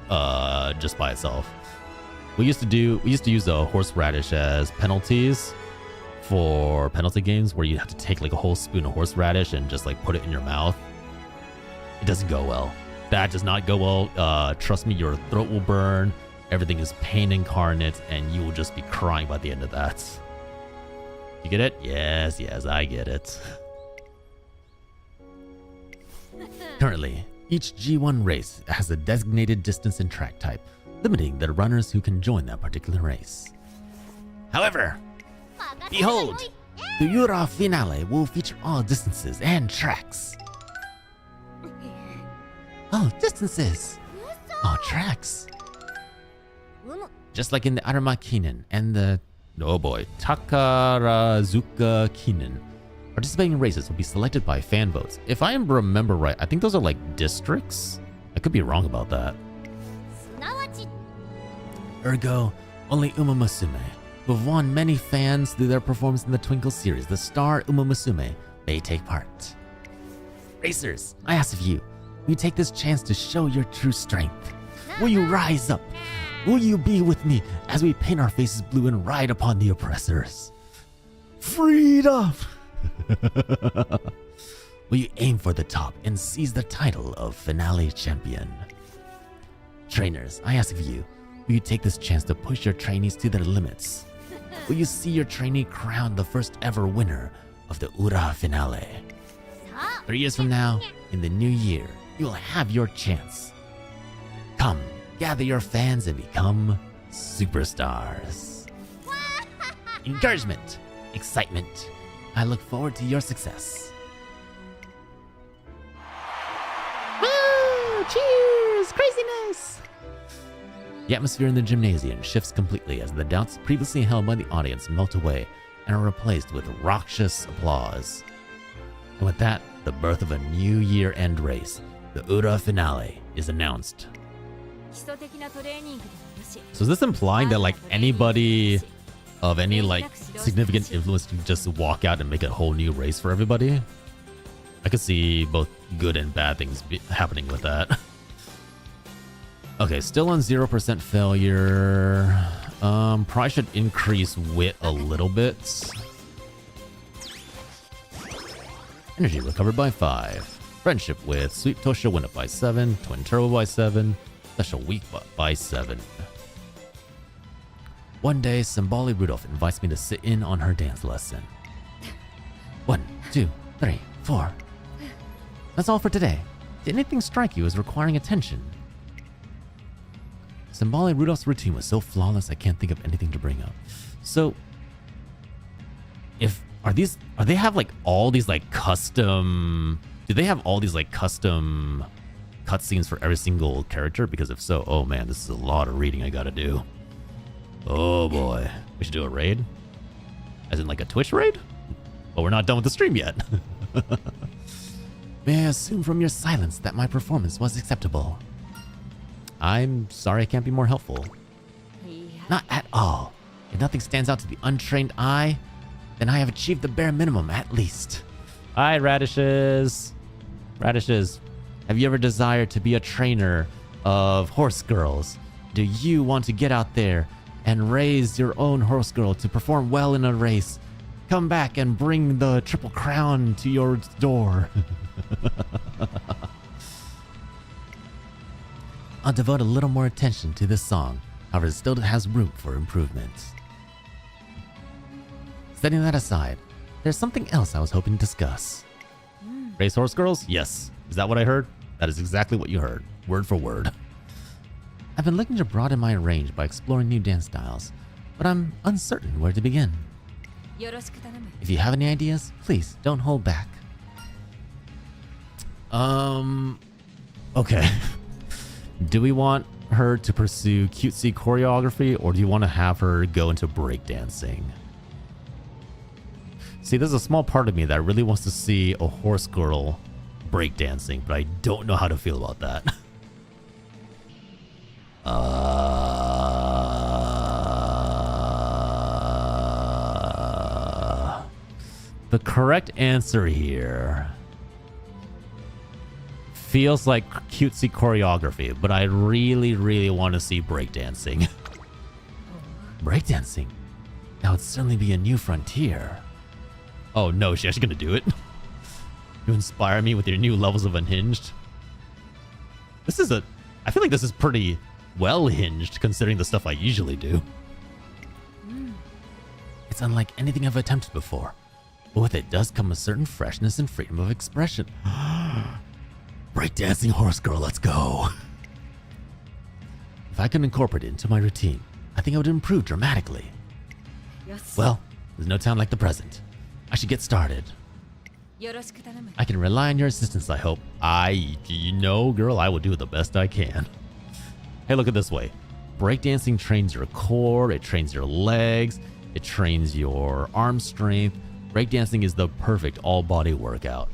just by itself. We used to use a horseradish as penalties for penalty games where you have to take like a whole spoon of horseradish and just like put it in your mouth. It doesn't go well. That does not go well. Trust me, your throat will burn. Everything is pain incarnate and you will just be crying by the end of that. You get it? Yes, I get it. Currently, each G1 race has a designated distance and track type, limiting the runners who can join that particular race. However, behold, the Ura finale will feature all distances and tracks. Oh, distances! Oh, tracks. Just like in the Arama Kinen and the, oh boy, Takarazuka Kinen. Participating races will be selected by fan votes. If I remember right, I think those are like districts. I could be wrong about that. すなわち Ergo, only UMAMUSUME, who have won many fans through their performance in the Twinkle series, the star UMAMUSUME, may take part. Racers, I ask of you, will you take this chance to show your true strength? Will you rise up? Will you be with me as we paint our faces blue and ride upon the oppressors? Freedom! Will you aim for the top and seize the title of finale champion? Trainers, I ask of you, will you take this chance to push your trainees to their limits? Will you see your trainee crowned the first ever winner of the Ura finale? さあ 3 years from now, in the new year, you'll have your chance. Come, gather your fans and become superstars. Encouragement, excitement. I look forward to your success. Woo! Cheers! Craziness! The atmosphere in the gymnasium shifts completely as the doubts previously held by the audience melt away and are replaced with raucous applause. And with that, the birth of a new year-end race, the Ura finale, is announced. 基礎的なトレーニングでもよし So is this implying that like anybody of any like significant influence can just walk out and make a whole new race for everybody? I could see both good and bad things happening with that. Okay, still on 0% failure. Probably should increase wit a little bit. Energy recovered by 5. Friendship with Sweet Tosha went up by 7. Twin Turbo by 7. Special Weak by 7. One day, Symboli Rudolph invites me to sit in on her dance lesson. 1, 2, 3, 4. That's all for today. Did anything strike you as requiring attention? Symboli Rudolph's routine was so flawless I can't think of anything to bring up. So, are they have like all these like custom? Do they have all these like custom cutscenes for every single character? Because if so, oh man, this is a lot of reading I gotta do. Oh boy, we should do a raid, as in like a Twitch raid. But we're not done with the stream yet. May I assume from your silence that my performance was acceptable? I'm sorry I can't be more helpful. いや Not at all. If nothing stands out to the untrained eye, then I have achieved the bare minimum at least. Hi, radishes. Radishes, have you ever desired to be a trainer of horse girls? Do you want to get out there and raise your own horse girl to perform well in a race? Come back and bring the triple crown to your door. I'll devote a little more attention to this song, however it still has room for improvement. Setting that aside, there's something else I was hoping to discuss. Race horse girls? Yes. Is that what I heard? That is exactly what you heard, word for word. I've been looking to broaden my range by exploring new dance styles, but I'm uncertain where to begin. よろしく頼む If you have any ideas, please don't hold back. Okay. Do we want her to pursue cutesy choreography, or do you want to have her go into breakdancing? See, there's a small part of me that really wants to see a horse girl breakdancing, but I don't know how to feel about that. The correct answer here feels like cutesy choreography, but I really, really want to see breakdancing. Breakdancing? That would certainly be a new frontier. Oh no, is she actually gonna do it? You inspire me with your new levels of unhinged. I feel like this is pretty well hinged considering the stuff I usually do. It's unlike anything I've attempted before, but with it does come a certain freshness and freedom of expression. Breakdancing horse girl, let's go. If I could incorporate it into my routine, I think it would improve dramatically. よし Well, there's no time like the present. I should get started. よろしく頼む I can rely on your assistance, I hope. You know, girl, I will do the best I can. Hey, look at this way. Breakdancing trains your core, it trains your legs, it trains your arm strength. Breakdancing is the perfect all-body workout.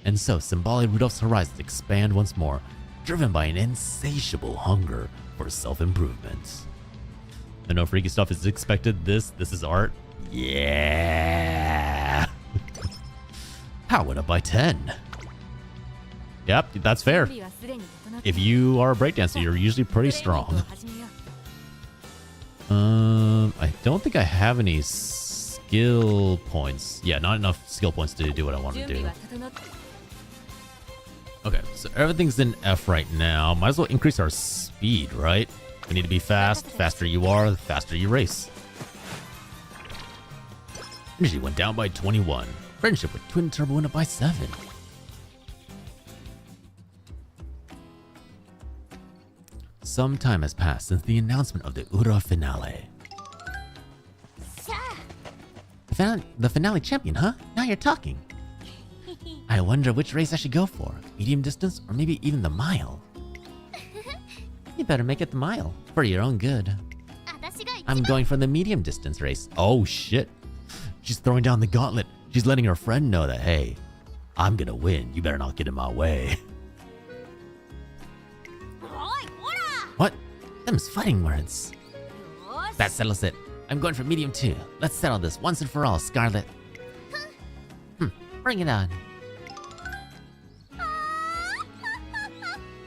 And so, symbolic Rudolph's horizons expand once more, driven by an insatiable hunger for self-improvement. And no freaky stuff is expected. This is art. Yeah. Power went up by 10. Yep, that's fair. If you are a breakdancer, you're usually pretty strong. I don't think I have any skill points. Yeah, not enough skill points to do what I want to do. Okay, so everything's in F right now. Might as well increase our speed, right? We need to be fast. Faster you are, the faster you race. Energy went down by 21. Friendship with Twin Turbo went up by 7. Some time has passed since the announcement of the Ura finale. The finale champion, huh? Now you're talking. I wonder which race I should go for. Medium distance or maybe even the mile. You better make it the mile for your own good. I'm going for the medium distance race. Oh shit. She's throwing down the gauntlet. She's letting her friend know that, hey, I'm gonna win. You better not get in my way. What? Them's fighting words. That settles it. I'm going for medium too. Let's settle this once and for all, Scarlet. Bring it on.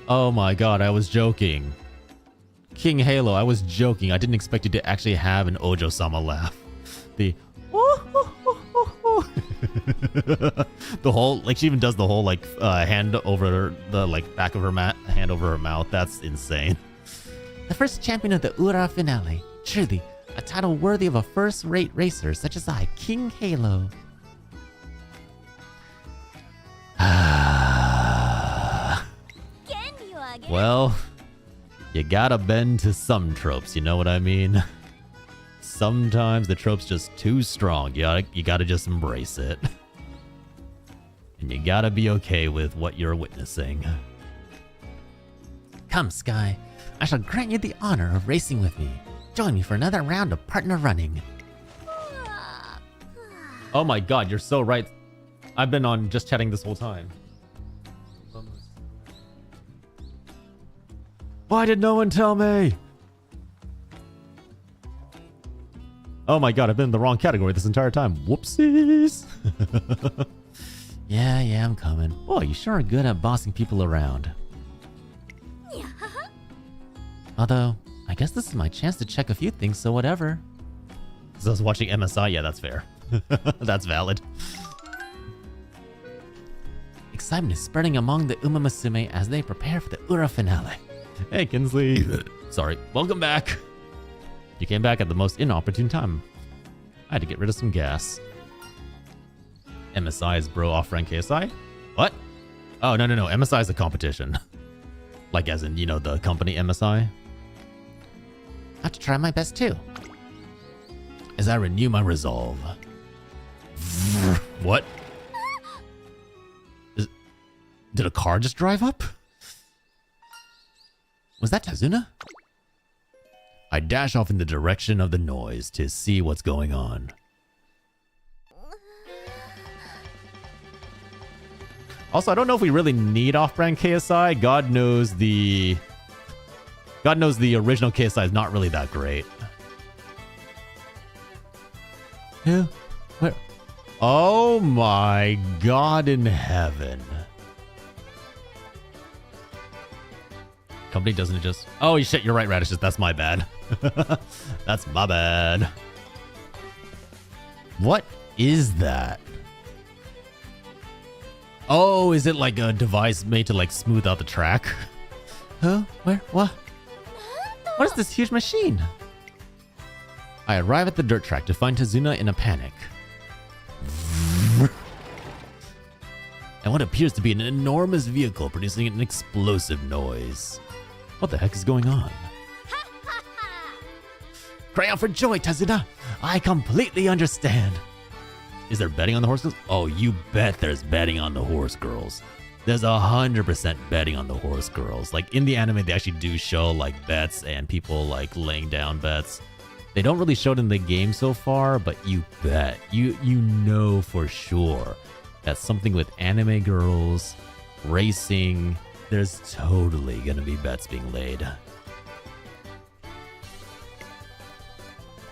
Oh my god, I was joking. King Halo, I was joking. I didn't expect you to actually have an Ojo-sama laugh. The the whole, like, she even does the whole, like, hand over the, like, back of her hand over her mouth. That's insane. The first champion of the Ura finale. Truly, a title worthy of a first-rate racer such as I, King Halo. Well, you gotta bend to some tropes, you know what I mean? Sometimes the trope's just too strong. You gotta just embrace it. And you gotta be okay with what you're witnessing. Come, Sky. I shall grant you the honor of racing with me. Join me for another round of partner running. Oh my god, you're so right. I've been on just chatting this whole time. Why did no one tell me? Oh my god, I've been in the wrong category this entire time. Whoopsies. Yeah, I'm coming. Boy, you sure are good at bossing people around. Although, I guess this is my chance to check a few things, so whatever. So I was watching MSI, yeah, that's fair. That's valid. Excitement is spreading among the UMAMUSUME as they prepare for the Ura finale. Hey, Kinsley. Sorry, welcome back. You came back at the most inopportune time. I had to get rid of some gas. MSI is bro off rank KSI? What? Oh, no. MSI is a competition. Like as in, you know, the company MSI. I have to try my best too. As I renew my resolve. What? Did a car just drive up? Was that Tazuna? I dash off in the direction of the noise to see what's going on. Also, I don't know if we really need off-brand KSI. God knows the original KSI is not really that great. Who? Where? Oh my god in heaven. Company doesn't just... Oh shit, you're right, Radishes. That's my bad. That's my bad. What is that? Oh, is it like a device made to like smooth out the track? Huh? Where? What? What is this huge machine? I arrive at the dirt track to find Tazuna in a panic. And what appears to be an enormous vehicle producing an explosive noise. What the heck is going on? Cry out for joy, Tazuna! I completely understand. Is there betting on the horse girls? Oh, you bet there's betting on the horse girls. There's 100% betting on the horse girls. Like in the anime, they actually do show like bets and people like laying down bets. They don't really show it in the game so far, but you bet, you know for sure that something with anime girls, racing, there's totally gonna be bets being laid.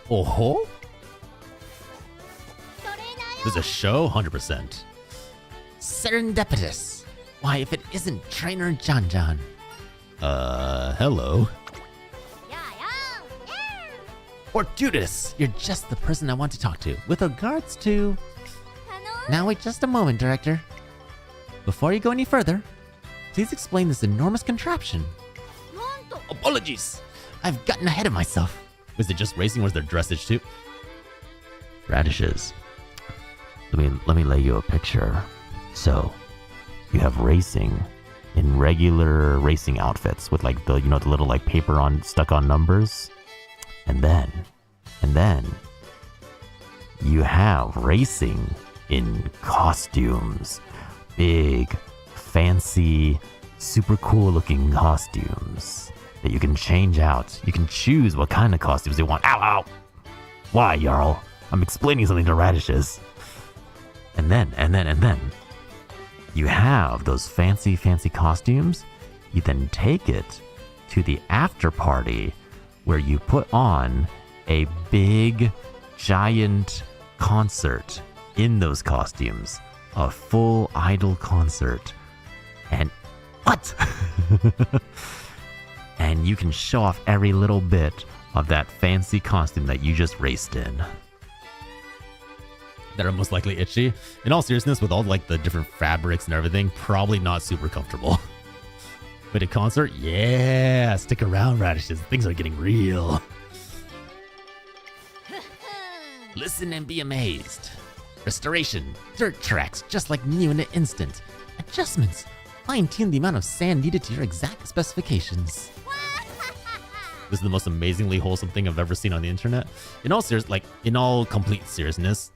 Oh-ho? There's a show? 100%. Serendipitous. Why, if it isn't Trainer John John. Hello. Fortuitous! You're just the person I want to talk to. With regards to... Now wait just a moment, Director. Before you go any further, please explain this enormous contraption. Apologies! I've gotten ahead of myself. Was it just racing or was there dressage too? Radishes. Let me lay you a picture. So, you have racing in regular racing outfits with like the, you know, the little like paper on stuck on numbers. And then you have racing in costumes. Big, fancy, super cool looking costumes that you can change out. You can choose what kind of costumes you want. Ow, ow! Why, Jarl? I'm explaining something to Radishes. And then, you have those fancy costumes. You then take it to the after party where you put on a big, giant concert in those costumes. A full idol concert. And what? And you can show off every little bit of that fancy costume that you just raced in. That are most likely itchy. In all seriousness, with all like the different fabrics and everything, probably not super comfortable. But a concert? Yeah! Stick around, Radishes. Things are getting real. Listen and be amazed. Restoration. Dirt tracks, just like new in an instant. Adjustments. Fine-tune the amount of sand needed to your exact specifications. This is the most amazingly wholesome thing I've ever seen on the internet. In all complete seriousness,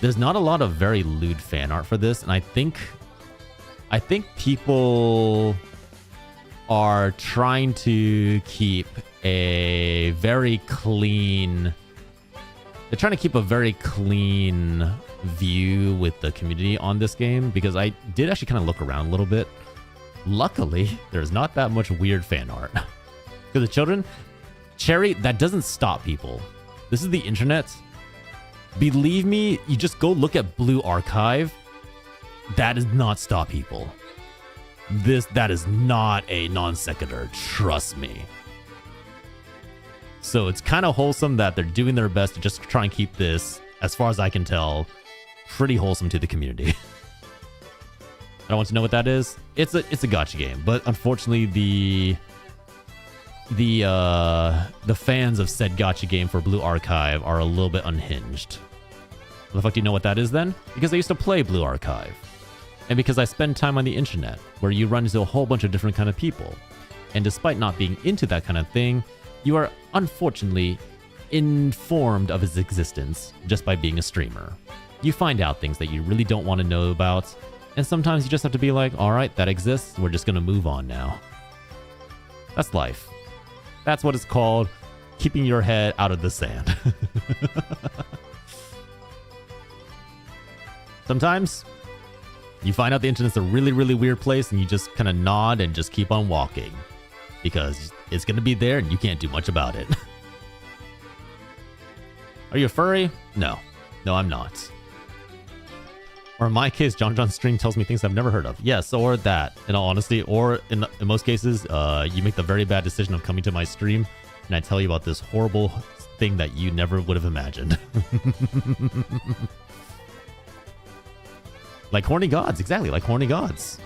there's not a lot of very lewd fan art for this, and I think people are trying to keep a very clean... They're trying to keep a very clean view with the community on this game, because I did actually kind of look around a little bit. Luckily, there's not that much weird fan art. For the children, Cherry, that doesn't stop people. This is the internet. Believe me, you just go look at Blue Archive. That does not stop people. That is not a non sequitur, trust me. So it's kind of wholesome that they're doing their best to just try and keep this, as far as I can tell, pretty wholesome to the community. I don't want to know what that is. It's a gacha game, but unfortunately the fans of said gacha game for Blue Archive are a little bit unhinged. What the fuck do you know what that is then? Because I used to play Blue Archive. And because I spend time on the internet, where you run into a whole bunch of different kind of people. And despite not being into that kind of thing, you are unfortunately informed of its existence just by being a streamer. You find out things that you really don't want to know about, and sometimes you just have to be like, alright, that exists, we're just gonna move on now. That's life. That's what it's called, keeping your head out of the sand. Sometimes you find out the internet's a really, really weird place and you just kind of nod and just keep on walking. Because it's going to be there and you can't do much about it. Are you a furry? No. No, I'm not. Or in my case, John John's stream tells me things I've never heard of. Yes, or that, in all honesty. Or in most cases, you make the very bad decision of coming to my stream and I tell you about this horrible thing that you never would have imagined. Like horny gods, exactly, like horny gods.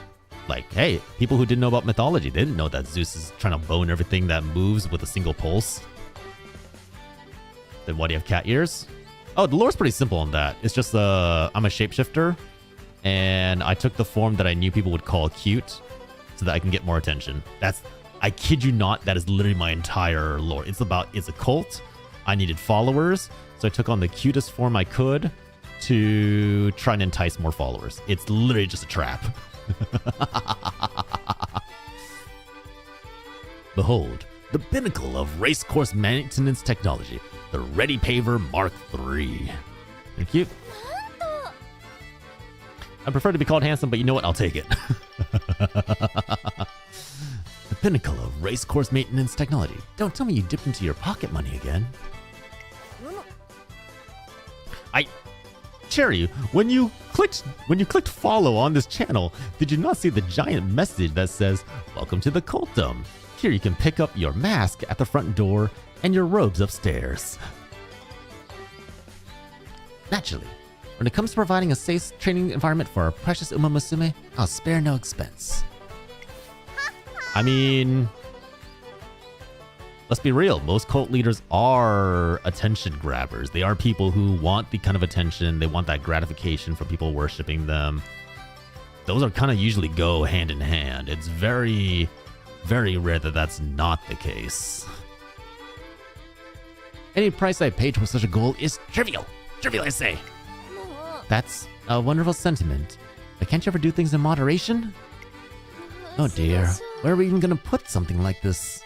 Like, hey, people who didn't know about mythology, they didn't know that Zeus is trying to bone everything that moves with a single pulse. Then why do you have cat ears? Oh, the lore's pretty simple on that. It's just, I'm a shapeshifter, and I took the form that I knew people would call cute, so that I can get more attention. I kid you not, that is literally my entire lore. It's a cult, I needed followers, so I took on the cutest form I could to try and entice more followers. It's literally just a trap. Behold, the pinnacle of racecourse maintenance technology. the Ready Paver Mark III. Thank you. I prefer to be called handsome, but you know what? I'll take it. The pinnacle of racecourse maintenance technology. Don't tell me you dipped into your pocket money again. Cherry, when you clicked follow on this channel, did you not see the giant message that says, "Welcome to the Cultum. Here you can pick up your mask at the front door and your robes upstairs." Naturally, when it comes to providing a safe training environment for our precious UMAMUSUME, I'll spare no expense. I mean, let's be real. Most cult leaders are attention grabbers. They are people who want the kind of attention. They want that gratification from people worshiping them. Those are kind of usually go hand in hand. It's very, very rare that that's not the case. Any price I pay towards such a goal is trivial. Trivial, I say. That's a wonderful sentiment. But can't you ever do things in moderation? Oh dear. Where are we even gonna put something like this?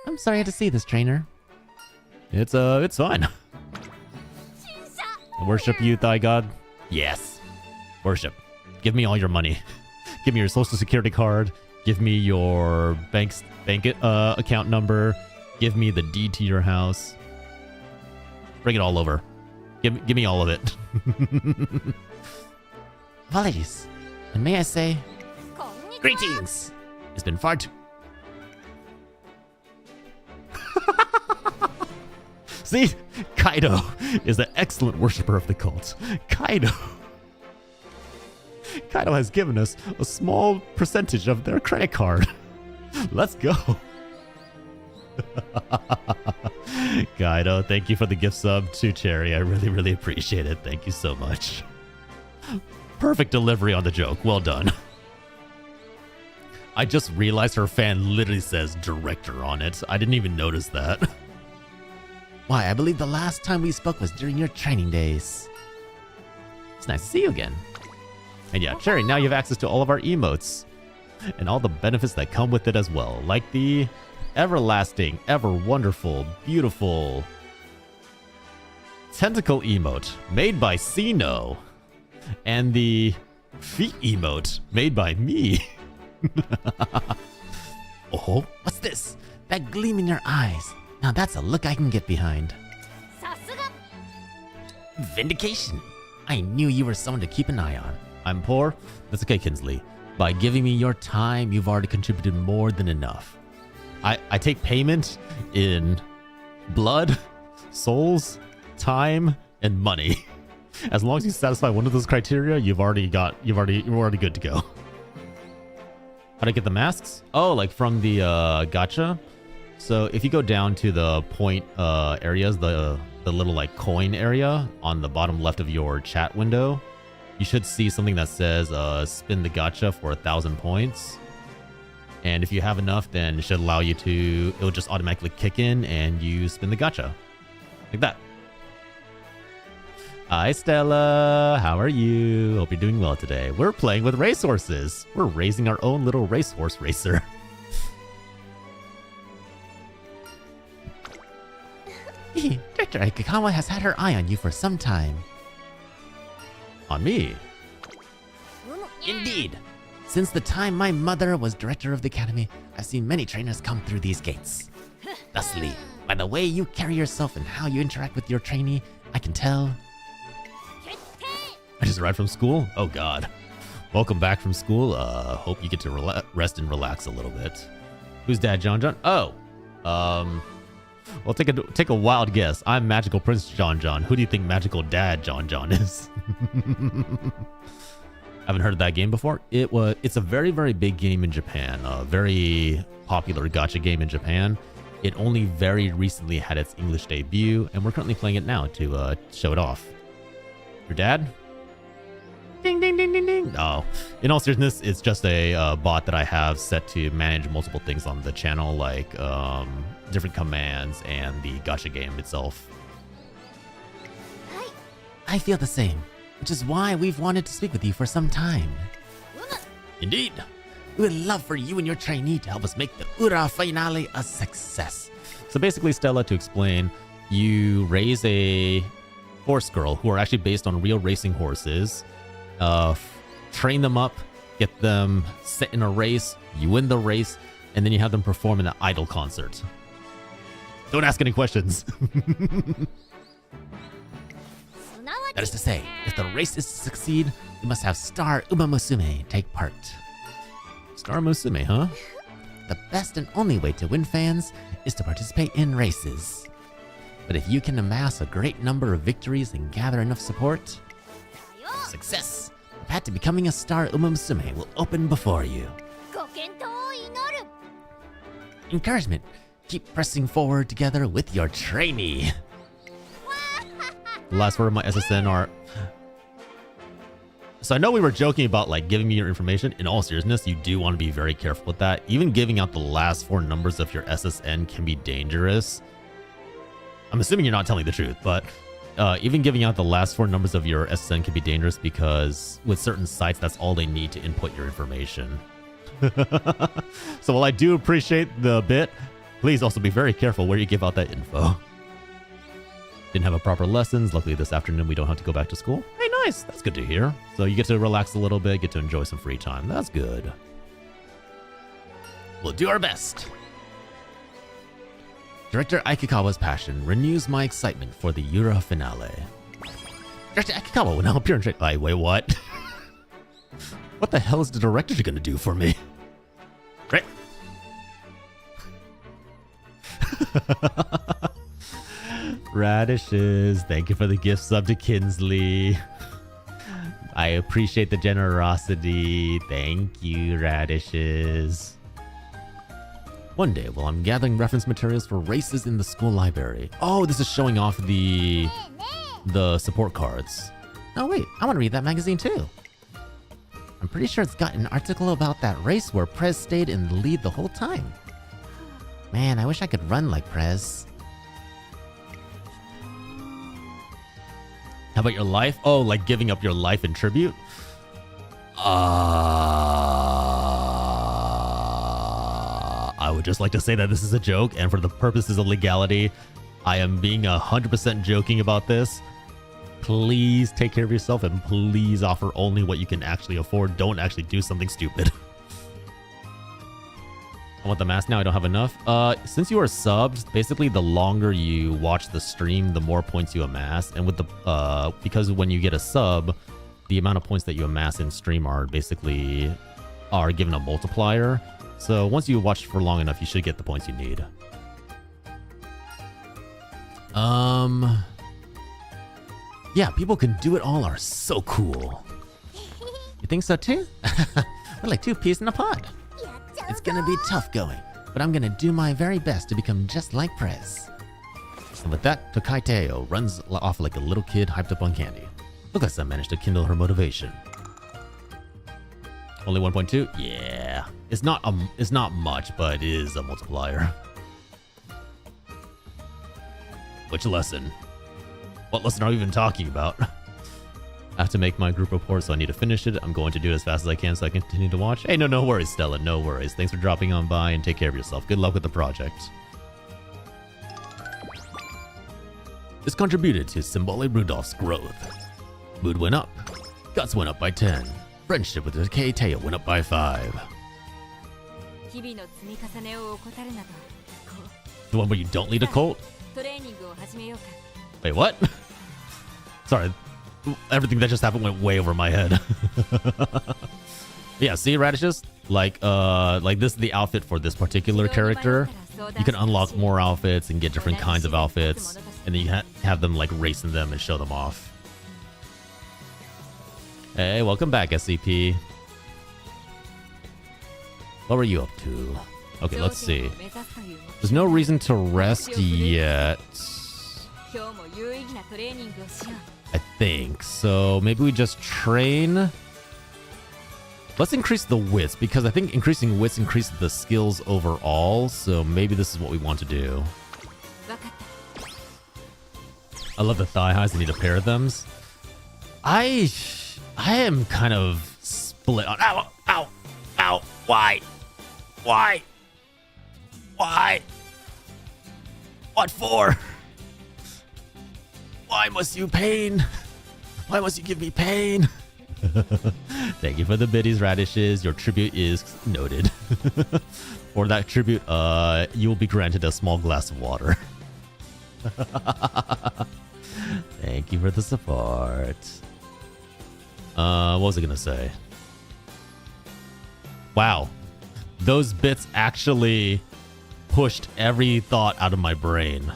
I'm sorry I had to see this, trainer. It's fine. Worship you, Thigh God? Yes. Worship. Give me all your money. Give me your social security card. Give me your bank account number. Give me the deed to your house. Bring it all over. Give me all of it. Apologies. And may I say, greetings! It's been far too... See? Kaido is an excellent worshiper of the cult. Kaido has given us a small percentage of their credit card. Let's go. Kaido, thank you for the gift sub to Cherry. I really, really appreciate it. Thank you so much. Perfect delivery on the joke. Well done. I just realized her fan literally says director on it. I didn't even notice that. Why, I believe the last time we spoke was during your training days. It's nice to see you again. And yeah, Cherry, now you have access to all of our emotes. And all the benefits that come with it as well. Like the everlasting, ever wonderful, beautiful tentacle emote made by Sino. And the feet emote made by me. Oh, what's this? That gleam in your eyes. Now that's a look I can get behind. Vindication. I knew you were someone to keep an eye on. I'm poor? That's okay, Kinsley. By giving me your time, you've already contributed more than enough. I take payment in blood, souls, time, and money. As long as you satisfy one of those criteria, you're already good to go. How do I get the masks? Oh, like from the gacha. So if you go down to the point areas, the little like coin area on the bottom left of your chat window, you should see something that says spin the gacha for 1,000 points. And if you have enough, then it should allow you to, it'll just automatically kick in and you spin the gacha. Like that. Hi Stella, how are you? Hope you're doing well today. We're playing with racehorses. We're raising our own little racehorse racer. Director Aikikawa has had her eye on you for some time. On me? Indeed. Since the time my mother was director of the academy, I've seen many trainers come through these gates. Thusly, by the way you carry yourself and how you interact with your trainee, I can tell. I just arrived from school? Oh god. Welcome back from school. Hope you get to rest and relax a little bit. Who's Dad John John? Oh. Well, take a wild guess. I'm Magical Prince John John. Who do you think Magical Dad John John is? Haven't heard of that game before? It's a very, very big game in Japan. A very popular gacha game in Japan. It only very recently had its English debut, and we're currently playing it now to show it off. Your dad? Ding, ding, ding, ding, ding. No. In all seriousness, it's just a bot that I have set to manage multiple things on the channel, like different commands and the gacha game itself. I feel the same, which is why we've wanted to speak with you for some time. Indeed. We would love for you and your trainee to help us make the Ura finale a success. So basically, Stella, to explain, you raise a horse girl who are actually based on real racing horses, train them up, get them set in a race, you win the race, and then you have them perform in an idol concert. Don't ask any questions. That is to say, if the race is to succeed, you must have Star UMAMUSUME take part. Star Musume, huh? The best and only way to win fans is to participate in races. But if you can amass a great number of victories and gather enough support, success! The path to becoming a Star UMAMUSUME will open before you. Encouragement! Keep pressing forward together with your trainee. The last word of my SSN are... So I know we were joking about like giving me your information. In all seriousness, you do want to be very careful with that. Even giving out the last 4 numbers of your SSN can be dangerous. I'm assuming you're not telling the truth, but even giving out the last 4 numbers of your SSN can be dangerous because with certain sites, that's all they need to input your information. So while I do appreciate the bit, please also be very careful where you give out that info. Didn't have a proper lessons. Luckily this afternoon we don't have to go back to school. Hey, nice. That's good to hear. So you get to relax a little bit, get to enjoy some free time. That's good. We'll do our best. Director Aikikawa's passion renews my excitement for the Yura finale. Director Aikikawa will now appear in wait, what? What the hell is the director gonna do for me? Right. Radishes, thank you for the gift sub to Kinsley. I appreciate the generosity. Thank you, Radishes. One day, while I'm gathering reference materials for races in the school library. Oh, this is showing off the support cards. Oh wait, I want to read that magazine too. I'm pretty sure it's got an article about that race where Prez stayed in the lead the whole time. Man, I wish I could run like Prez. How about your life? Oh, like giving up your life in tribute? I would just like to say that this is a joke, and for the purposes of legality, I am being 100% joking about this. Please take care of yourself, and please offer only what you can actually afford. Don't actually do something stupid. I want the mask now. I don't have enough. Since you are subbed, basically the longer you watch the stream, the more points you amass. And with the because when you get a sub, the amount of points that you amass in stream are basically given a multiplier. So once you watch for long enough, you should get the points you need. Yeah, people can do it all are so cool. You think so too? We're like 2 peas in a pod. It's gonna be tough going, but I'm gonna do my very best to become just like Prez. And with that, Tokai Teo runs off like a little kid hyped up on candy. Look like I managed to kindle her motivation. Only 1.2? Yeah. It's not much, but it is a multiplier. Which lesson? What lesson are we even talking about? I have to make my group report, so I need to finish it. I'm going to do it as fast as I can so I can continue to watch. Hey, no worries, Stella. No worries. Thanks for dropping on by and take care of yourself. Good luck with the project. This contributed to Symbole Rudolph's growth. Mood went up. Guts went up by 10. Friendship with the K-Tail went up by 5. The one where you don't lead a cult? Wait, what? Sorry. Everything that just happened went way over my head. Yeah, see, Radishes? Like this is the outfit for this particular character. You can unlock more outfits and get different kinds of outfits, and then you have them like race in them and show them off. Hey, welcome back, SCP. What were you up to? Okay, let's see. There's no reason to rest yet. I think. So maybe we just train. Let's increase the wits, because I think increasing wits increases the skills overall. So maybe this is what we want to do. I love the thigh highs. I need a pair of them. I am kind of split on. Ow! Ow! Ow! Ow. Why? Why? Why? What for? Why must you pain? Why must you give me pain? Thank you for the biddies, radishes. Your tribute is noted. For that tribute, you will be granted a small glass of water. Thank you for the support. What was I gonna say? Wow. Those bits actually pushed every thought out of my brain.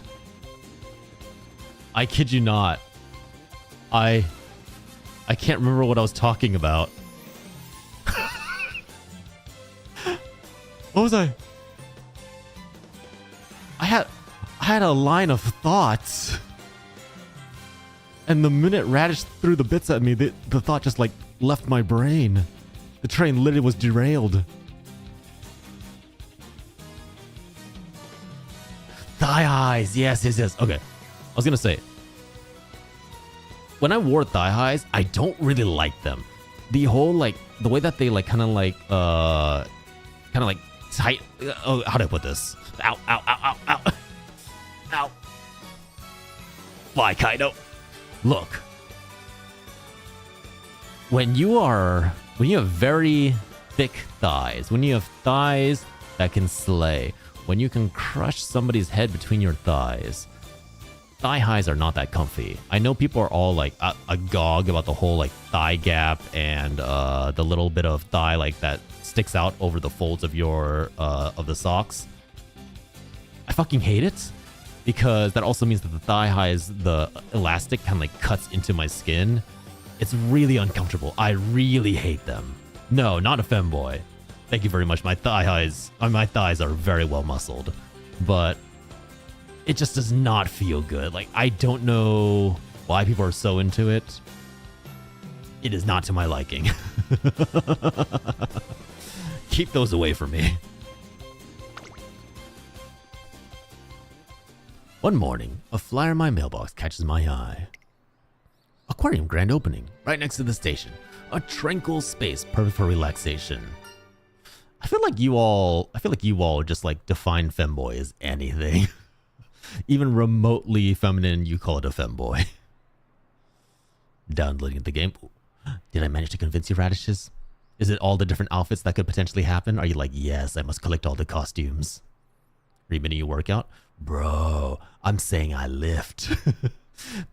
I kid you not. I can't remember what I was talking about. What was I? I had a line of thoughts. And the minute Radish threw the bits at me, the thought just like left my brain. The train literally was derailed. Thigh highs. Yes. Okay. I was gonna say, when I wore thigh highs, I don't really like them. The whole like the way that they like kind of like tight. Oh, how do I put this? Ow! Ow! Ow! Ow! Ow! Ow! Why, Kaido? Look, when you have very thick thighs, when you have thighs that can slay, when you can crush somebody's head between your thighs, thigh highs are not that comfy. I know people are all like agog about the whole like thigh gap and the little bit of thigh like that sticks out over the folds of your of the socks. I fucking hate it because that also means that the thigh highs, the elastic kind of like cuts into my skin. It's really uncomfortable. I really hate them. No, not a femboy. Thank you very much. My thighs are very well muscled, but it just does not feel good. Like, I don't know why people are so into it. It is not to my liking. Keep those away from me. One morning, a flyer in my mailbox catches my eye. Aquarium grand opening, right next to the station. A tranquil space perfect for relaxation. I feel like you all just like define femboy as anything. Even remotely feminine, you call it a femboy. Downloading the game. Did I manage to convince you, radishes? Is it all the different outfits that could potentially happen? Are you like, yes, I must collect all the costumes? Are you meaning you workout? Bro, I'm saying I lift.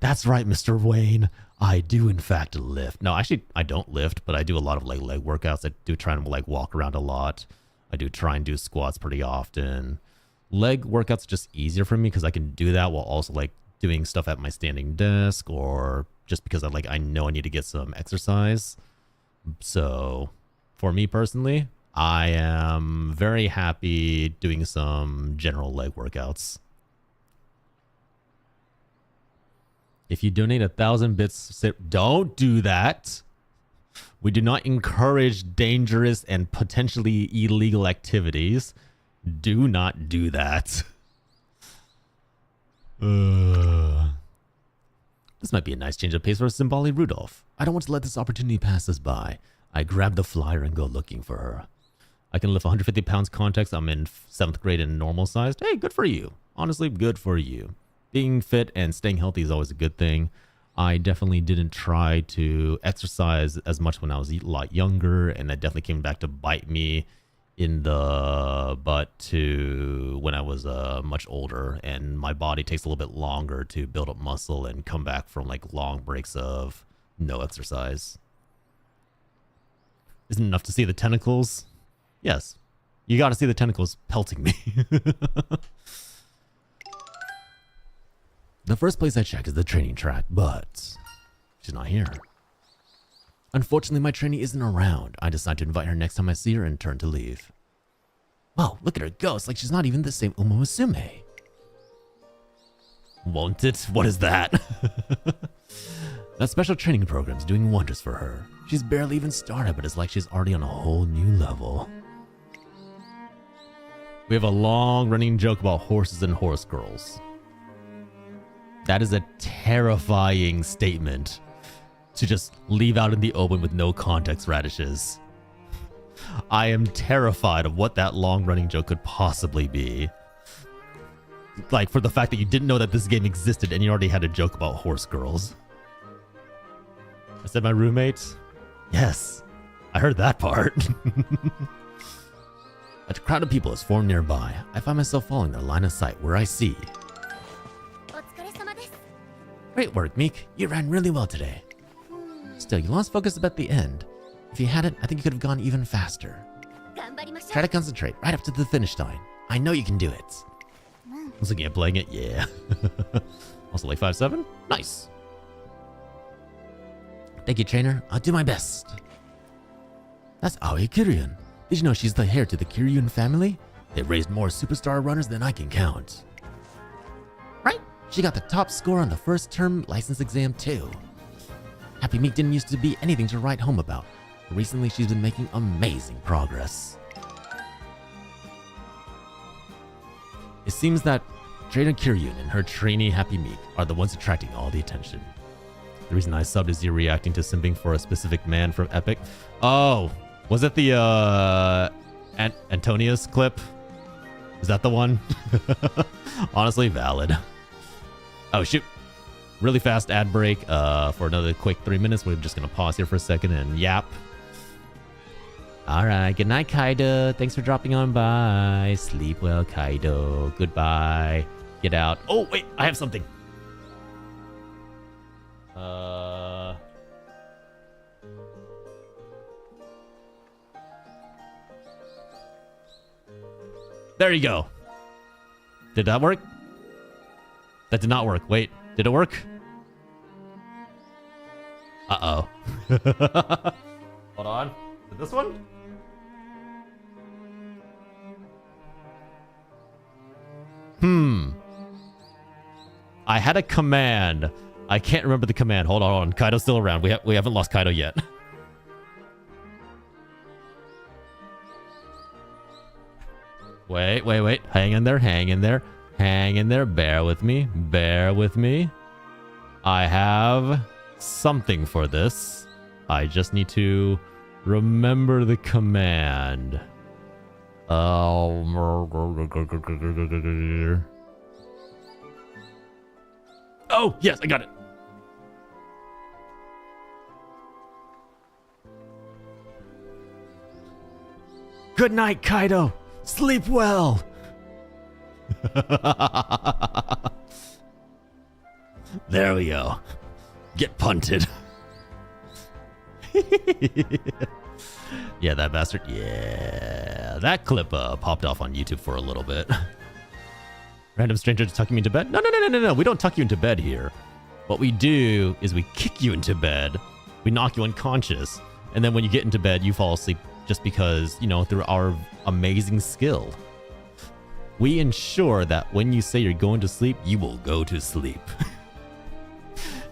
That's right, Mr. Wayne. I do in fact lift. No, actually, I don't lift, but I do a lot of like leg workouts. I do try and like walk around a lot. I do try and do squats pretty often. Leg workouts are just easier for me because I can do that while also like doing stuff at my standing desk, or just because I know I need to get some exercise. So for me personally, I am very happy doing some general leg workouts. If you donate 1,000 bits, don't do that. We do not encourage dangerous and potentially illegal activities. Do not do that. This might be a nice change of pace for Symboli Rudolph. I don't want to let this opportunity pass us by. I grab the flyer and go looking for her. I can lift 150 pounds context. I'm in 7th grade and normal sized. Hey, good for you. Honestly, good for you. Being fit and staying healthy is always a good thing. I definitely didn't try to exercise as much when I was a lot younger, and that definitely came back to bite me in the butt to when I was much older, and my body takes a little bit longer to build up muscle and come back from like long breaks of no exercise. Isn't it enough to see the tentacles? Yes. You got to see the tentacles pelting me. The first place I check is the training track, but she's not here. Unfortunately, my trainee isn't around. I decide to invite her next time I see her and turn to leave. Wow, look at her go. It's like she's not even the same UMAMUSUME. Won't it? What is that? That special training program's doing wonders for her. She's barely even started, but it's like she's already on a whole new level. We have a long-running joke about horses and horse girls. That is a terrifying statement to just leave out in the open with no context, radishes. I am terrified of what that long-running joke could possibly be. Like, for the fact that you didn't know that this game existed and you already had a joke about horse girls. I said my roommates? Yes, I heard that part. A crowd of people is formed nearby. I find myself following their line of sight where I see. Great work, Meek. You ran really well today. Still, you lost focus about the end. If you hadn't, I think you could have gone even faster. Try to concentrate right up to the finish line. I know you can do it. I was looking at playing it, yeah. Also like 5'7"? Nice. Thank you, trainer. I'll do my best. That's Aoi Kiryun. Did you know she's the heir to the Kiryun family? They've raised more superstar runners than I can count. Right? She got the top score on the first term license exam too. Happy Meek didn't used to be anything to write home about. But recently she's been making amazing progress. It seems that Trainer Kiryun and her trainee Happy Meek are the ones attracting all the attention. The reason I subbed is you reacting to simping for a specific man from Epic. Oh, was it the Antonius clip? Is that the one? Honestly, valid. Oh, shoot. Really fast ad break for another quick 3 minutes. We're just going to pause here for a second and yap. All right. Good night, Kaido. Thanks for dropping on by. Sleep well, Kaido. Goodbye. Get out. Oh, wait. I have something. There you go. Did that work? That did not work. Wait, did it work? Uh-oh. Hold on. Did this one? I had a command. I can't remember the command. Hold on. Kaido's still around. We haven't lost Kaido yet. Wait. Hang in there. Hang in there. Bear with me. I have something for this. I just need to remember the command. Oh, yes, I got it. Good night, Kaido. Sleep well. There we go. Get punted. Yeah, that bastard. Yeah, that clip popped off on YouTube for a little bit. Random stranger tucking me into bed? No. We don't tuck you into bed here. What we do is we kick you into bed. We knock you unconscious. And then when you get into bed, you fall asleep just because, you know, through our amazing skill. We ensure that when you say you're going to sleep, you will go to sleep.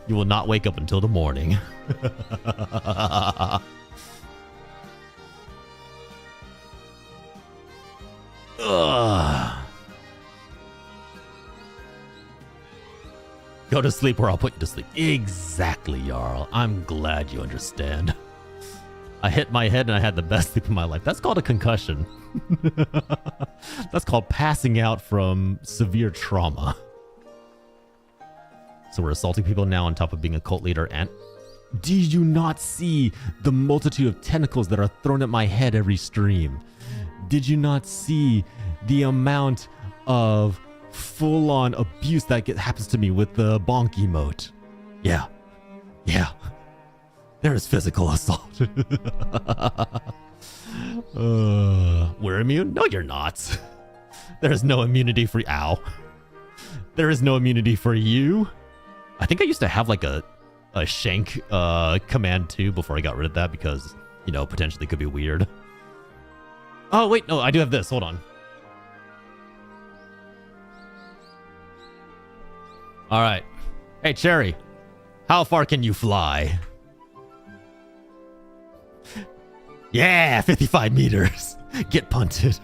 You will not wake up until the morning. Ugh. Go to sleep or I'll put you to sleep. Exactly, Jarl. I'm glad you understand. I hit my head and I had the best sleep of my life. That's called a concussion. That's called passing out from severe trauma. So we're assaulting people now on top of being a cult leader. And did you not see the multitude of tentacles that are thrown at my head every stream? Did you not see the amount of full-on abuse that happens to me with the bonk emote? Yeah. There is physical assault. We're immune? No, you're not. There is no immunity for ow. There is no immunity for you. I think I used to have like a shank command too before I got rid of that because, you know, potentially could be weird. Oh, wait, no, I do have this. Hold on. All right. Hey, Cherry, how far can you fly? Yeah, 55 meters. Get punted.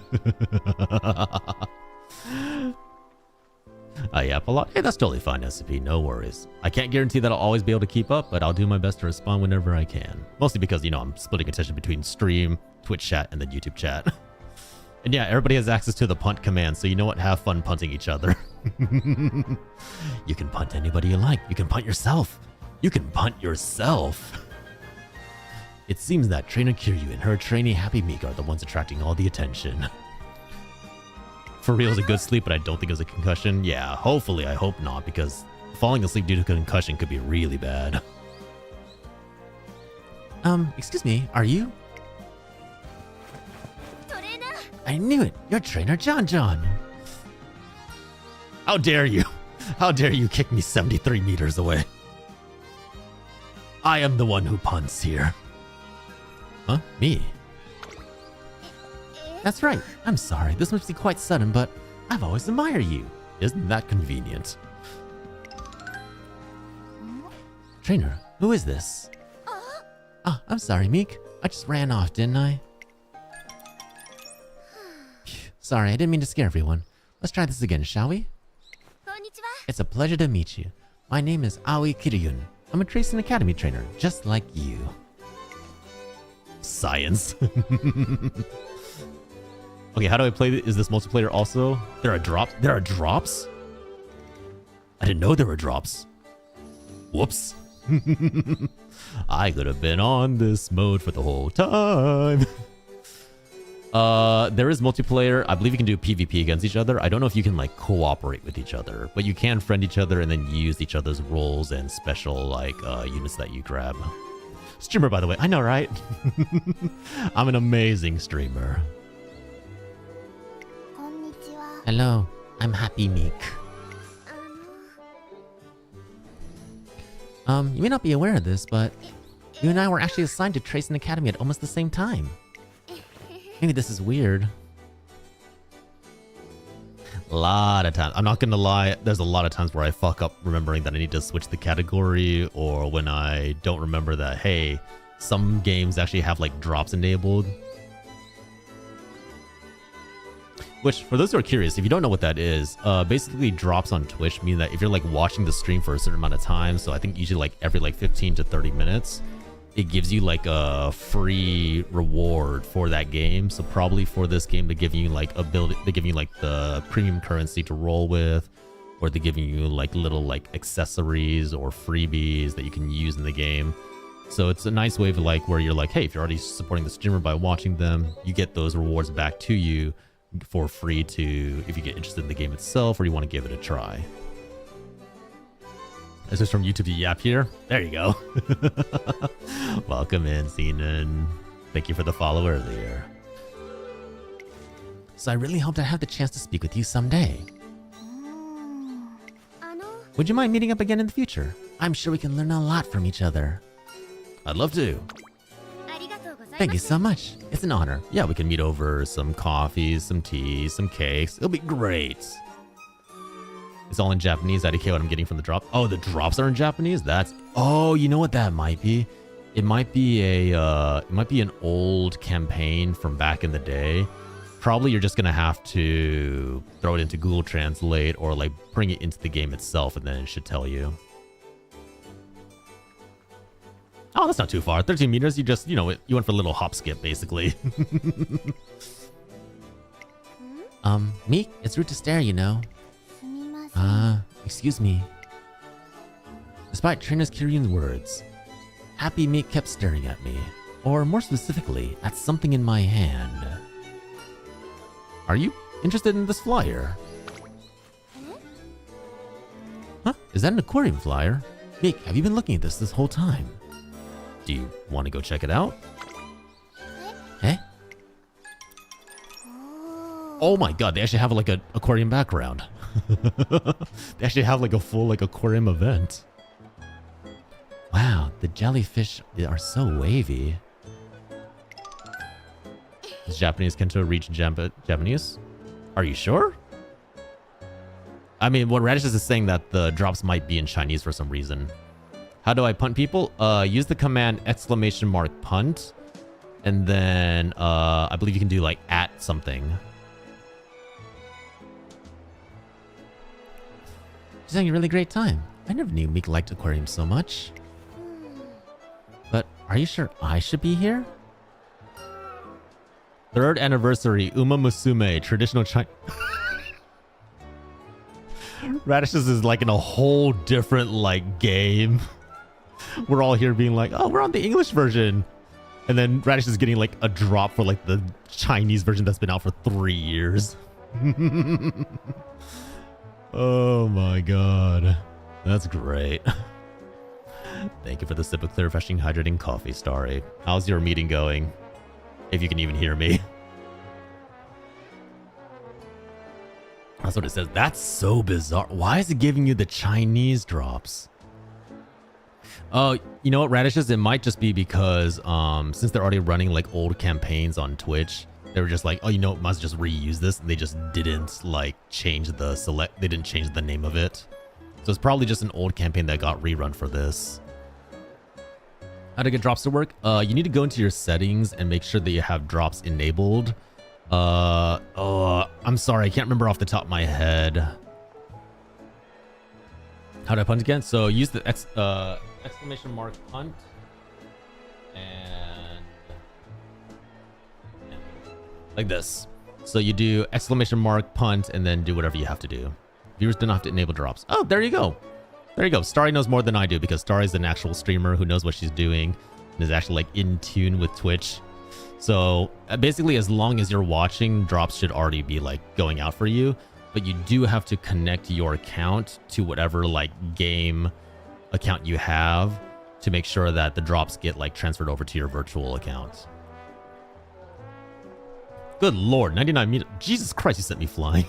Yeah, a lot. Hey, that's totally fine, SCP. No worries. I can't guarantee that I'll always be able to keep up, but I'll do my best to respond whenever I can. Mostly because, you know, I'm splitting attention between stream, Twitch chat, and then YouTube chat. And yeah, everybody has access to the punt command, so you know what? Have fun punting each other. You can punt anybody you like. You can punt yourself. You can punt yourself. It seems that Trainer Kiryu and her trainee Happy Meek are the ones attracting all the attention. For real, it was a good sleep, but I don't think it was a concussion. Yeah, hopefully, I hope not, because falling asleep due to concussion could be really bad. Excuse me, are you? I knew it! You're Trainer John John! How dare you! How dare you kick me 73 meters away? I am the one who punts here. Huh? Me? That's right. I'm sorry. This must be quite sudden, but I've always admired you. Isn't that convenient? Trainer, who is this? Oh, I'm sorry, Meek. I just ran off, didn't I? Sorry, I didn't mean to scare everyone. Let's try this again, shall we? It's a pleasure to meet you. My name is Aoi Kiryun. I'm a Tracing Academy trainer, just like you. Science. Okay, how do I play this? Is this multiplayer also? There are drops? There are drops? I didn't know there were drops. Whoops. I could have been on this mode for the whole time. There is multiplayer. I believe you can do PvP against each other. I don't know if you can like cooperate with each other, but you can friend each other and then use each other's roles and special like units that you grab. Streamer, by the way. I know, right? I'm an amazing streamer. Hello, I'm Happy Meek. You may not be aware of this, but you and I were actually assigned to Tracing Academy at almost the same time. Maybe this is weird. A lot of times. I'm not gonna lie, there's a lot of times where I fuck up remembering that I need to switch the category, or when I don't remember that, hey, some games actually have like drops enabled. Which, for those who are curious, if you don't know what that is, basically drops on Twitch mean that if you're like watching the stream for a certain amount of time, so I think usually like every like 15 to 30 minutes, it gives you like a free reward for that game. So probably for this game, they're giving you like ability, they're giving you like the premium currency to roll with, or they're giving you like little like accessories or freebies that you can use in the game. So it's a nice way of like where you're like, hey, if you're already supporting the streamer by watching them, you get those rewards back to you for free to, if you get interested in the game itself or you want to give it a try. Is this from YouTube to Yap here? There you go. Welcome in, Zenon. Thank you for the follow earlier. So I really hoped I'd have the chance to speak with you someday. Would you mind meeting up again in the future? I'm sure we can learn a lot from each other. I'd love to. Thank you so much. It's an honor. Yeah, we can meet over some coffees, some teas, some cakes. It'll be great. It's all in Japanese. I don't care what I'm getting from the drop. Oh, the drops are in Japanese? That's... Oh, you know what that might be? It might be a... it might be an old campaign from back in the day. Probably you're just gonna have to throw it into Google Translate or like bring it into the game itself and then it should tell you. Oh, that's not too far. 13 meters, you just, you know, you went for a little hop skip, basically. Meek, it's rude to stare, you know. Excuse me. Despite Trainer Kiryun's words, Happy Meek kept staring at me. Or more specifically, at something in my hand. Are you interested in this flyer? Huh? Is that an aquarium flyer? Meek, have you been looking at this whole time? Do you want to go check it out? Eh? Oh my god, they actually have like an aquarium background. They actually have like a full like aquarium event. Wow, the jellyfish are so wavy. Does Japanese Kento reach Japanese? Are you sure? I mean, what Radish is saying that the drops might be in Chinese for some reason. How do I punt people? Use the command !punt. And then I believe you can do like @ something. She's having a really great time. I never knew Meek liked aquariums so much. But are you sure I should be here? 3rd anniversary UMAMUSUME traditional Chinese. Radishes is like in a whole different like game. We're all here being like, oh, we're on the English version. And then Radish is getting like a drop for like the Chinese version that's been out for 3 years. Oh my god. That's great. Thank you for the sip of clear, refreshing, hydrating coffee, Starry. How's your meeting going? If you can even hear me. That's what it says. That's so bizarre. Why is it giving you the Chinese drops? Oh, you know what, Radishes? It might just be because since they're already running like old campaigns on Twitch, they were just like, oh, you know, must just reuse this. And they just didn't like change the select. They didn't change the name of it. So it's probably just an old campaign that got rerun for this. How to get drops to work? You need to go into your settings and make sure that you have drops enabled. I'm sorry, I can't remember off the top of my head. How do I punt again? So use the exclamation mark punt and like this. So you do exclamation mark punt and then do whatever you have to do. Viewers don't have to enable drops. Oh, there you go. There you go. Starry knows more than I do because Starry's an actual streamer who knows what she's doing and is actually like in tune with Twitch. So basically, as long as you're watching, drops should already be like going out for you. But you do have to connect your account to whatever like game account you have to make sure that the drops get like transferred over to your virtual account. Good lord, 99 meters. Jesus Christ, you sent me flying.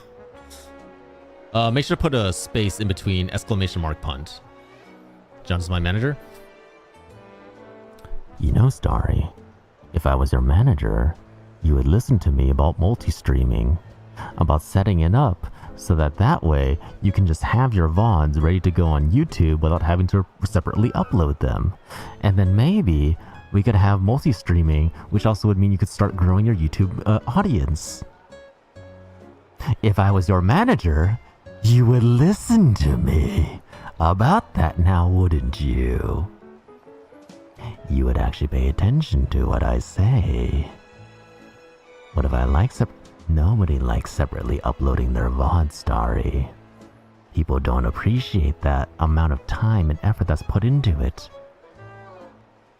Make sure to put a space in between exclamation mark punt. John's my manager. You know, Starry, if I was your manager, you would listen to me about multi-streaming, about setting it up so that way you can just have your VODs ready to go on YouTube without having to separately upload them. And then maybe we could have multi-streaming, which also would mean you could start growing your YouTube audience. If I was your manager, you would listen to me about that now, wouldn't you? You would actually pay attention to what I say. What if I like Nobody likes separately uploading their VOD, Starry. People don't appreciate that amount of time and effort that's put into it.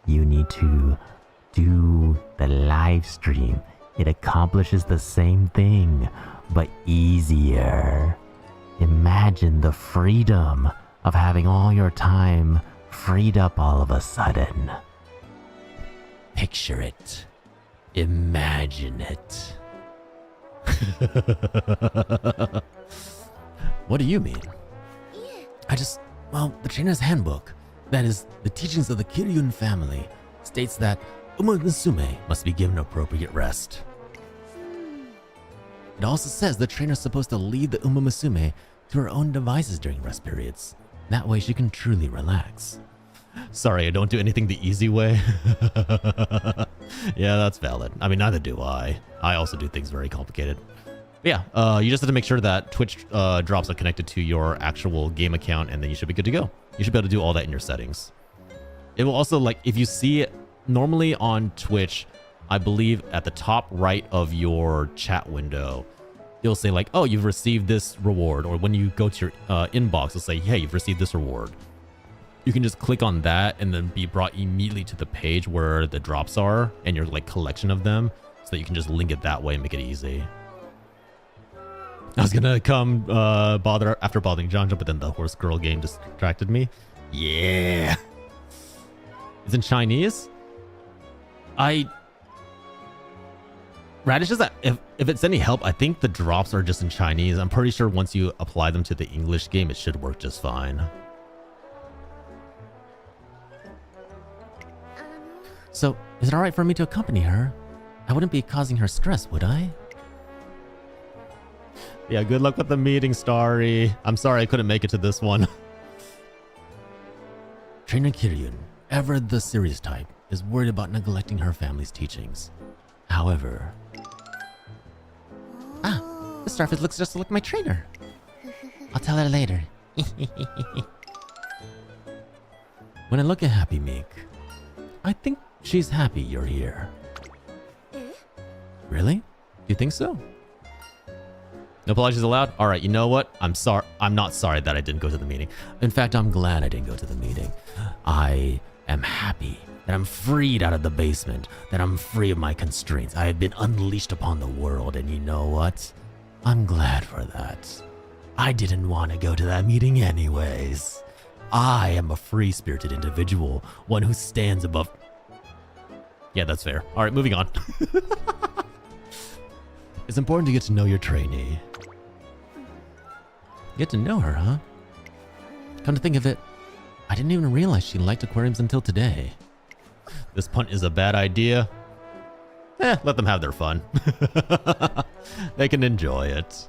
You need to do the live stream. It accomplishes the same thing, but easier. Imagine the freedom of having all your time freed up all of a sudden. Picture it. Imagine it. What do you mean? Well, the trainer's handbook, that is, the teachings of the Kiryun family, states that UMAMUSUME must be given appropriate rest. It also says the trainer's supposed to leave the UMAMUSUME to her own devices during rest periods. That way she can truly relax. Sorry, I don't do anything the easy way. Yeah, that's valid. I mean, neither do I. I also do things very complicated. But yeah, you just have to make sure that Twitch drops are connected to your actual game account, and then you should be good to go. You should be able to do all that in your settings. It will also, like, if you see it normally on Twitch, I believe at the top right of your chat window, it'll say like, oh, you've received this reward. Or when you go to your inbox, it'll say, hey, you've received this reward. You can just click on that and then be brought immediately to the page where the drops are and your like collection of them, so that you can just link it that way and make it easy. I was gonna come bother after bothering John, but then the horse girl game distracted me. Yeah. It's in Chinese? Radishes, if it's any help, I think the drops are just in Chinese. I'm pretty sure once you apply them to the English game, it should work just fine. So, is it alright for me to accompany her? I wouldn't be causing her stress, would I? Yeah, good luck with the meeting, Starry. I'm sorry I couldn't make it to this one. Trainer Kiryun, ever the serious type, is worried about neglecting her family's teachings. However... Ah, the starfish looks just like my trainer. I'll tell her later. When I look at Happy Meek, I think she's happy you're here. Really? You think so? No apologies allowed? Alright, you know what? I'm not sorry that I didn't go to the meeting. In fact, I'm glad I didn't go to the meeting. I am happy that I'm freed out of the basement, that I'm free of my constraints. I have been unleashed upon the world, and you know what? I'm glad for that. I didn't want to go to that meeting anyways. I am a free-spirited individual, one who stands above... Yeah, that's fair. Alright, moving on. It's important to get to know your trainee. Get to know her, huh? Come to think of it, I didn't even realize she liked aquariums until today. This punt is a bad idea. Let them have their fun. They can enjoy it.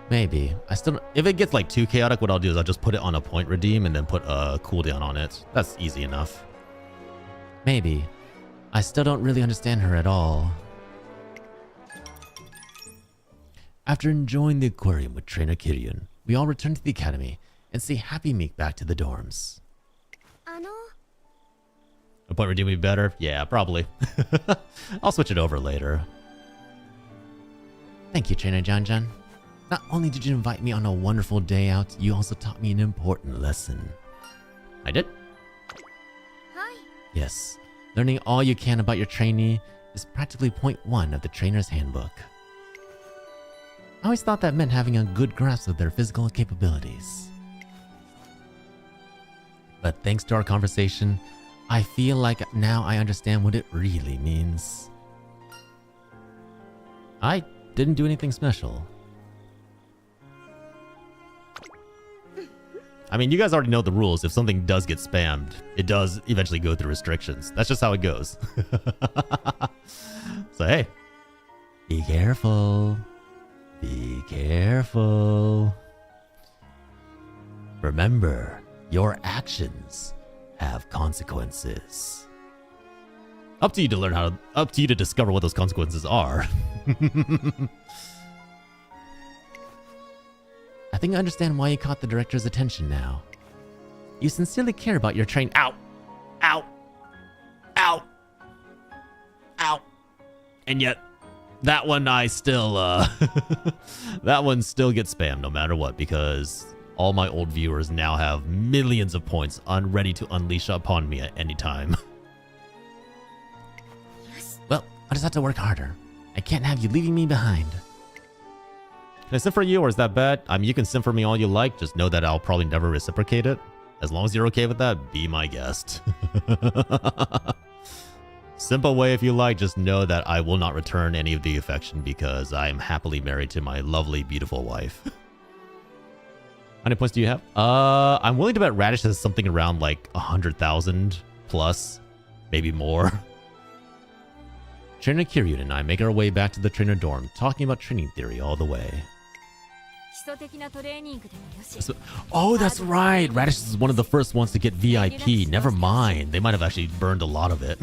Maybe. If it gets like too chaotic, what I'll do is I'll just put it on a point redeem and then put a cooldown on it. That's easy enough. Maybe. I still don't really understand her at all. After enjoying the aquarium with Trainer Kiryu, we all return to the academy and see Happy Meek back to the dorms. A point redeem would be better? Yeah, probably. I'll switch it over later. Thank you, Trainer Janjan. Not only did you invite me on a wonderful day out, you also taught me an important lesson. I did? Hi. Yes. Learning all you can about your trainee is practically point 1 of the trainer's handbook. I always thought that meant having a good grasp of their physical capabilities. But thanks to our conversation, I feel like now I understand what it really means. I didn't do anything special. I mean, you guys already know the rules. If something does get spammed, it does eventually go through restrictions. That's just how it goes. So hey, be careful. Be careful. Remember, your actions have consequences. Up to you to learn up to you to discover what those consequences are. I think I understand why you caught the director's attention now. You sincerely care about your train. Ow! Ow! Ow! Ow! And yet, that one I still, that one still gets spammed no matter what, because all my old viewers now have millions of points ready to unleash upon me at any time. Well, I just have to work harder. I can't have you leaving me behind. Can I sim for you, or is that bad? I mean, you can sim for me all you like. Just know that I'll probably never reciprocate it. As long as you're okay with that, be my guest. Simple way if you like, just know that I will not return any of the affection because I am happily married to my lovely, beautiful wife. How many points do you have? I'm willing to bet Radish has something around like 100,000 plus, maybe more. Trainer Kiryu and I make our way back to the trainer dorm, talking about training theory all the way. Oh, that's right! Radish is one of the first ones to get VIP. Never mind. They might have actually burned a lot of it.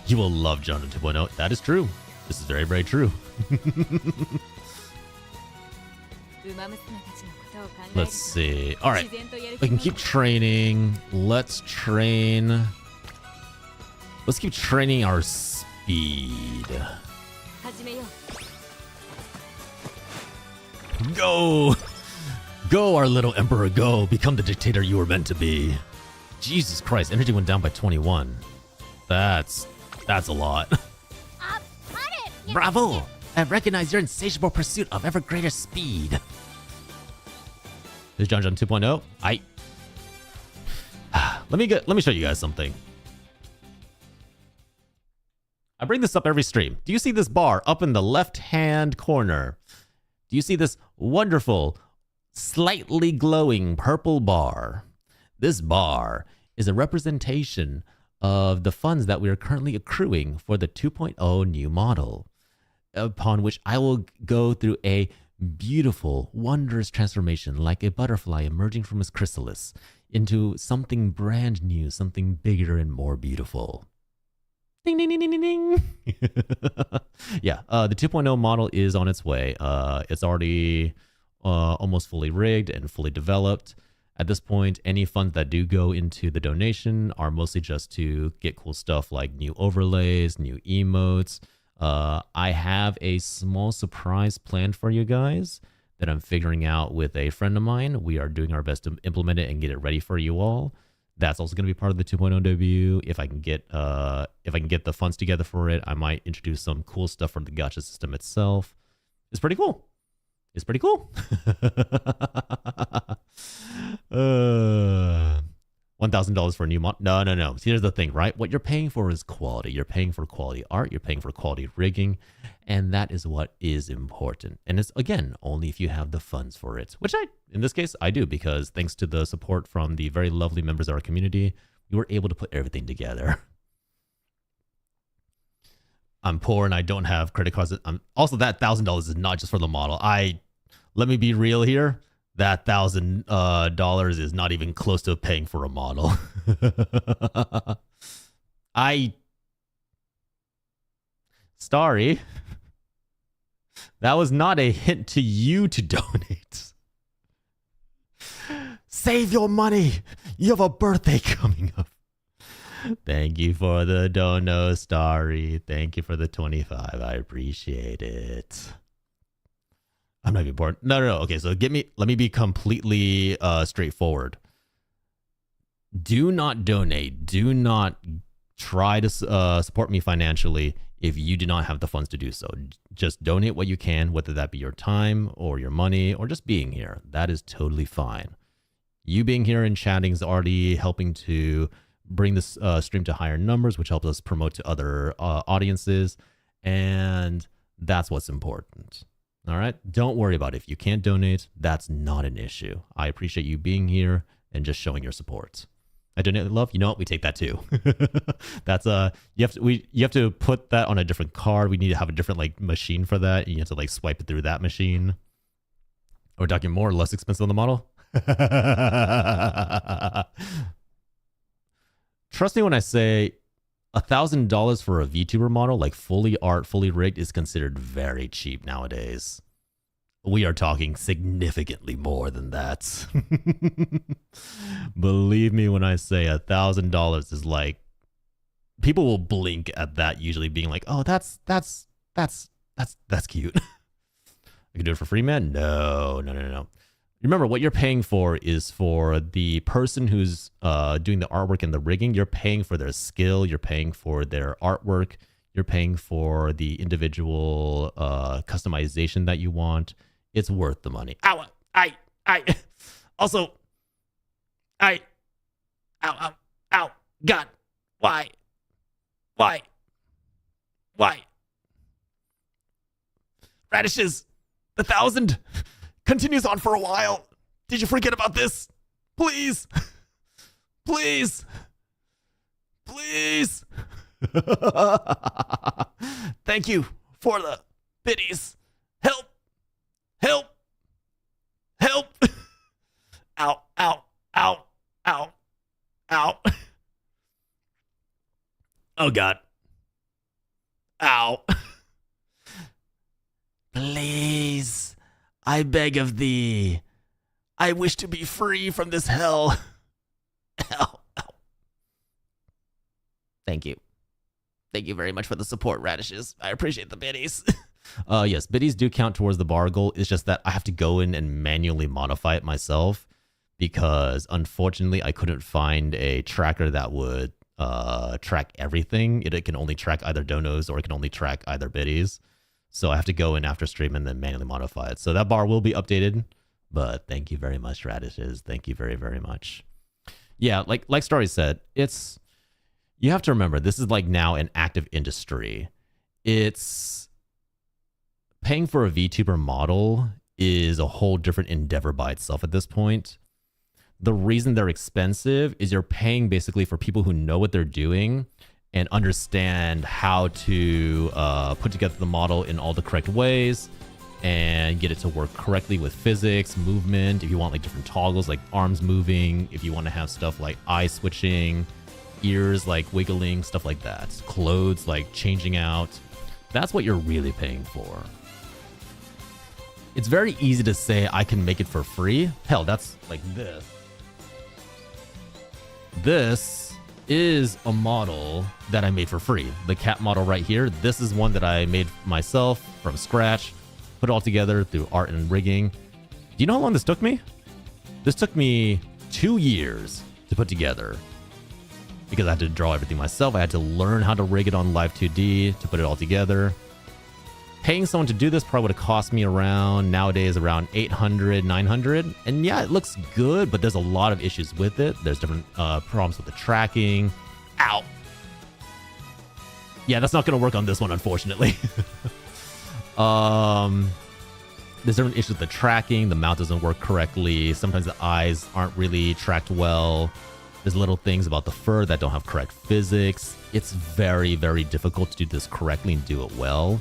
You will love John 2.0. That is true. This is very, very true. Let's see. Alright. We can keep training. Let's train. Let's keep training our speed. Go! Go, our little emperor, go. Become the dictator you were meant to be. Jesus Christ, energy went down by 21. That's a lot. Bravo! I recognize your insatiable pursuit of ever greater speed. This is John 2.0. Let me show you guys something. I bring this up every stream. Do you see this bar up in the left-hand corner? Do you see this wonderful, slightly glowing purple bar? This bar is a representation of the funds that we are currently accruing for the 2.0 new model, upon which I will go through a beautiful, wondrous transformation like a butterfly emerging from its chrysalis into something brand new, something bigger and more beautiful. Ding, ding, ding, ding, ding, ding. Yeah, the 2.0 model is on its way. It's already almost fully rigged and fully developed. At this point, any funds that do go into the donation are mostly just to get cool stuff like new overlays, new emotes. I have a small surprise planned for you guys that I'm figuring out with a friend of mine. We are doing our best to implement it and get it ready for you all. That's also going to be part of the 2.0 debut. If I can get the funds together for it, I might introduce some cool stuff for the gacha system itself. It's pretty cool. It's pretty cool. $1,000 for a new mod. No. See, here's the thing, right? What you're paying for is quality. You're paying for quality art. You're paying for quality rigging. And that is what is important. And it's, again, only if you have the funds for it, which in this case, I do, because thanks to the support from the very lovely members of our community, we were able to put everything together. I'm poor and I don't have credit cards. Also, that $1,000 is not just for the model. Let me be real here. That $1,000 is not even close to paying for a model. Starry, that was not a hint to you to donate. Save your money. You have a birthday coming up. Thank you for the dono, Starry. Thank you for the 25. I appreciate it. I'm not even bored. No. Okay, so let me be completely straightforward. Do not donate. Do not try to support me financially if you do not have the funds to do so. Just donate what you can, whether that be your time or your money or just being here. That is totally fine. You being here and chatting is already helping to bring this stream to higher numbers, which helps us promote to other audiences. And that's what's important. All right. Don't worry about it. If you can't donate, that's not an issue. I appreciate you being here and just showing your support. I donate love. You know what? We take that too. That's you have to put that on a different card. We need to have a different like machine for that. You have to like swipe it through that machine. Are we talking more or less expensive on the model? Trust me when I say $1,000 for a VTuber model, like fully art, fully rigged, is considered very cheap nowadays. We are talking significantly more than that. Believe me when I say $1,000 is like, people will blink at that, usually being like, "Oh, that's cute." I can do it for free, man. No. Remember, what you're paying for is for the person who's doing the artwork and the rigging. You're paying for their skill. You're paying for their artwork. You're paying for the individual customization that you want. It's worth the money. Ow! Also, ow! God, why? Radishes, the 1,000 continues on for a while. Did you forget about this? Please. Thank you for the biddies. Help. Ow. Oh God. Ow. Please. I beg of thee. I wish to be free from this hell. Ow. Thank you. Thank you very much for the support, Radishes. I appreciate the biddies. Yes, biddies do count towards the bar goal. It's just that I have to go in and manually modify it myself because unfortunately I couldn't find a tracker that would track everything. It can only track either donos or it can only track either biddies. So I have to go in after stream and then manually modify it. So that bar will be updated, but thank you very much, Radishes. Thank you very, very much. Yeah, like Starry said, you have to remember, this is like now an active industry. It's paying for a VTuber model is a whole different endeavor by itself at this point. The reason they're expensive is you're paying basically for people who know what they're doing and understand how to put together the model in all the correct ways and get it to work correctly with physics, movement, if you want like different toggles like arms moving, if you want to have stuff like eye switching, ears like wiggling, stuff like that, clothes like changing out. That's what you're really paying for. it's very easy to say I can make it for free. Hell, that's like this. This is a model that I made for free. The cat model right here. This is one that I made myself from scratch, put it all together through art and rigging. Do you know how long this took me? This took me 2 years to put together because I had to draw everything myself. I had to learn how to rig it on Live 2D to put it all together. Paying someone to do this probably would have cost me around, nowadays, around 800, 900. And yeah, it looks good, but there's a lot of issues with it. There's different problems with the tracking. Ow. Yeah, that's not going to work on this one, unfortunately. There's different issues with the tracking. The mount doesn't work correctly. Sometimes the eyes aren't really tracked well. There's little things about the fur that don't have correct physics. It's very, very difficult to do this correctly and do it well.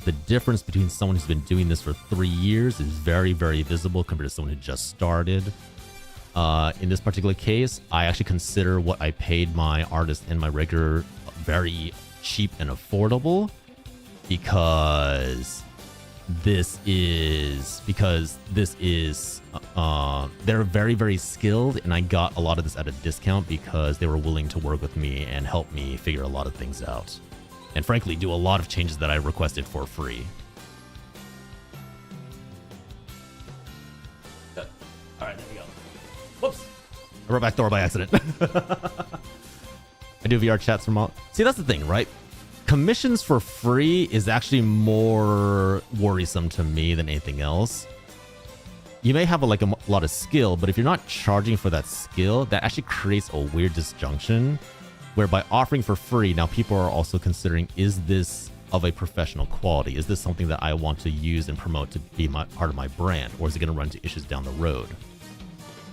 The difference between someone who's been doing this for 3 years is very, very visible compared to someone who just started. In this particular case, I actually consider what I paid my artist and my rigger very cheap and affordable because they're very, very skilled, and I got a lot of this at a discount because they were willing to work with me and help me figure a lot of things out. And frankly, do a lot of changes that I requested for free. Good. All right, there we go. Whoops. I wrote back Thor by accident. I do VR chats from all... See, that's the thing, right? Commissions for free is actually more worrisome to me than anything else. You may have a lot of skill, but if you're not charging for that skill, that actually creates a weird disjunction where by offering for free, now people are also considering, is this of a professional quality? Is this something that I want to use and promote to be part of my brand? Or is it going to run into issues down the road?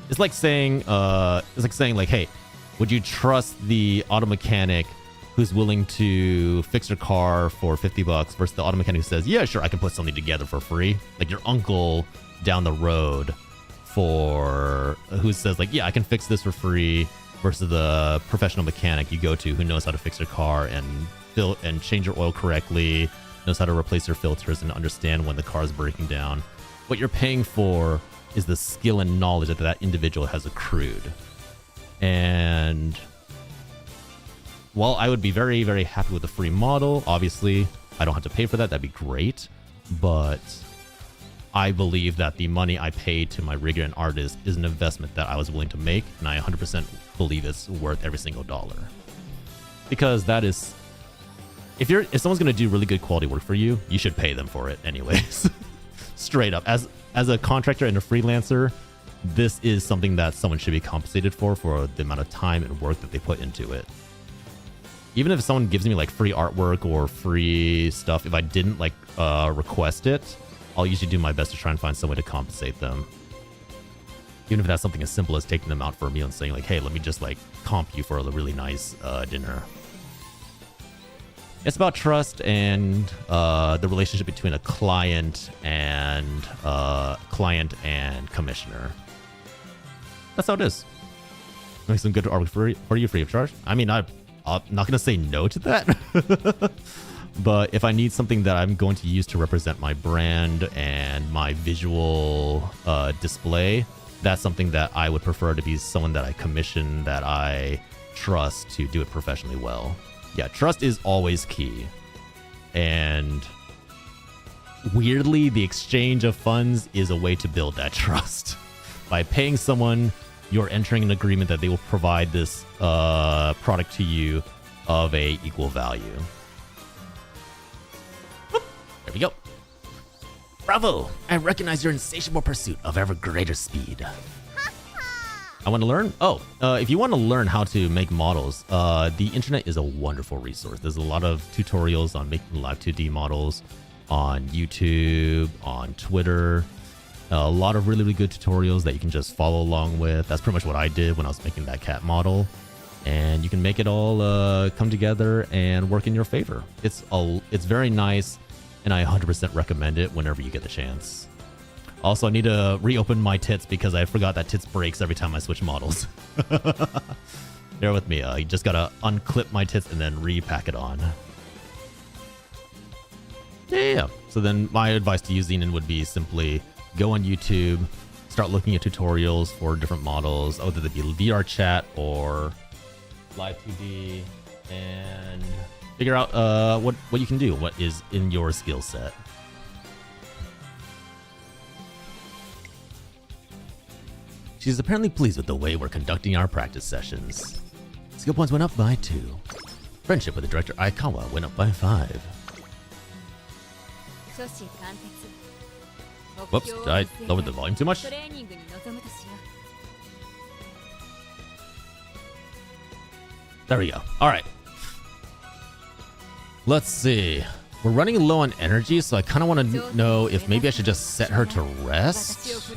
It's like saying, hey, would you trust the auto mechanic who's willing to fix your car for $50 versus the auto mechanic who says, yeah, sure, I can put something together for free? Like your uncle down the road who says like, yeah, I can fix this for free, versus the professional mechanic you go to who knows how to fix your car and change your oil correctly, knows how to replace your filters and understand when the car is breaking down. What you're paying for is the skill and knowledge that that individual has accrued. And while I would be very, very happy with the free model, obviously I don't have to pay for that. That'd be great. But I believe that the money I paid to my rigger and artist is an investment that I was willing to make, and I 100% believe it's worth every single dollar. Because that is, if someone's going to do really good quality work for you, you should pay them for it anyways. Straight up. As a contractor and a freelancer, this is something that someone should be compensated for the amount of time and work that they put into it. Even if someone gives me like free artwork or free stuff, if I didn't request it, I'll usually do my best to try and find some way to compensate them. Even if that's something as simple as taking them out for a meal and saying like, hey, let me just comp you for a really nice dinner. It's about trust and the relationship between a client and commissioner. That's how it is. Make some good artwork for you free of charge. I mean, I'm not going to say no to that. But if I need something that I'm going to use to represent my brand and my visual display, that's something that I would prefer to be someone that I commission, that I trust to do it professionally well. Yeah, trust is always key. And weirdly, the exchange of funds is a way to build that trust. By paying someone, you're entering an agreement that they will provide this product to you of a equal value. There we go. Bravo! I recognize your insatiable pursuit of ever greater speed. I want to learn? If you want to learn how to make models, the internet is a wonderful resource. There's a lot of tutorials on making live 2D models on YouTube, on Twitter. A lot of really, really good tutorials that you can just follow along with. That's pretty much what I did when I was making that cat model. And you can make it all come together and work in your favor. It's very nice. And I 100% recommend it whenever you get the chance. Also, I need to reopen my tits because I forgot that tits breaks every time I switch models. Bear with me. You just gotta unclip my tits and then repack it on. Yeah. So then my advice to you, Zenon, would be simply go on YouTube, start looking at tutorials for different models, whether they be VR chat or live 2D, and figure out what you can do, what is in your skill set. She's apparently pleased with the way we're conducting our practice sessions. Skill points went up by 2. Friendship with the director Aikawa went up by 5. Whoops, did I lower the volume too much? There we go. Alright. Let's see. We're running low on energy, so I kind of want to know if maybe I should just set her to rest.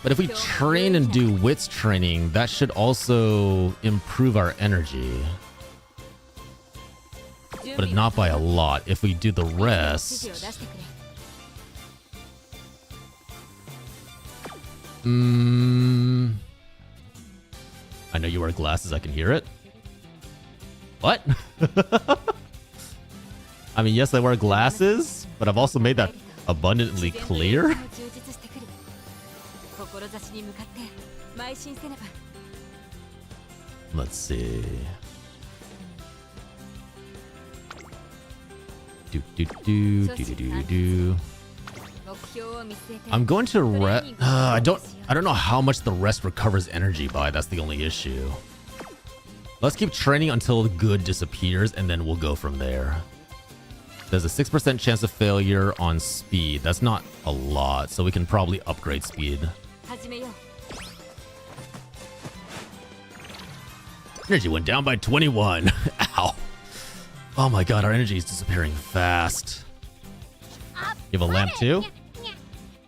But if we train and do wits training, that should also improve our energy. But not by a lot. If we do the rest... I know you wear glasses, I can hear it. What? I mean, yes, I wear glasses, but I've also made that abundantly clear. Let's see. I'm going to rest. I don't know how much the rest recovers energy by. That's the only issue. Let's keep training until good disappears, and then we'll go from there. There's a 6% chance of failure on speed. That's not a lot, so we can probably upgrade speed. Energy went down by 21. Ow. Oh my god, our energy is disappearing fast. You have a lamp too?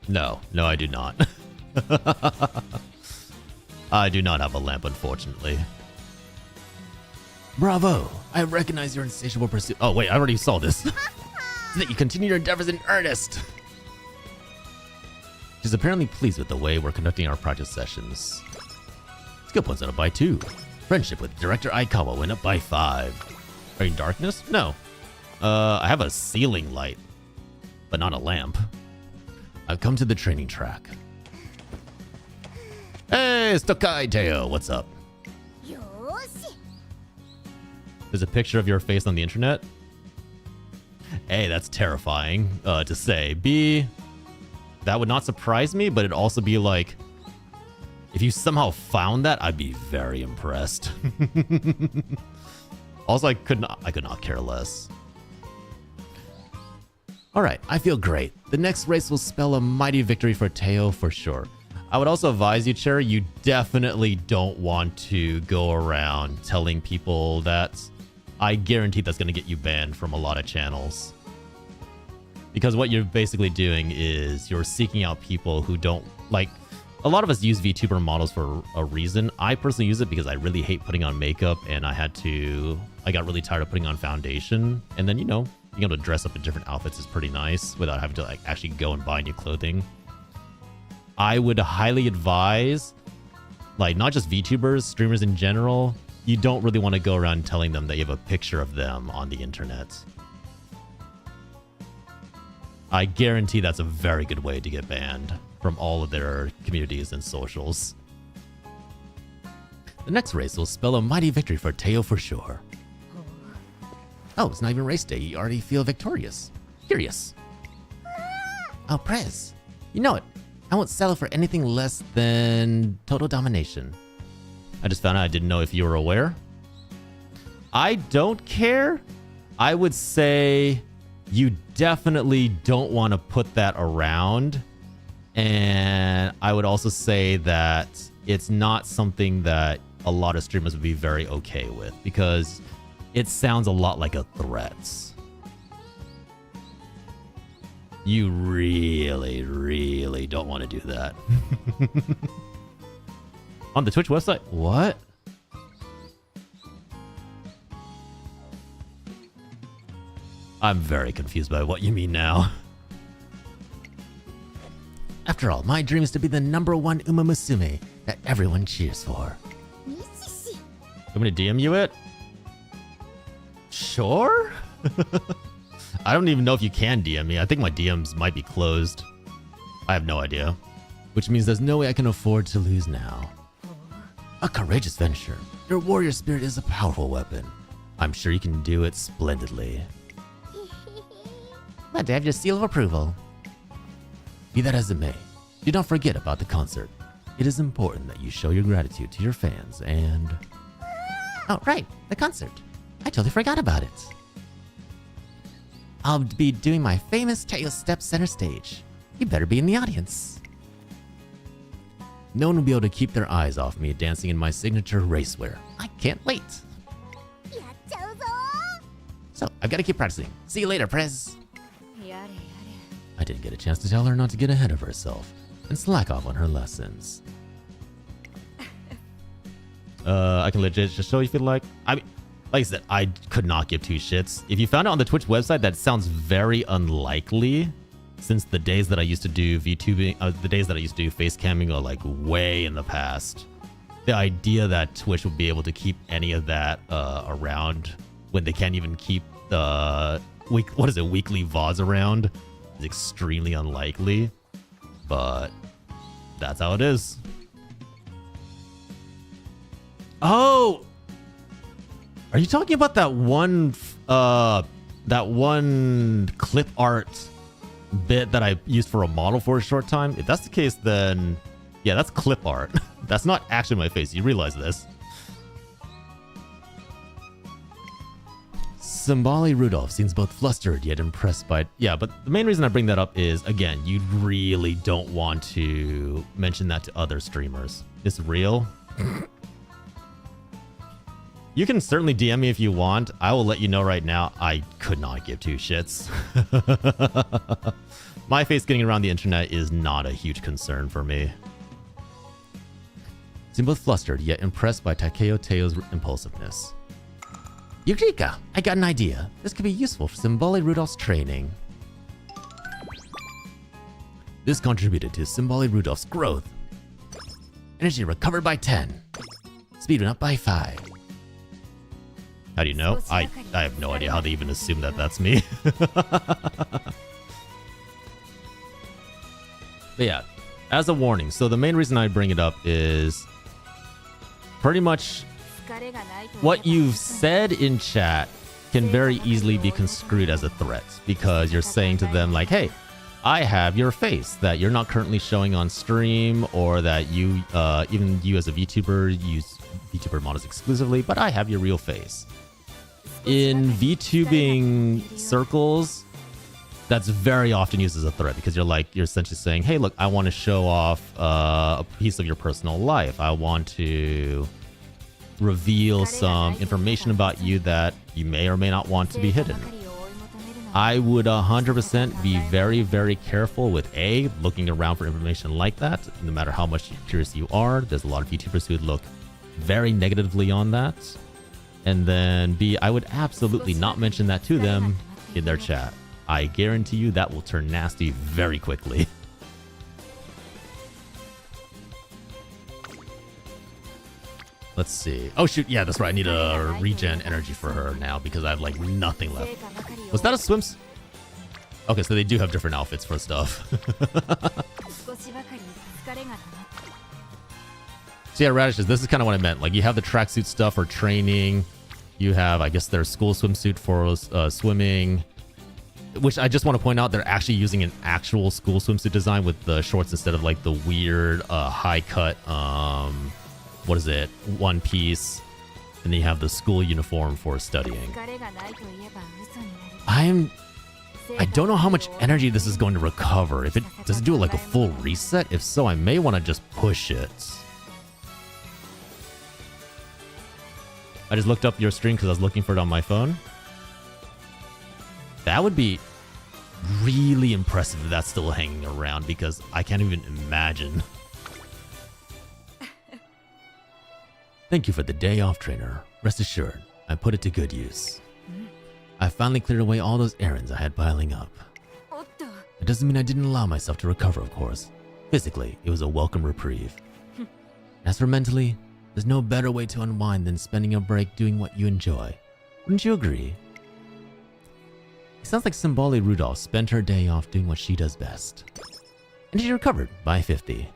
No, I do not. I do not have a lamp, unfortunately. Bravo! I recognize your insatiable pursuit. Oh wait, I already saw this. So that you continue your endeavors in earnest. She's apparently pleased with the way we're conducting our practice sessions. Skill points went up by 2. Friendship with director Aikawa went up by 5. Are you in darkness? No. I have a ceiling light, but not a lamp. I've come to the training track. Hey, Stokai Teo, what's up? There's a picture of your face on the internet. A, that's terrifying to say. B, that would not surprise me, but it'd also be like, if you somehow found that, I'd be very impressed. Also, I could not care less. Alright, I feel great. The next race will spell a mighty victory for Teo for sure. I would also advise you, Cher, you definitely don't want to go around telling people that. I guarantee that's going to get you banned from a lot of channels. Because what you're basically doing is you're seeking out people who don't like. A lot of us use VTuber models for a reason. I personally use it because I really hate putting on makeup, and I got really tired of putting on foundation. And then, being able to dress up in different outfits is pretty nice without having to actually go and buy new clothing. I would highly advise, not just VTubers, streamers in general, you don't really want to go around telling them that you have a picture of them on the internet. I guarantee that's a very good way to get banned from all of their communities and socials. The next race will spell a mighty victory for Teo for sure. Oh, it's not even race day. You already feel victorious. Curious. Oh, Prez. You know it. I won't settle for anything less than total domination. I just found out I didn't know if you were aware. I don't care. I would say you definitely don't want to put that around. And I would also say that it's not something that a lot of streamers would be very okay with, because it sounds a lot like a threat. You really, really don't want to do that. On the Twitch website? What? I'm very confused by what you mean now. After all, my dream is to be the #1 UMAMUSUME that everyone cheers for. You want me to DM you it? Sure? I don't even know if you can DM me. I think my DMs might be closed. I have no idea. Which means there's no way I can afford to lose now. A courageous venture. Your warrior spirit is a powerful weapon. I'm sure you can do it splendidly. Glad to have your seal of approval. Be that as it may, do not forget about the concert. It is important that you show your gratitude to your fans and... Oh, right, the concert. I totally forgot about it. I'll be doing my famous Tail Step center stage. You better be in the audience. No one will be able to keep their eyes off me dancing in my signature racewear. I can't wait. So, I've got to keep practicing. See you later, Prez. I didn't get a chance to tell her not to get ahead of herself and slack off on her lessons. I can legit just show you if you like. I mean, like I said, I could not give two shits. If you found it on the Twitch website, that sounds very unlikely. Since the days that I used to do VTubing, the days that I used to do face camming are like way in the past. The idea that Twitch would be able to keep any of that around when they can't even keep the weekly VODs around is extremely unlikely. But that's how it is. Oh, are you talking about that one clip art bit that I used for a model for a short time? If that's the case, then yeah, that's clip art. That's not actually my face. You realize this. Simbali Rudolph seems both flustered yet impressed by it. Yeah, but the main reason I bring that up is, again, you really don't want to mention that to other streamers. It's real. You can certainly DM me if you want. I will let you know right now, I could not give two shits. My face getting around the internet is not a huge concern for me. Seem both flustered, yet impressed by Takeo Teo's impulsiveness. Eureka! I got an idea. This could be useful for Simbali Rudolph's training. This contributed to Simbali Rudolph's growth. Energy recovered by 10. Speed went up by 5. How do you know? I have no idea how they even assume that that's me. But yeah, as a warning, so the main reason I bring it up is pretty much what you've said in chat can very easily be construed as a threat, because you're saying to them like, hey, I have your face that you're not currently showing on stream, or that you, even you as a VTuber, use VTuber models exclusively, but I have your real face. In VTubing circles, that's very often used as a threat, because you're essentially saying, hey, look, I want to show off a piece of your personal life. I want to reveal some information about you that you may or may not want to be hidden. I would 100% be very, very careful with A, looking around for information like that, no matter how much curious you are. There's a lot of VTubers who would look very negatively on that. And then B, I would absolutely not mention that to them in their chat. I guarantee you that will turn nasty very quickly. Let's see. Oh shoot, yeah, that's right. I need a regen energy for her now because I have like nothing left. Was that a swims? Okay, so they do have different outfits for stuff. So yeah, Radishes, this is kind of what I meant. Like, you have the tracksuit stuff for training. You have, I guess, their school swimsuit for swimming. Which I just want to point out, they're actually using an actual school swimsuit design with the shorts instead of like the weird high cut, what is it, one piece. And then you have the school uniform for studying. I don't know how much energy this is going to recover. If it does it do like a full reset? If so, I may want to just push it. I just looked up your stream because I was looking for it on my phone. That would be really impressive if that's still hanging around, because I can't even imagine. Thank you for the day off, trainer. Rest assured, I put it to good use. I finally cleared away all those errands I had piling up. It doesn't mean I didn't allow myself to recover, of course. Physically, it was a welcome reprieve. As for mentally, there's no better way to unwind than spending a break doing what you enjoy. Wouldn't you agree? Sounds like Symboli Rudolph spent her day off doing what she does best. And she recovered by 50.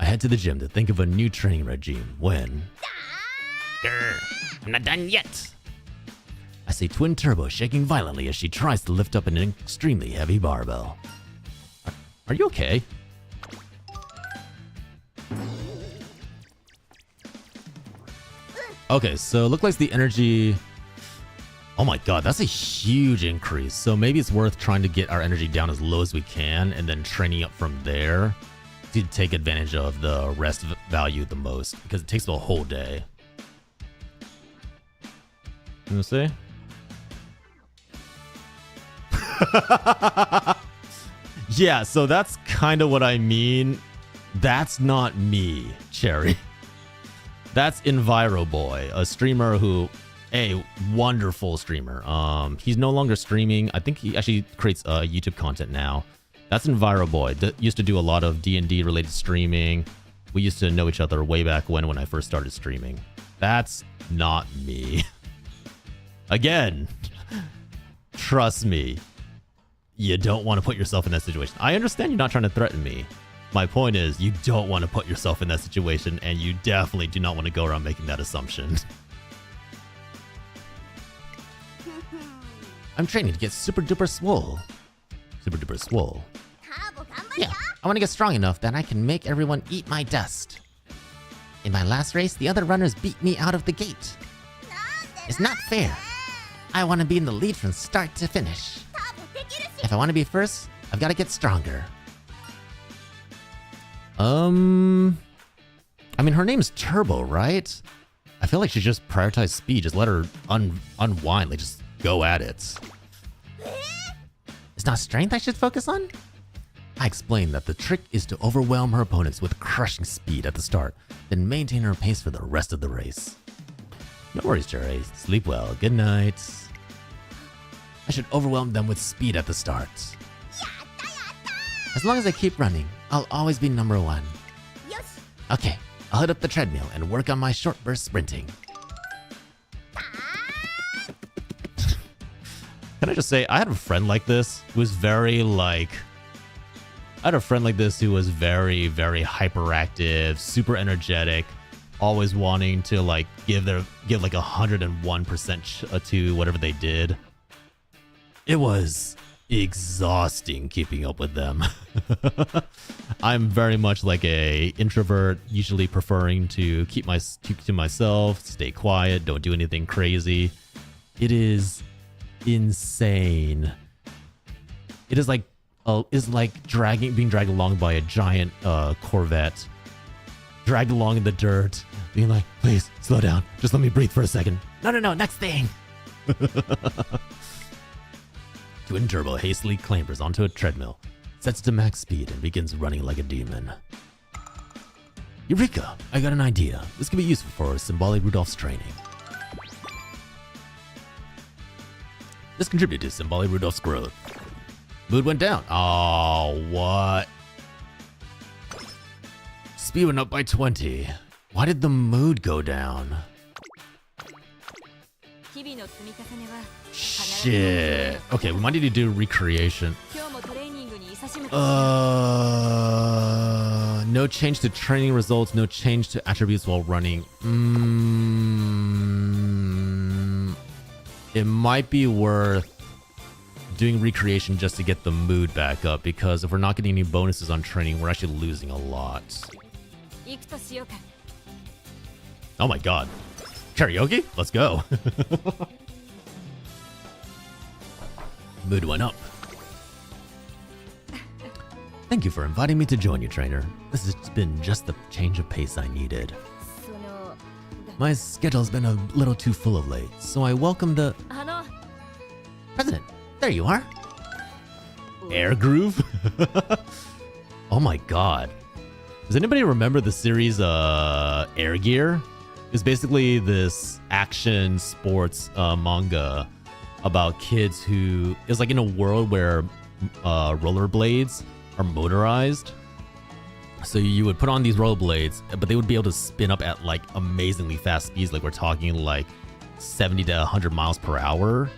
I head to the gym to think of a new training regime when... Grr, I'm not done yet. I see Twin Turbo shaking violently as she tries to lift up an extremely heavy barbell. Are you okay? Okay, so look like the energy... Oh my god, that's a huge increase. So maybe it's worth trying to get our energy down as low as we can and then training up from there to take advantage of the rest value the most, because it takes the whole day. You wanna say? Yeah, so that's kind of what I mean. That's not me, Cherry. That's EnviroBoy, a streamer who, a wonderful streamer. He's no longer streaming. I think he actually creates YouTube content now. That's EnviroBoy. That used to do a lot of D&D related streaming. We used to know each other way back when I first started streaming. That's not me. Again, trust me. You don't want to put yourself in that situation. I understand you're not trying to threaten me. My point is, you don't want to put yourself in that situation, and you definitely do not want to go around making that assumption. I'm training to get super duper swole. Super duper swole. Yeah, I want to get strong enough that I can make everyone eat my dust. In my last race, the other runners beat me out of the gate. It's not fair. I want to be in the lead from start to finish. If I want to be first, I've got to get stronger. I mean, her name's Turbo, right? I feel like she just prioritized speed. Just let her unwind. Like, just go at it. It's not strength I should focus on? I explained that the trick is to overwhelm her opponents with crushing speed at the start, then maintain her pace for the rest of the race. No worries, Jerry. Sleep well. Good night. I should overwhelm them with speed at the start. As long as I keep running, I'll always be number one. Okay, I'll hit up the treadmill and work on my short burst sprinting. Can I just say, I had a friend like this who was very very hyperactive, super energetic, always wanting to like give like 101% to whatever they did. It was exhausting keeping up with them. I'm very much like a introvert, usually preferring to keep to myself, stay quiet, don't do anything crazy. It is insane. It is like being dragged along by a giant Corvette, dragged along in the dirt, being like, please slow down, just let me breathe for a second. No, next thing. Twin Turbo hastily clambers onto a treadmill, sets to max speed, and begins running like a demon. Eureka! I got an idea. This could be useful for Symbolic Rudolph's training. This contributed to Symbolic Rudolph's growth. Mood went down. Oh, what? Speed went up by 20. Why did the mood go down? Shit. Okay, we might need to do recreation. No change to training results, no change to attributes while running. It might be worth doing recreation just to get the mood back up, because if we're not getting any bonuses on training, we're actually losing a lot. Oh my god. Karaoke? Let's go. Mood went up. Thank you for inviting me to join you, trainer. This has been just the change of pace I needed. My schedule's been a little too full of late, so I welcome the... President, there you are. Air Groove? Oh my god. Does anybody remember the series Air Gear? It's basically this action sports manga about kids who is like in a world where rollerblades are motorized. So you would put on these rollerblades, but they would be able to spin up at like amazingly fast speeds. Like we're talking like 70 to 100 miles per hour.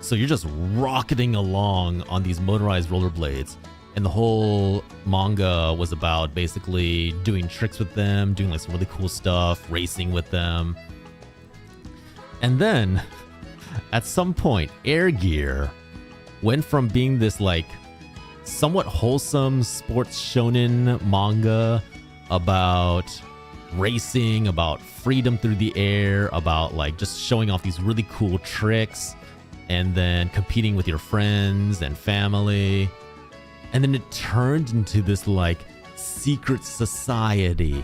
So you're just rocketing along on these motorized rollerblades. And the whole manga was about basically doing tricks with them, doing like some really cool stuff, racing with them. And then at some point, Air Gear went from being this like somewhat wholesome sports shonen manga about racing, about freedom through the air, about like just showing off these really cool tricks and then competing with your friends and family. And then it turned into this like secret society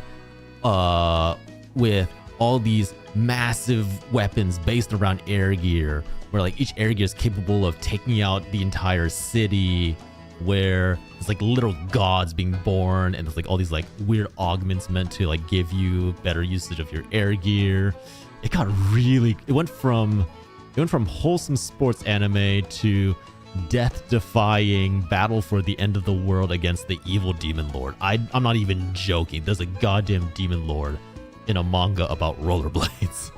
with all these massive weapons based around Air Gear, where like each Air Gear is capable of taking out the entire city, where there's like little gods being born and there's like all these like weird augments meant to like give you better usage of your Air Gear. It went from wholesome sports anime to death-defying battle for the end of the world against the evil demon lord. I'm not even joking. There's a goddamn demon lord in a manga about rollerblades.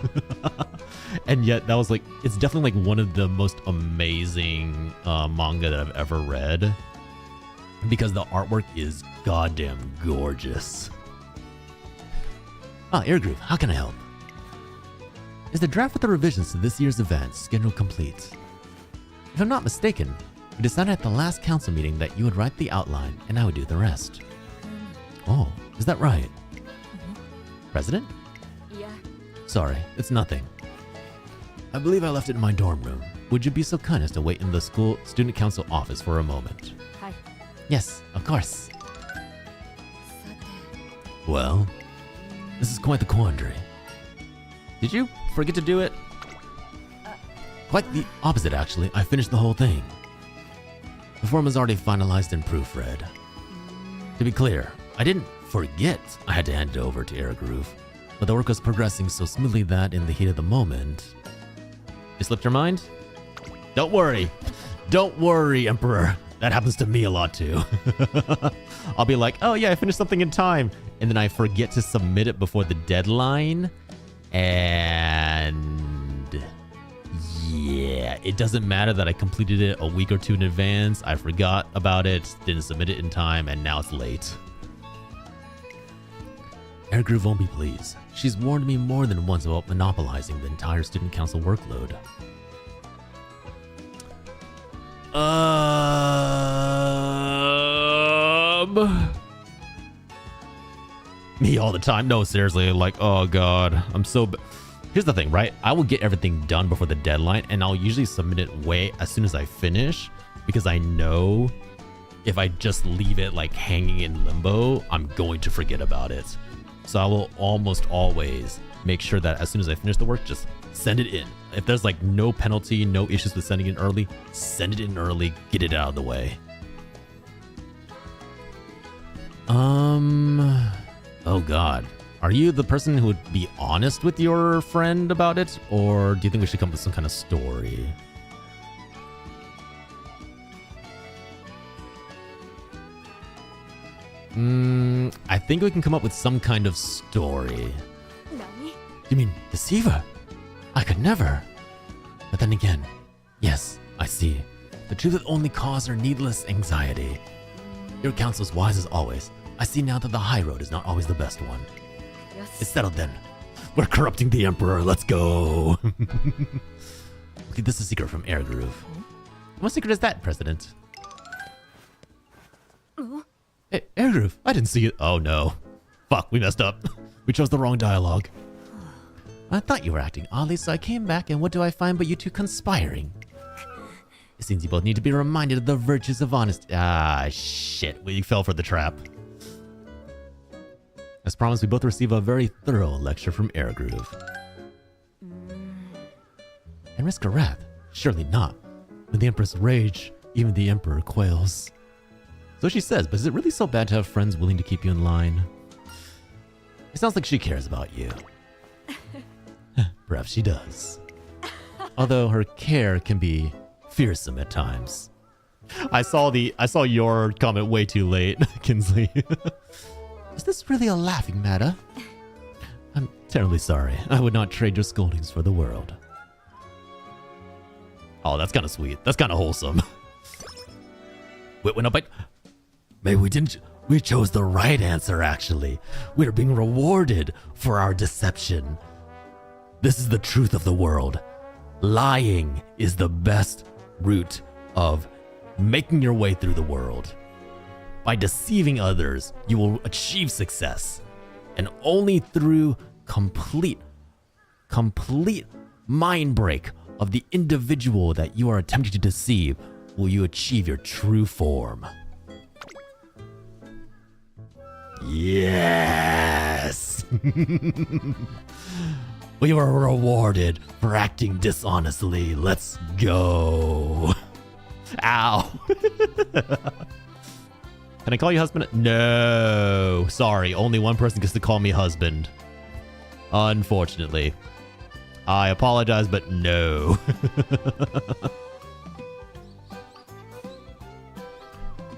And yet that was like, it's definitely like one of the most amazing manga that I've ever read, because the artwork is goddamn gorgeous. Air Groove, how can I help? Is the draft with the revisions to this year's event schedule complete? If I'm not mistaken, we decided at the last council meeting that you would write the outline and I would do the rest. Oh, is that right? President? Yeah. Sorry, it's nothing. I believe I left it in my dorm room. Would you be so kind as to wait in the school student council office for a moment? Hi. Yes, of course. Well, this is quite the quandary. Did you forget to do it? Quite the opposite, actually. I finished the whole thing. The form is already finalized and proofread. To be clear, I didn't forget I had to hand it over to Air Groove, but the work was progressing so smoothly that in the heat of the moment... You slipped your mind? Don't worry. Don't worry, Emperor. That happens to me a lot too. I'll be like, oh yeah, I finished something in time. And then I forget to submit it before the deadline. And yeah, it doesn't matter that I completed it a week or two in advance. I forgot about it, didn't submit it in time, and now it's late. Air Groove won't be pleased. She's warned me more than once about monopolizing the entire student council workload. Me all the time. No, seriously, like, oh god, I'm so... Here's the thing, right? I will get everything done before the deadline, and I'll usually submit it way as soon as I finish, because I know if I just leave it like hanging in limbo, I'm going to forget about it. So I will almost always make sure that as soon as I finish the work, just send it in. If there's like no penalty, no issues with sending it early, send it in early, get it out of the way. Oh god. Are you the person who would be honest with your friend about it? Or do you think we should come up with some kind of story? I think we can come up with some kind of story. Nani? You mean deceiver? I could never. But then again, yes, I see. The truth would only cause her needless anxiety. Your counsel's wise as always. I see now that the high road is not always the best one. Yes. It's settled then. We're corrupting the Emperor. Let's go. Okay, this is a secret from Air Groove. What secret is that, President? Hey, Air Groove, I didn't see it. Oh no. Fuck, we messed up. We chose the wrong dialogue. I thought you were acting oddly, so I came back, and what do I find but you two conspiring? It seems you both need to be reminded of the virtues of honesty. Ah, shit. We fell for the trap. As promised, we both receive a very thorough lecture from Air Groove. And risk a wrath? Surely not. With the Empress' rage, even the Emperor quails. So she says, but is it really so bad to have friends willing to keep you in line? It sounds like she cares about you. Perhaps she does. Although her care can be fearsome at times. I saw your comment way too late, Kinsley. Is this really a laughing matter? I'm terribly sorry. I would not trade your scoldings for the world. Oh, that's kind of sweet. That's kind of wholesome. Wait, no, but maybe we didn't. We chose the right answer, actually. We're being rewarded for our deception. This is the truth of the world. Lying is the best route of making your way through the world. By deceiving others, you will achieve success. And only through complete mind break of the individual that you are attempting to deceive will you achieve your true form. Yes! We were rewarded for acting dishonestly. Let's go. Ow. Can I call you husband? No. Sorry, only one person gets to call me husband. Unfortunately. I apologize, but no.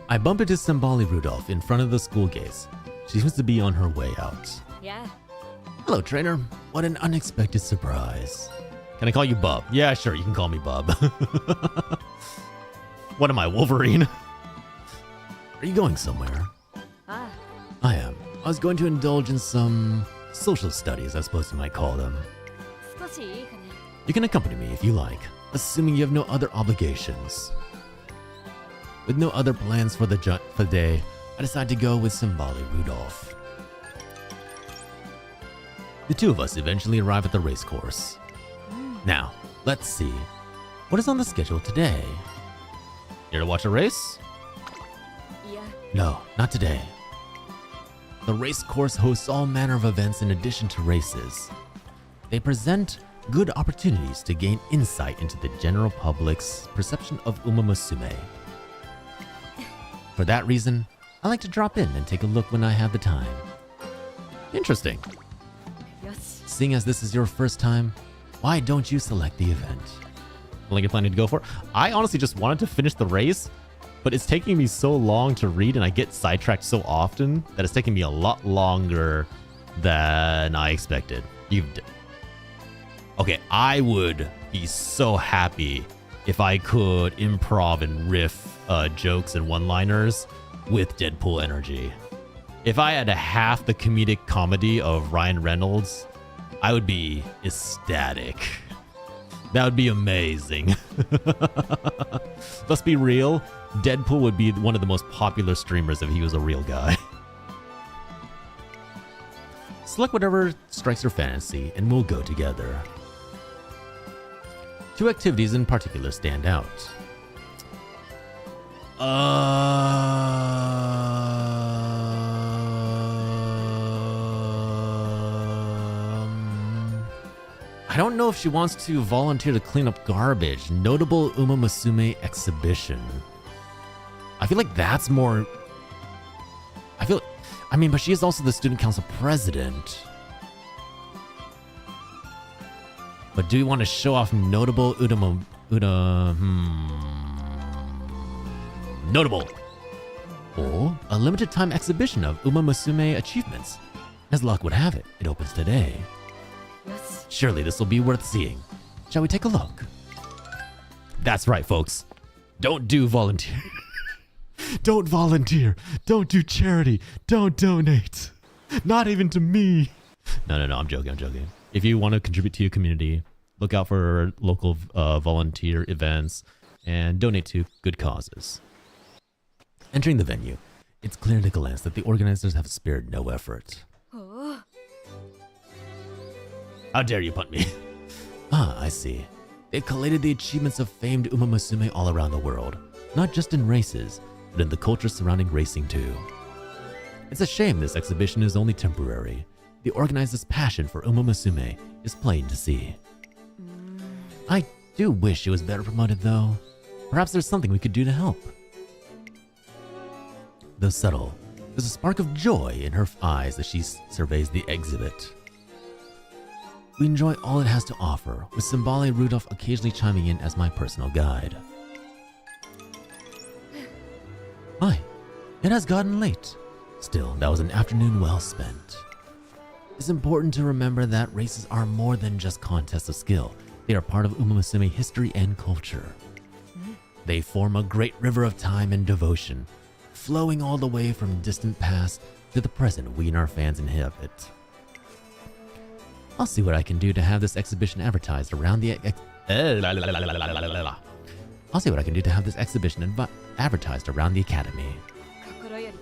I bump into Symboli Rudolph in front of the school gates. She seems to be on her way out. Yeah. Hello, trainer. What an unexpected surprise. Can I call you Bub? Yeah, sure, you can call me Bub. What am I, Wolverine? Are you going somewhere? Ah. I am. I was going to indulge in some social studies, I suppose you might call them. 少しいいかね。 You can accompany me if you like, assuming you have no other obligations. With no other plans for the day, I decided to go with Symboli Rudolph. The two of us eventually arrive at the race course. Now, let's see. What is on the schedule today? Here to watch a race? いや、 No, not today. The race course hosts all manner of events in addition to races. They present good opportunities to gain insight into the general public's perception of UMAMUSUME. For that reason, I like to drop in and take a look when I have the time. Interesting. よし。 Seeing as this is your first time, why don't you select the event? Like you're planning to go for? I honestly just wanted to finish the race, but it's taking me so long to read and I get sidetracked so often that it's taking me a lot longer than I expected. Okay, I would be so happy if I could improv and riff jokes and one-liners with Deadpool energy. If I had half the comedic comedy of Ryan Reynolds, I would be ecstatic. That would be amazing. Let's be real, Deadpool would be one of the most popular streamers if he was a real guy. Select whatever strikes your fancy and we'll go together. Two activities in particular stand out. I don't know if she wants to volunteer to clean up garbage. Notable UMAMUSUME exhibition. I feel like that's more... but she is also the student council president. But do you want to show off notable Notable! Or a limited time exhibition of UMAMUSUME achievements. As luck would have it, it opens today. よし。 Surely this will be worth seeing. Shall we take a look? That's right, folks. Don't do volunteer. Don't volunteer. Don't do charity. Don't donate. Not even to me. No, I'm joking. If you want to contribute to your community, look out for local volunteer events and donate to good causes. Entering the venue, it's clear at a glance that the organizers have spared no effort. おお。 How dare you punt me? Ah, I see. They've collated the achievements of famed UMAMUSUME all around the world, not just in races, but in the culture surrounding racing too. It's a shame this exhibition is only temporary. The organizers' passion for UMAMUSUME is plain to see. I do wish it was better promoted though. Perhaps there's something we could do to help. Though subtle, there's a spark of joy in her eyes as she surveys the exhibit. We enjoy all it has to offer, with Symboli Rudolph occasionally chiming in as my personal guide. Hi, it has gotten late. Still, that was an afternoon well spent. It's important to remember that races are more than just contests of skill. They are part of UMAMUSUME history and culture. They form a great river of time and devotion, flowing all the way from distant past to the present we and our fans inhabit. I'll see what I can do to have this exhibition advertised around the I'll see what I can do to have this exhibition advertised around the academy.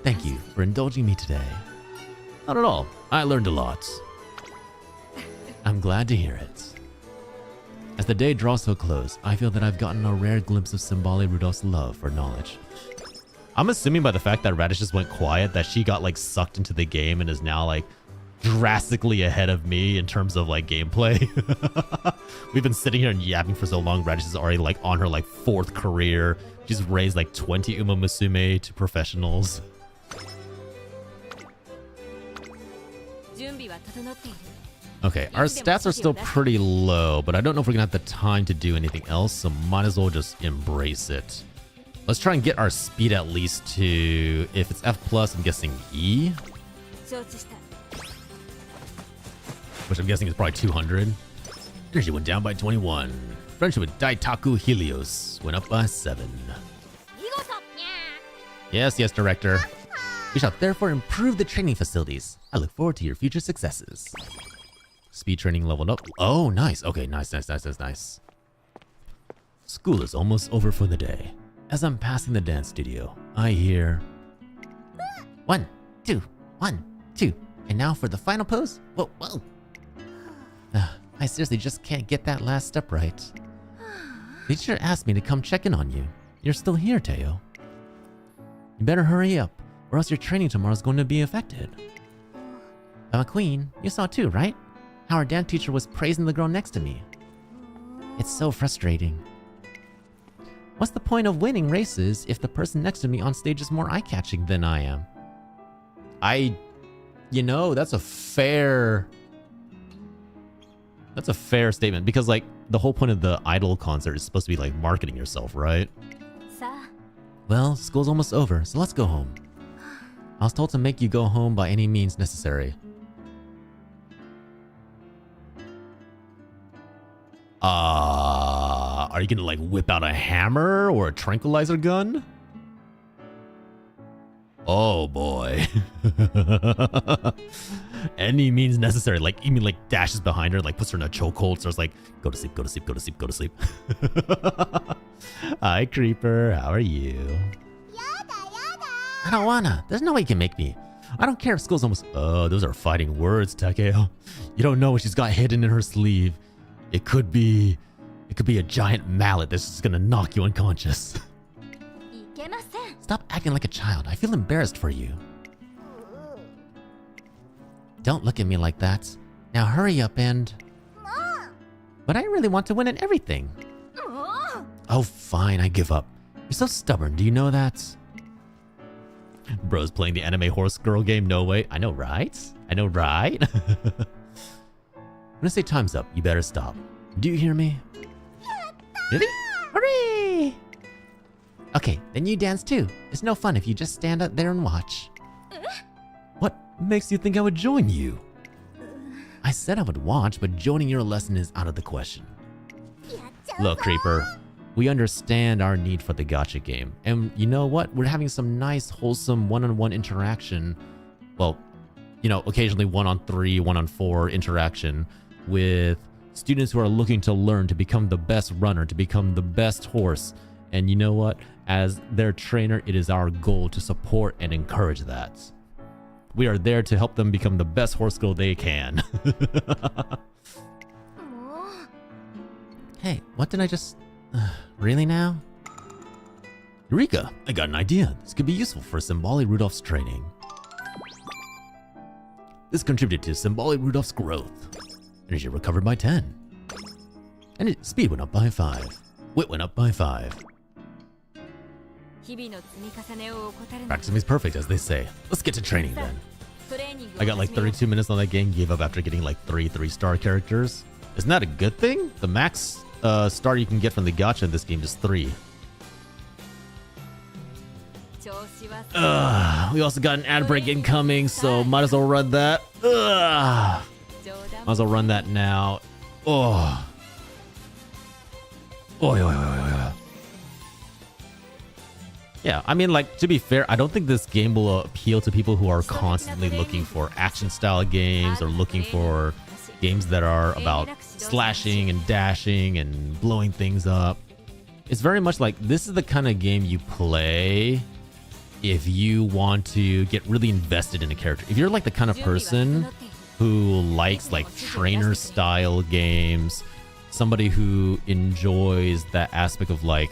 Thank you for indulging me today. Not at all. I learned a lot. I'm glad to hear it. As the day draws so close, I feel that I've gotten a rare glimpse of Symbole Rudolph's love for knowledge. I'm assuming by the fact that Radish just went quiet that she got like sucked into the game and is now like drastically ahead of me in terms of like gameplay. We've been sitting here and yapping for so long. Radish is already like on her like 4th career. She's raised like 20 UMAMUSUME to professionals. Okay, our stats are still pretty low, but I don't know if we're gonna have the time to do anything else, so might as well just embrace it. Let's try and get our speed at least to, if it's F+, I'm guessing E, which I'm guessing is probably 200. Energy went down by 21. Friendship with Daitaku Helios went up by 7. Yes, yes, director. We shall therefore improve the training facilities. I look forward to your future successes. Speed training leveled up. Oh, nice. Okay, nice. School is almost over for the day. As I'm passing the dance studio, I hear 1, 2, 1, 2. And now for the final pose. Whoa. I seriously just can't get that last step right. The teacher asked me to come check in on you. You're still here, Teo. You better hurry up, or else your training tomorrow is going to be affected. Queen, you saw too, right? How our dance teacher was praising the girl next to me. It's so frustrating. What's the point of winning races if the person next to me on stage is more eye-catching than I am? You know, that's a fair statement, because like the whole point of the idol concert is supposed to be like marketing yourself, right? Well, school's almost over, so let's go home. I was told to make you go home by any means necessary. Are you gonna like whip out a hammer or a tranquilizer gun? Oh boy. Any means necessary. Like, you mean like dashes behind her, like puts her in a chokehold, starts like, go to sleep, go to sleep, go to sleep, go to sleep. Hi, Creeper. How are you? I don't wanna. There's no way you can make me. I don't care if school's almost... Oh, those are fighting words, Takeo. You don't know what she's got hidden in her sleeve. It could be a giant mallet that's just gonna knock you unconscious. Stop acting like a child. I feel embarrassed for you. Don't look at me like that. Now hurry up and... But I really want to win at everything. Oh, fine, I give up. You're so stubborn, do you know that? Bro's playing the anime horse girl game, no way. I know, right? I know, right? When I say time's up, you better stop. Do you hear me? Really? Hooray! Okay, then you dance too. It's no fun if you just stand up there and watch. What makes you think I would join you? I said I would watch, but joining your lesson is out of the question. Look, Creeper, we understand our need for the gacha game. And you know what? We're having some nice, wholesome one-on-one interaction. Well, you know, occasionally 1-on-3, 1-on-4 interaction with students who are looking to learn to become the best runner, to become the best horse. And you know what? As their trainer, it is our goal to support and encourage that. We are there to help them become the best horse girl they can. Hey, what did I just... really now? Eureka! I got an idea. This could be useful for Symbole Rudolph's training. This contributed to Symbole Rudolph's growth. Energy recovered by 10. And speed went up by 5. Wit went up by 5. Practicing is perfect, as they say. Let's get to training then. I got like 32 minutes on that game, gave up after getting like 3 3-star characters. Isn't that a good thing? The max star you can get from the gacha in this game is 3. We also got an ad break incoming, so might as well run that. Might as well run that now. Oh. Oh, yeah. Yeah, I mean, like, to be fair, I don't think this game will appeal to people who are constantly looking for action-style games or looking for games that are about slashing and dashing and blowing things up. It's very much like, this is the kind of game you play if you want to get really invested in a character. If you're like the kind of person who likes like trainer-style games, somebody who enjoys that aspect of like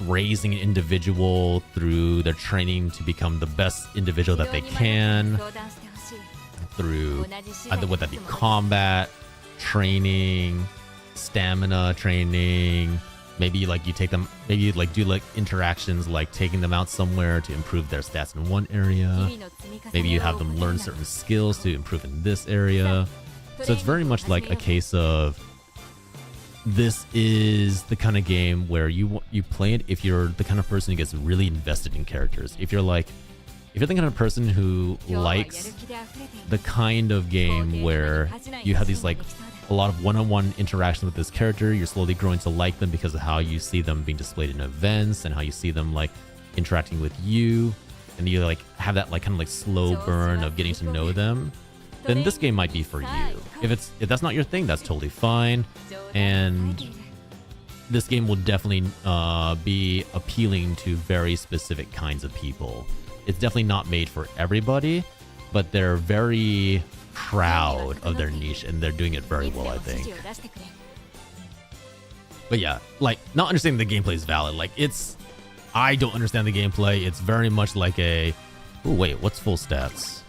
raising an individual through their training to become the best individual that they can through either whether that be combat training, stamina training, maybe like you take them, maybe you like do like interactions like taking them out somewhere to improve their stats in one area, maybe you have them learn certain skills to improve in this area. So it's very much like a case of, this is the kind of game where you play it if you're the kind of person who gets really invested in characters. If you're the kind of person who likes the kind of game where you have these like a lot of one-on-one interaction with this character, you're slowly growing to like them because of how you see them being displayed in events and how you see them like interacting with you, and you like have that like kind of like slow burn of getting to know them, then this game might be for you. If that's not your thing, that's totally fine. And this game will definitely be appealing to very specific kinds of people. It's definitely not made for everybody, but they're very proud of their niche and they're doing it very well, I think. But yeah, like, not understanding the gameplay is valid. Like, I don't understand the gameplay. It's very much like a, oh wait, what's full stats?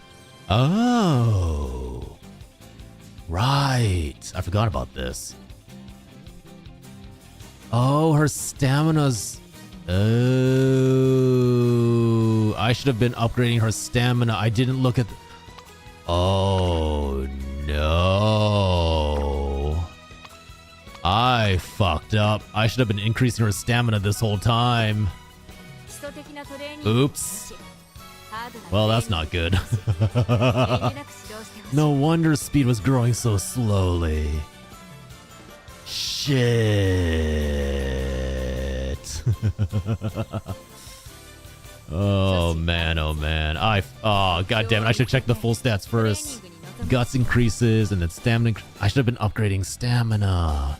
Oh, right. I forgot about this. Oh, her stamina's... Oh, I should have been upgrading her stamina. I didn't look at... Oh, no. I fucked up. I should have been increasing her stamina this whole time. Oops. Well, that's not good. No wonder speed was growing so slowly. Shit. Oh man, oh man. Oh god damn it, I should check the full stats first. Guts increases and then stamina. I should have been upgrading stamina.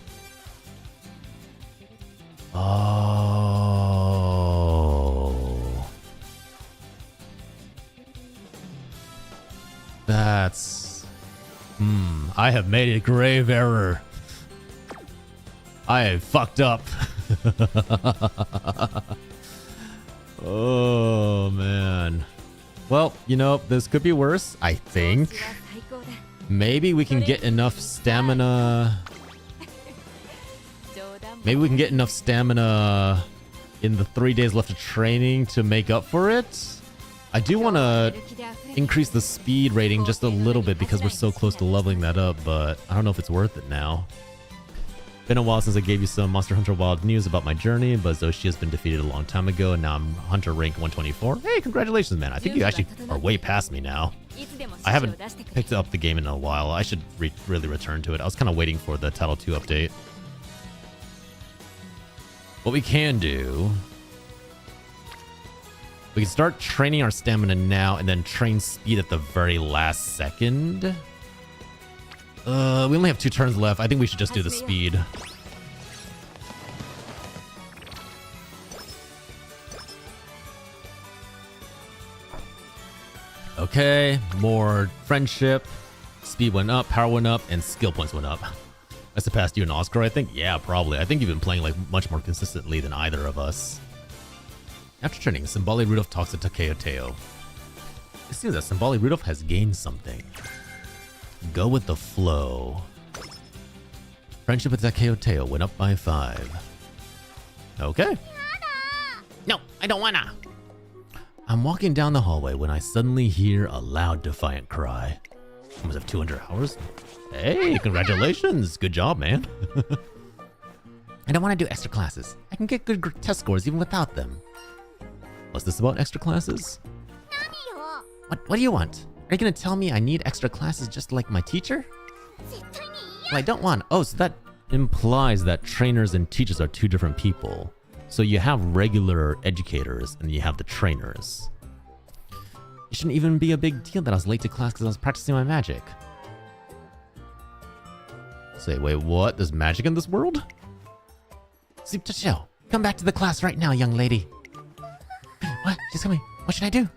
Oh. That's... I have made a grave error. I have fucked up. Oh, man. Well, you know, this could be worse, I think. Maybe we can get enough stamina... Maybe we can get enough stamina in the 3 days left of training to make up for it. I do want to increase the speed rating just a little bit because we're so close to leveling that up, but I don't know if it's worth it now. Been a while since I gave you some Monster Hunter Wild news about my journey, but Zoshi has been defeated a long time ago, and now I'm Hunter rank 124. Hey, congratulations, man. I think you actually are way past me now. I haven't picked up the game in a while. I should really return to it. I was kind of waiting for the Title 2 update. What we can do... We can start training our stamina now and then train speed at the very last second. We only have 2 turns left. I think we should just do the speed. Okay, more friendship. Speed went up, power went up, and skill points went up. I surpassed you and Oscar, I think? Yeah, probably. I think you've been playing like much more consistently than either of us. After training, Symbolic Rudolph talks to Takeo. It seems that Symbolic Rudolph has gained something. Go with the flow. Friendship with Takeo went up by 5. Okay. No, I don't wanna. I'm walking down the hallway when I suddenly hear a loud, defiant cry. I must have 200 hours. Hey, congratulations. Good job, man. I don't want to do extra classes. I can get good test scores even without them. What's this about extra classes? What do you want? Are you gonna tell me I need extra classes just like my teacher? Well, I don't want. Oh, so that implies that trainers and teachers are two different people. So you have regular educators and you have the trainers. It shouldn't even be a big deal that I was late to class because I was practicing my magic. Say, wait, what? There's magic in this world? Sleep to chill. Come back to the class right now, young lady. What? She's coming. What should I do?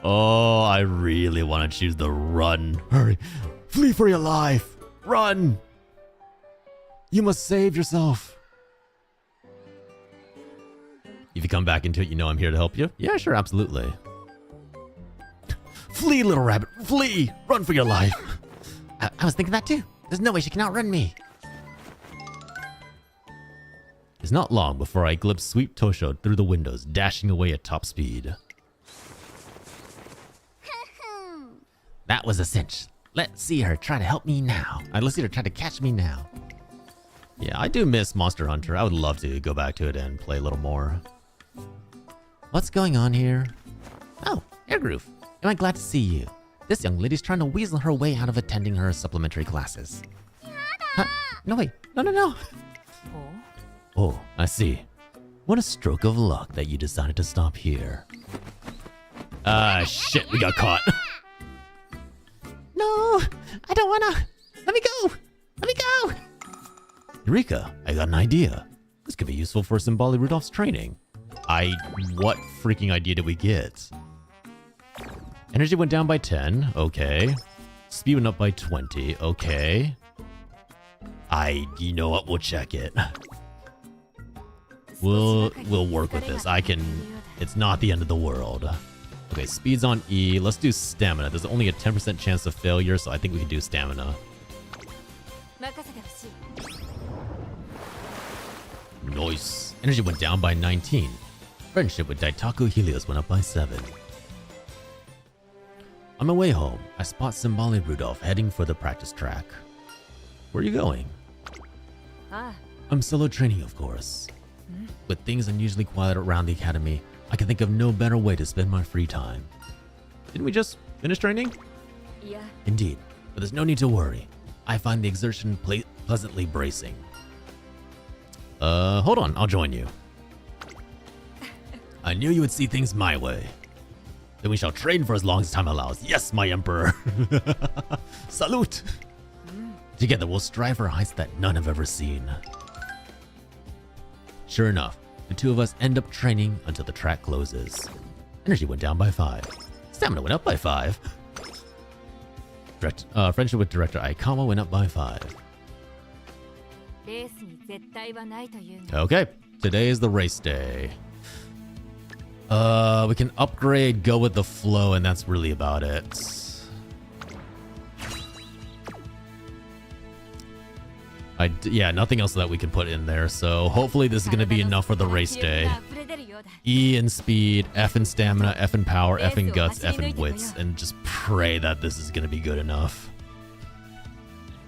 Oh, I really want to choose the run. Hurry. Flee for your life. Run. You must save yourself. If you come back into it, you know I'm here to help you. Yeah, sure, absolutely. Flee, little rabbit. Flee. Run for your life. I was thinking that too. There's no way she can outrun me. It's not long before I glimpse Sweet Tosho through the windows, dashing away at top speed. That was a cinch. Let's see her try to help me now. Let's see her try to catch me now. Yeah, I do miss Monster Hunter. I would love to go back to it and play a little more. What's going on here? Oh, Air Groove. Am I glad to see you? This young lady's trying to weasel her way out of attending her supplementary classes. Huh? No, wait. No. Oh, I see. What a stroke of luck that you decided to stop here. Shit, we got caught. No, I don't wanna. Let me go. Let me go. Eureka, I got an idea. This could be useful for Symboli Rudolph's training. What freaking idea did we get? Energy went down by 10, okay. Speed went up by 20, okay. You know what, we'll check it. We'll work with this. It's not the end of the world. Okay, speed's on E. Let's do stamina. There's only a 10% chance of failure, so I think we can do stamina. Nice. Energy went down by 19. Friendship with Daitaku Helios went up by 7. On my way home, I spot Symboli Rudolph heading for the practice track. Where are you going? I'm solo training, of course. With things unusually quiet around the academy, I can think of no better way to spend my free time. Didn't we just finish training? Yeah. Indeed, but there's no need to worry. I find the exertion pleasantly bracing. Hold on, I'll join you. I knew you would see things my way. Then we shall train for as long as time allows. Yes, my emperor. Salute. Together we'll strive for heights that none have ever seen. Sure enough, the two of us end up training until the track closes. Energy went down by 5. Stamina went up by 5. Friendship with Director Aikawa went up by 5. Okay, today is the race day. We can upgrade, go with the flow, and that's really about it. Yeah, nothing else that we can put in there, so hopefully this is going to be enough for the race day. E in speed, F in stamina, F in power, F in guts, F in wits, and just pray that this is going to be good enough.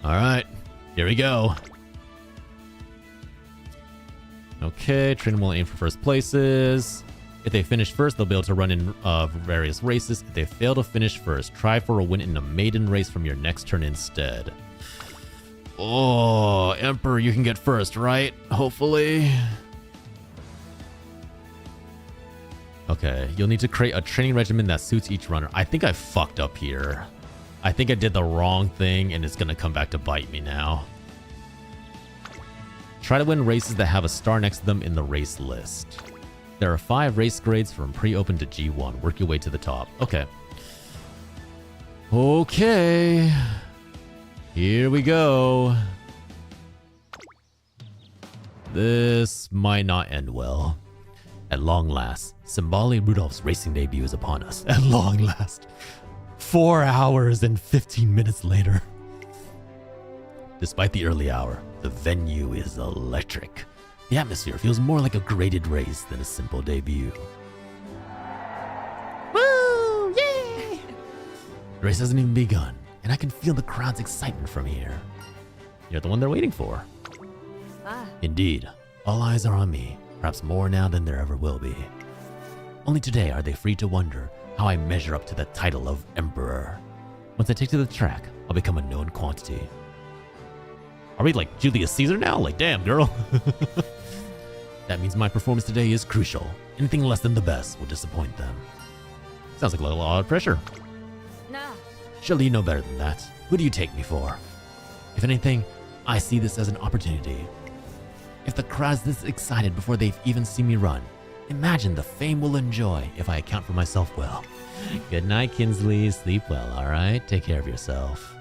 Alright, here we go. Okay, trainer will aim for first places. If they finish first, they'll be able to run in various races. If they fail to finish first, try for a win in a maiden race from your next turn instead. Oh, Emperor, you can get first, right? Hopefully. Okay, you'll need to create a training regimen that suits each runner. I think I fucked up here. I think I did the wrong thing and it's gonna come back to bite me now. Try to win races that have a star next to them in the race list. There are 5 race grades from pre-open to G1. Work your way to the top. Okay. Okay. Here we go. This might not end well. At long last, Symboli Rudolph's racing debut is upon us. At long last. 4 hours and 15 minutes later. Despite the early hour, the venue is electric. The atmosphere feels more like a graded race than a simple debut. Woo! Yay! The race hasn't even begun, and I can feel the crowd's excitement from here. You're the one they're waiting for. Indeed, all eyes are on me, perhaps more now than there ever will be. Only today are they free to wonder how I measure up to the title of Emperor. Once I take to the track, I'll become a known quantity. Are we like Julius Caesar now? Like, damn, girl. That means my performance today is crucial. Anything less than the best will disappoint them. Sounds like a lot of pressure. Nah. Surely you know better than that. Who do you take me for? If anything, I see this as an opportunity. If the crowd's this excited before they've even seen me run, imagine the fame we'll enjoy if I account for myself well. Good night, Kinsley. Sleep well, alright? Take care of yourself.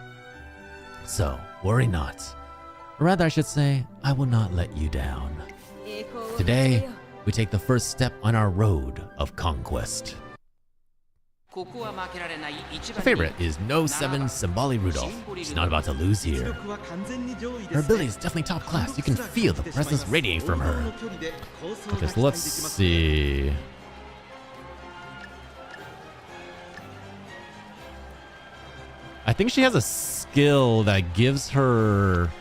So, worry not. Or rather, I should say, I will not let you down. Today, we take the first step on our road of conquest. My favorite is No 7 Simbali Rudolph. She's not about to lose here. Her ability is definitely top class. You can feel the presence radiating from her. Okay, so let's see. I think she has a skill that gives her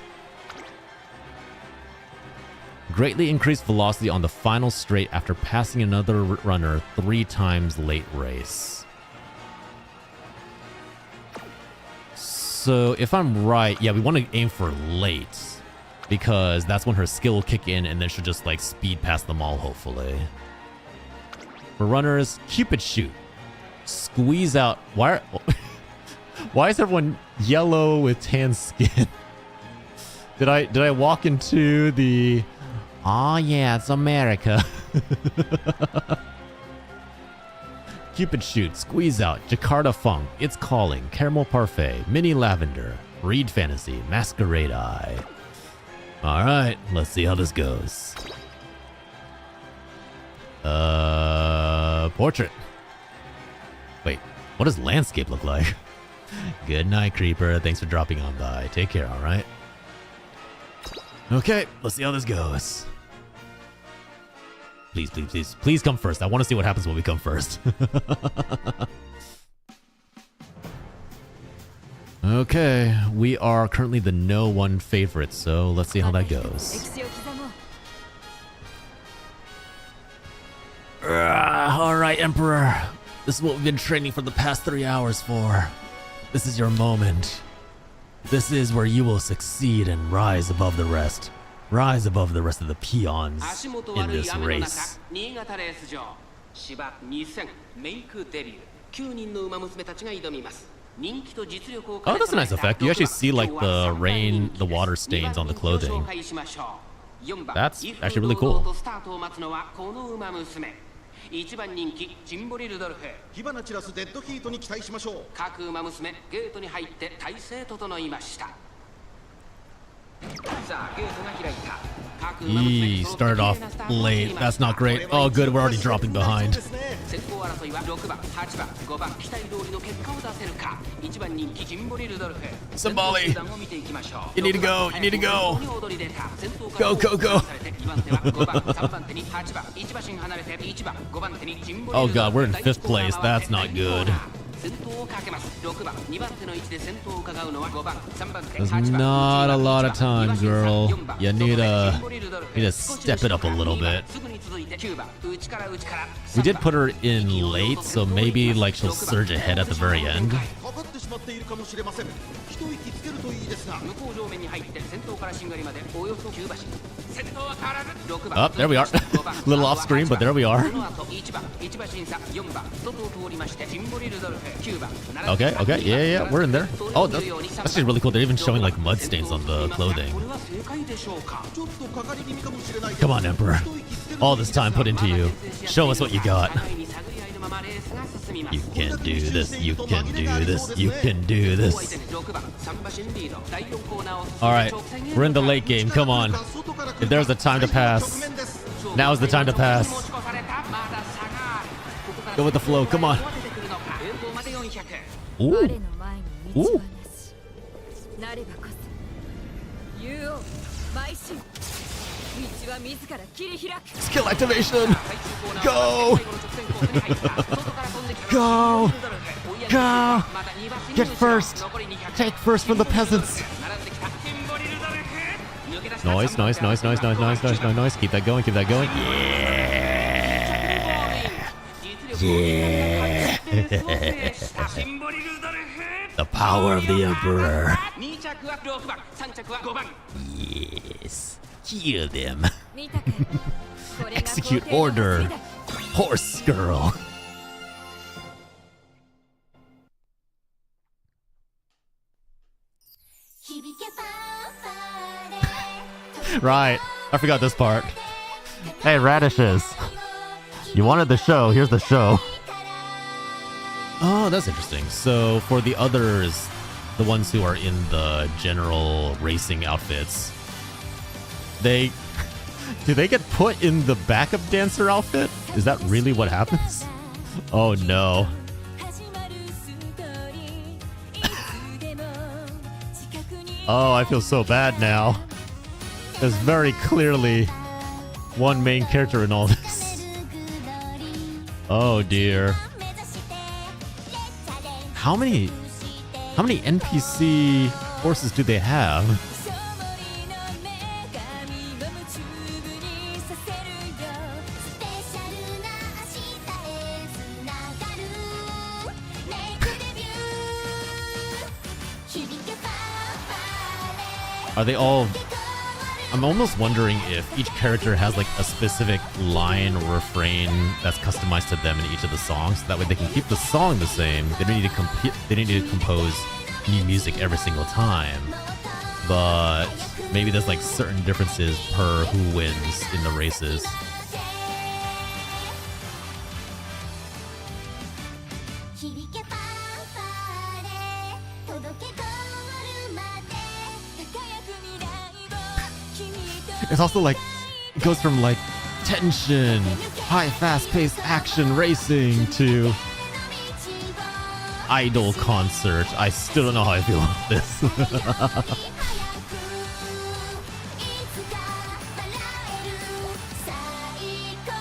greatly increased velocity on the final straight after passing another runner 3 times late race. So if I'm right, yeah, we want to aim for late because that's when her skill will kick in and then she'll just like speed past them all, hopefully. For runners, Cupid shoot. Squeeze out. Why is everyone yellow with tan skin? Did I walk into the... Oh yeah, it's America. Cupid shoot, squeeze out, Jakarta funk, it's calling, caramel parfait, mini lavender, reed fantasy, masquerade eye. All right, let's see how this goes. Portrait. Wait, what does landscape look like? Good night, creeper. Thanks for dropping on by. Take care. All right. Okay, let's see how this goes. Please, please, please, please come first. I want to see what happens when we come first. Okay, we are currently the no one favorite, so let's see how that goes. All right, Emperor. This is what we've been training for the past 3 hours for. This is your moment. This is where you will succeed and rise above the rest. Rise above the rest of the peons in this race. Oh, that's a nice effect. You actually see like the rain, the water stains on the clothing. That's actually really cool. 1番人気ジンボリルドルフ火花散らすデッドヒートに期待しましょう各馬娘ゲートに入って体勢整いました Eee, started off late. That's not great. Oh, good. We're already dropping behind. Simbali, you need to go. You need to go. Go, go, go. Oh, God. We're in 5th place. That's not good. There's not a lot of time, girl. You need to step it up a little bit. We did put her in late, so maybe like she'll surge ahead at the very end. Oh, there we are. A little off screen, but there we are. Okay, okay, yeah, we're in there. Oh, that's actually really cool. They're even showing like mud stains on the clothing. Come on, Emperor. All this time put into you. Show us what you got. You can do this. You can do this. You can do this. All right, we're in the late game. Come on. If there's a time to pass, now is the time to pass. Go with the flow. Come on. Ooh. Ooh. Skill activation. Go. Go. Go. Get first. Take first from the peasants. Nice, nice, nice, nice, nice, nice, nice, nice, nice. Keep that going. Keep that going. Yeah. Yeah. The power of the Emperor. 2着は6番3着は5番 Yes. Kill them. 見たかいこれが Execute 皇帝の order. 祭りだ Horse girl. Right. I forgot this part. Hey, radishes. You wanted the show. Here's the show. Oh, that's interesting. So for the others, the ones who are in the general racing outfits, do they get put in the backup dancer outfit? Is that really what happens? Oh no. Oh, I feel so bad now. There's very clearly one main character in all this. Oh dear. How many NPC horses do they have? Are they all... I'm almost wondering if each character has like a specific line or refrain that's customized to them in each of the songs. That way they can keep the song the same. They don't need to compose new music every single time. But maybe there's like certain differences per who wins in the races. It's also like, it goes from like tension, high fast-paced action racing to idol concert. I still don't know how I feel about this.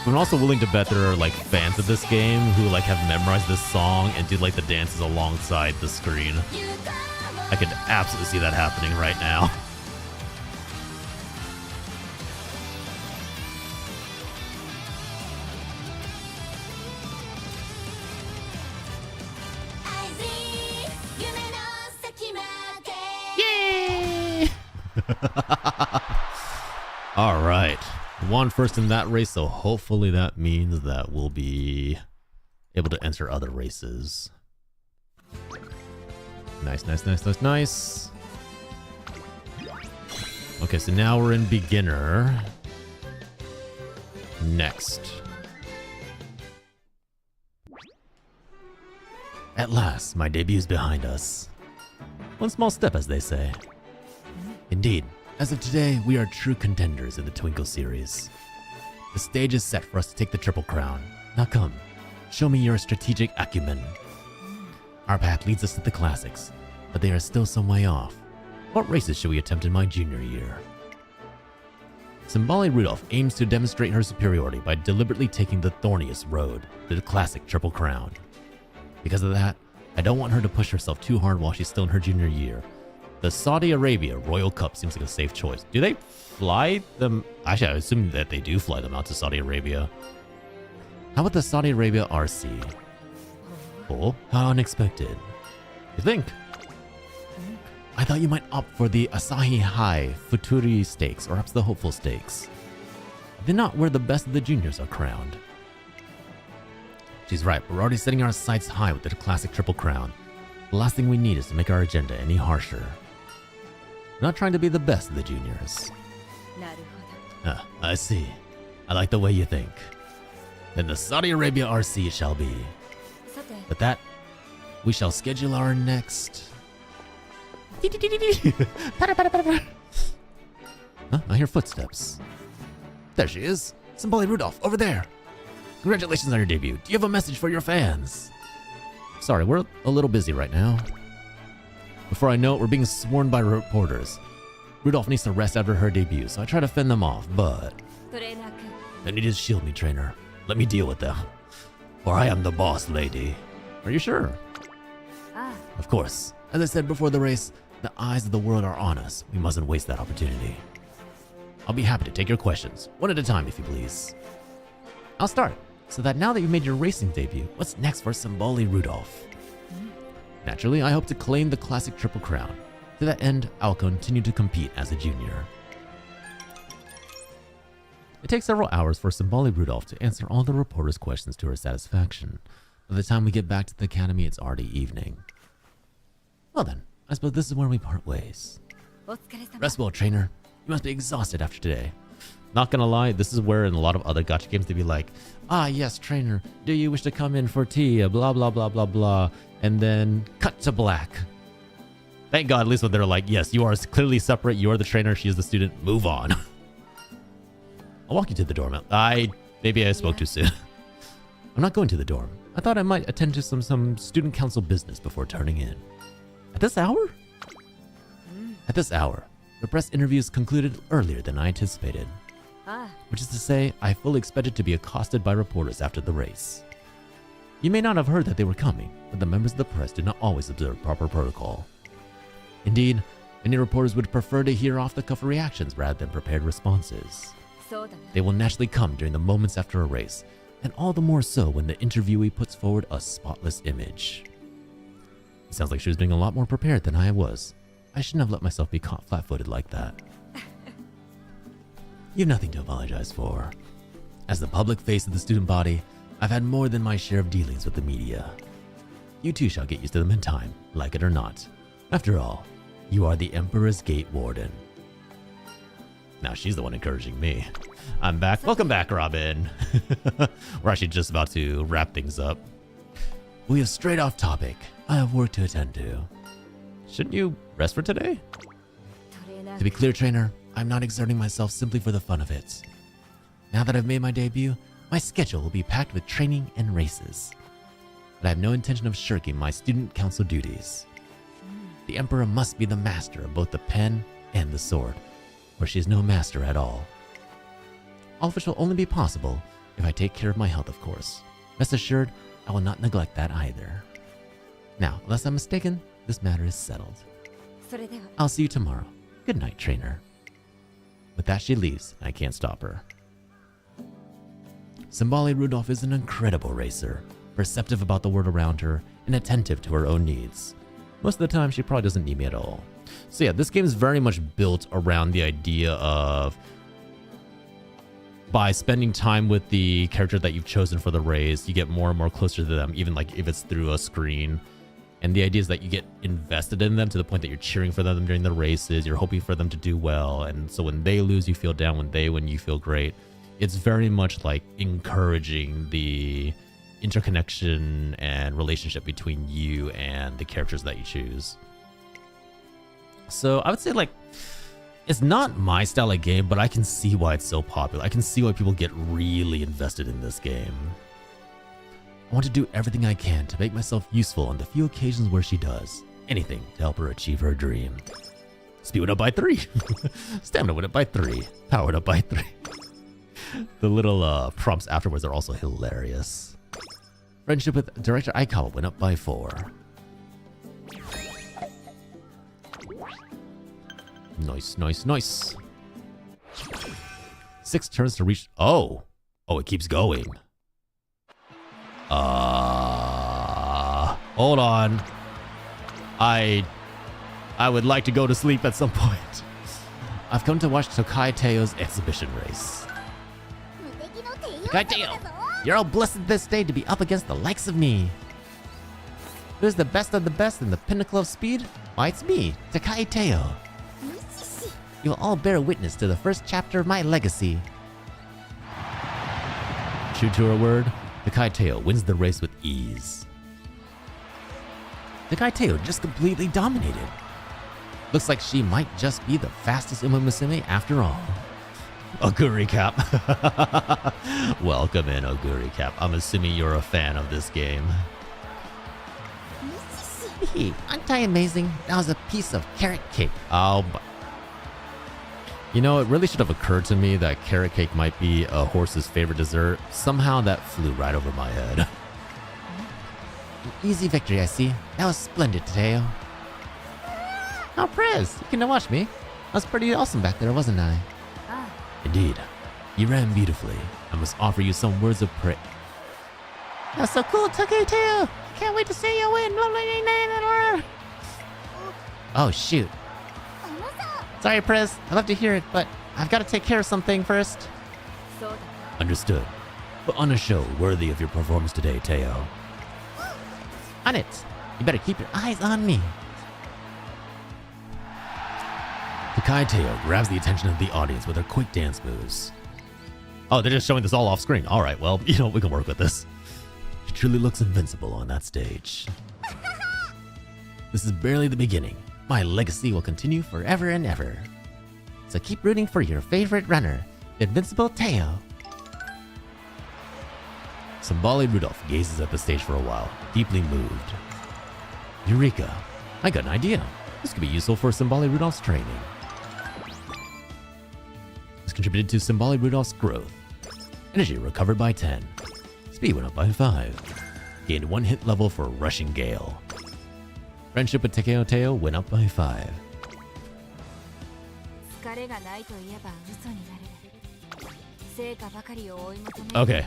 I'm also willing to bet there are like fans of this game who like have memorized this song and do like the dances alongside the screen. I could absolutely see that happening right now. All right, won first in that race, so hopefully that means that we'll be able to enter other races. Nice, nice, nice, nice, nice. Okay, so now we're in beginner. Next. At last, my debut's behind us. One small step, as they say. Indeed, as of today, we are true contenders in the Twinkle series. The stage is set for us to take the Triple Crown. Now come, show me your strategic acumen. Our path leads us to the classics, but they are still some way off. What races should we attempt in my junior year? Symboli Rudolph aims to demonstrate her superiority by deliberately taking the thorniest road, the classic Triple Crown. Because of that, I don't want her to push herself too hard while she's still in her junior year. The Saudi Arabia Royal Cup seems like a safe choice. Do they fly them? Actually, I assume that they do fly them out to Saudi Arabia. How about the Saudi Arabia RC? Oh, how unexpected. You think? I thought you might opt for the Asahi High Futuri Stakes, or perhaps the Hopeful Stakes. They're not where the best of the juniors are crowned. She's right, we're already setting our sights high with the classic Triple Crown. The last thing we need is to make our agenda any harsher. We're not trying to be the best of the juniors. なるほど I see. I like the way you think. Then the Saudi Arabia RC shall be. さて With that, we shall schedule our next... Huh? I hear footsteps. There she is. Symboli Rudolph, over there. Congratulations on your debut. Do you have a message for your fans? Sorry, we're a little busy right now. Before I know it, we're being swarmed by reporters. Rudolph needs to rest after her debut, so I try to fend them off, but... トレーナー君 I need to shield me, trainer. Let me deal with them. For I am the boss, lady. Are you sure? あ Of course. As I said before the race, the eyes of the world are on us. We mustn't waste that opportunity. I'll be happy to take your questions, one at a time if you please. I'll start. So that now that you've made your racing debut, what's next for Symboli Rudolph? Naturally, I hope to claim the classic Triple Crown. To that end, I'll continue to compete as a junior. It takes several hours for Simbali Rudolph to answer all the reporters' questions to her satisfaction. By the time we get back to the academy, it's already evening. Well then, I suppose this is where we part ways. Rest well, trainer. You must be exhausted after today. Not gonna lie, this is where in a lot of other gacha games they'd be like, ah yes, trainer, do you wish to come in for tea, blah blah blah blah blah, and then cut to black. Thank God, at least when they're like, yes, you are clearly separate, you are the trainer, she is the student, move on. I'll walk you to the dorm. Maybe I spoke too soon. I'm not going to the dorm. I thought I might attend to some student council business before turning in. At this hour? At this hour, the press interviews concluded earlier than I anticipated. Which is to say, I fully expected to be accosted by reporters after the race. You may not have heard that they were coming, but the members of the press do not always observe proper protocol. Indeed, many reporters would prefer to hear off-the-cuff reactions rather than prepared responses. They will naturally come during the moments after a race, and all the more so when the interviewee puts forward a spotless image. It sounds like she was being a lot more prepared than I was. I shouldn't have let myself be caught flat-footed like that. You have nothing to apologize for. As the public face of the student body, I've had more than my share of dealings with the media. You too shall get used to them in time, like it or not. After all, you are the Emperor's Gate Warden. Now she's the one encouraging me. I'm back. Welcome back, Robin. We're actually just about to wrap things up. We have strayed off topic. I have work to attend to. Shouldn't you rest for today? To be clear, trainer, I'm not exerting myself simply for the fun of it. Now that I've made my debut, my schedule will be packed with training and races. But I have no intention of shirking my student council duties. The Emperor must be the master of both the pen and the sword, or she is no master at all. All of which will only be possible if I take care of my health, of course. Rest assured, I will not neglect that either. Now, unless I'm mistaken, this matter is settled. I'll see you tomorrow. Good night, trainer. With that, she leaves, and I can't stop her. Simbali Rudolph is an incredible racer, perceptive about the world around her, and attentive to her own needs. Most of the time, she probably doesn't need me at all. So yeah, this game is very much built around the idea of by spending time with the character that you've chosen for the race, you get more and more closer to them, even like if it's through a screen. And the idea is that you get invested in them to the point that you're cheering for them during the races, you're hoping for them to do well, and so when they lose, you feel down, when they win, you feel great. It's very much like encouraging the interconnection and relationship between you and the characters that you choose. So I would say, like, it's not my style of game, but I can see why it's so popular. I can see why people get really invested in this game. I want to do everything I can to make myself useful on the few occasions where she does. Anything to help her achieve her dream. Speed went up by 3. Stamina went up by 3. Power went up by 3. The little prompts afterwards are also hilarious. Friendship with Director Aikawa went up by 4. Nice, nice, nice. 6 turns to reach. Oh, it keeps going. Hold on. I would like to go to sleep at some point. I've come to watch Tokai Teo's exhibition race. Tokai Teo, you're all blessed this day to be up against the likes of me. Who's the best of the best in the pinnacle of speed? Why, it's me, Tokai Teo. You will all bear witness to the first chapter of my legacy. True to her word, Tokai Teo wins the race with ease. Tokai Teo just completely dominated. Looks like she might just be the fastest UMAMUSUME after all. Oguri Cap. Welcome in, Oguri Cap. I'm assuming you're a fan of this game. Aren't I amazing? That was a piece of carrot cake. Oh, you know, it really should have occurred to me that carrot cake might be a horse's favorite dessert. Somehow that flew right over my head. Easy victory, I see. That was splendid, Teo. Oh, Prez, you can watch me. I was pretty awesome back there, wasn't I? Indeed. You ran beautifully. I must offer you some words of praise. That's so cool, Tokai Teo. can't wait to see you win. Oh, shoot. Sorry, Prez. I'd love to hear it, but I've got to take care of something first. Understood. But on a show worthy of your performance today, Teo. On it. You better keep your eyes on me. Takai Teo grabs the attention of the audience with her quick dance moves. Oh, they're just showing this all off screen. All right, well, you know, we can work with this. She truly looks invincible on that stage. This is barely the beginning. My legacy will continue forever and ever. So keep rooting for your favorite runner, the invincible Teo. Symboli Rudolph gazes at the stage for a while, deeply moved. Eureka! I got an idea. This could be useful for Symboli Rudolph's training. This contributed to Symboli Rudolph's growth. Energy recovered by 10. Speed went up by 5. Gained 1 hit level for Rushing Gale. Friendship with Takeo Teo went up by 5. Okay.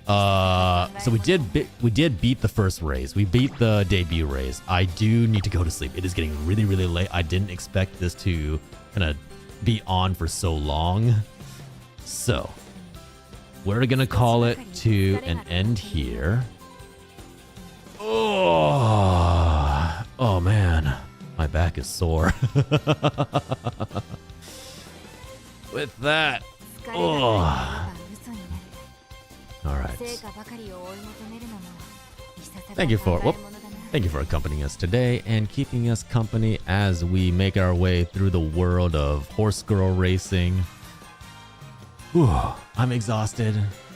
So we did beat the first race. We beat the debut race. I do need to go to sleep. It is getting really, really late. I didn't expect this to kind of be on for so long. So we're gonna call it to an end here. Oh man, my back is sore. With that, all right. Thank you for accompanying us today and keeping us company as we make our way through the world of horse girl racing. I'm exhausted.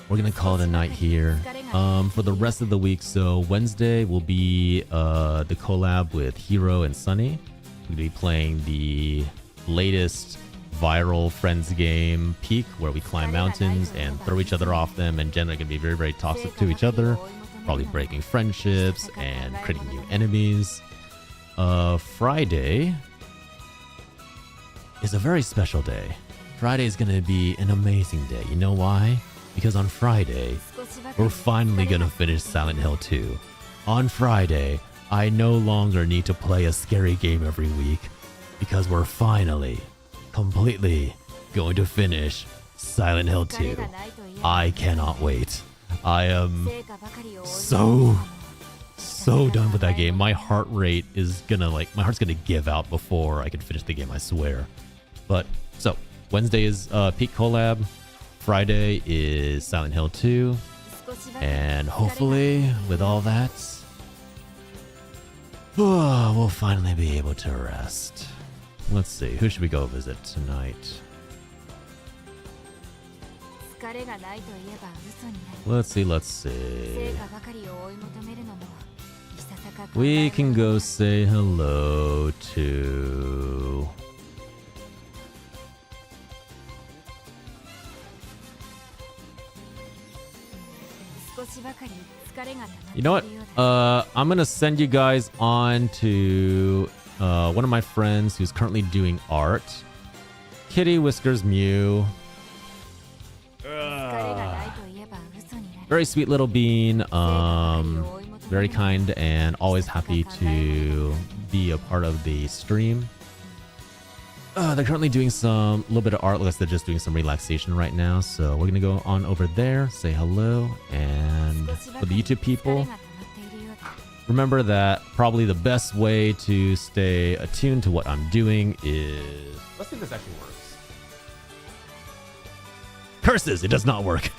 We're gonna call it a night here. For the rest of the week, so Wednesday will be the collab with Hiro and Sunny. We're gonna be playing the latest viral Friends game, Peak, where we climb mountains and throw each other off them, and generally gonna be very, very toxic to each other, probably breaking friendships and creating new enemies. Friday is a very special day. Friday is gonna be an amazing day. You know why? Because on Friday, we're finally gonna finish Silent Hill 2. On Friday, I no longer need to play a scary game every week because we're finally, completely going to finish Silent Hill 2. I cannot wait. I am so done with that game. My heart rate is gonna my heart's gonna give out before I can finish the game, I swear. But, so, Wednesday is Peak Collab. Friday is Silent Hill 2, and hopefully, with all that, we'll finally be able to rest. Let's see, who should we go visit tonight? Let's see. We can go say hello to... You know what? I'm gonna send you guys on to one of my friends who's currently doing art. Kitty Whiskers Mew. Very sweet little bean. Very kind and always happy to be a part of the stream. They're currently doing a little bit of art. Looks like they're just doing some relaxation right now. So we're gonna go on over there, say hello, and for the YouTube people, remember that probably the best way to stay attuned to what I'm doing is... Let's see if this actually works. Curses! It does not work.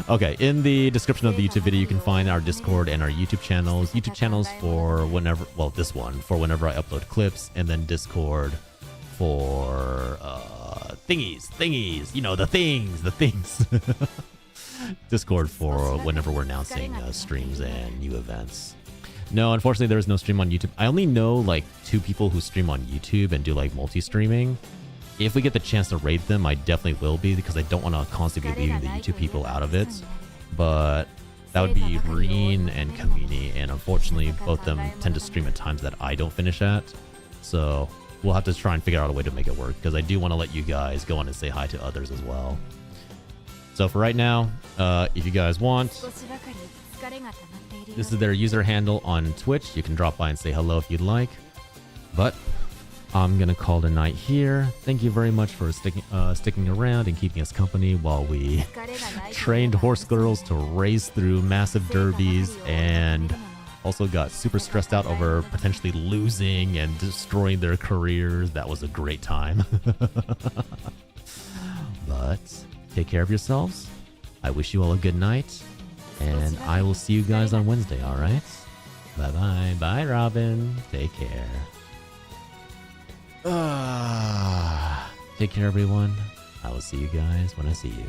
Okay, in the description of the YouTube video, you can find our Discord and our YouTube channels. YouTube channels for whenever, well, this one, for whenever I upload clips, and then Discord for thingies, you know, the things. Discord for whenever we're announcing streams and new events. No, unfortunately, there is no stream on YouTube. I only know like 2 people who stream on YouTube and do like multi-streaming. If we get the chance to raid them, I definitely will be, because I don't want to constantly be leaving the YouTube people out of it. But that would be Rein and Kamini, and unfortunately, both of them tend to stream at times that I don't finish at. So we'll have to try and figure out a way to make it work, because I do want to let you guys go on and say hi to others as well. So for right now, if you guys want, This is their user handle on Twitch. You can drop by and say hello if you'd like. But I'm gonna call it a night here. Thank you very much for sticking around and keeping us company while we trained horse girls to race through massive derbies and also got super stressed out over potentially losing and destroying their careers. That was a great time. But take care of yourselves. I wish you all a good night. And I will see you guys on Wednesday, alright? Bye-bye. Bye, Robin. Take care. Take care, everyone. I will see you guys when I see you.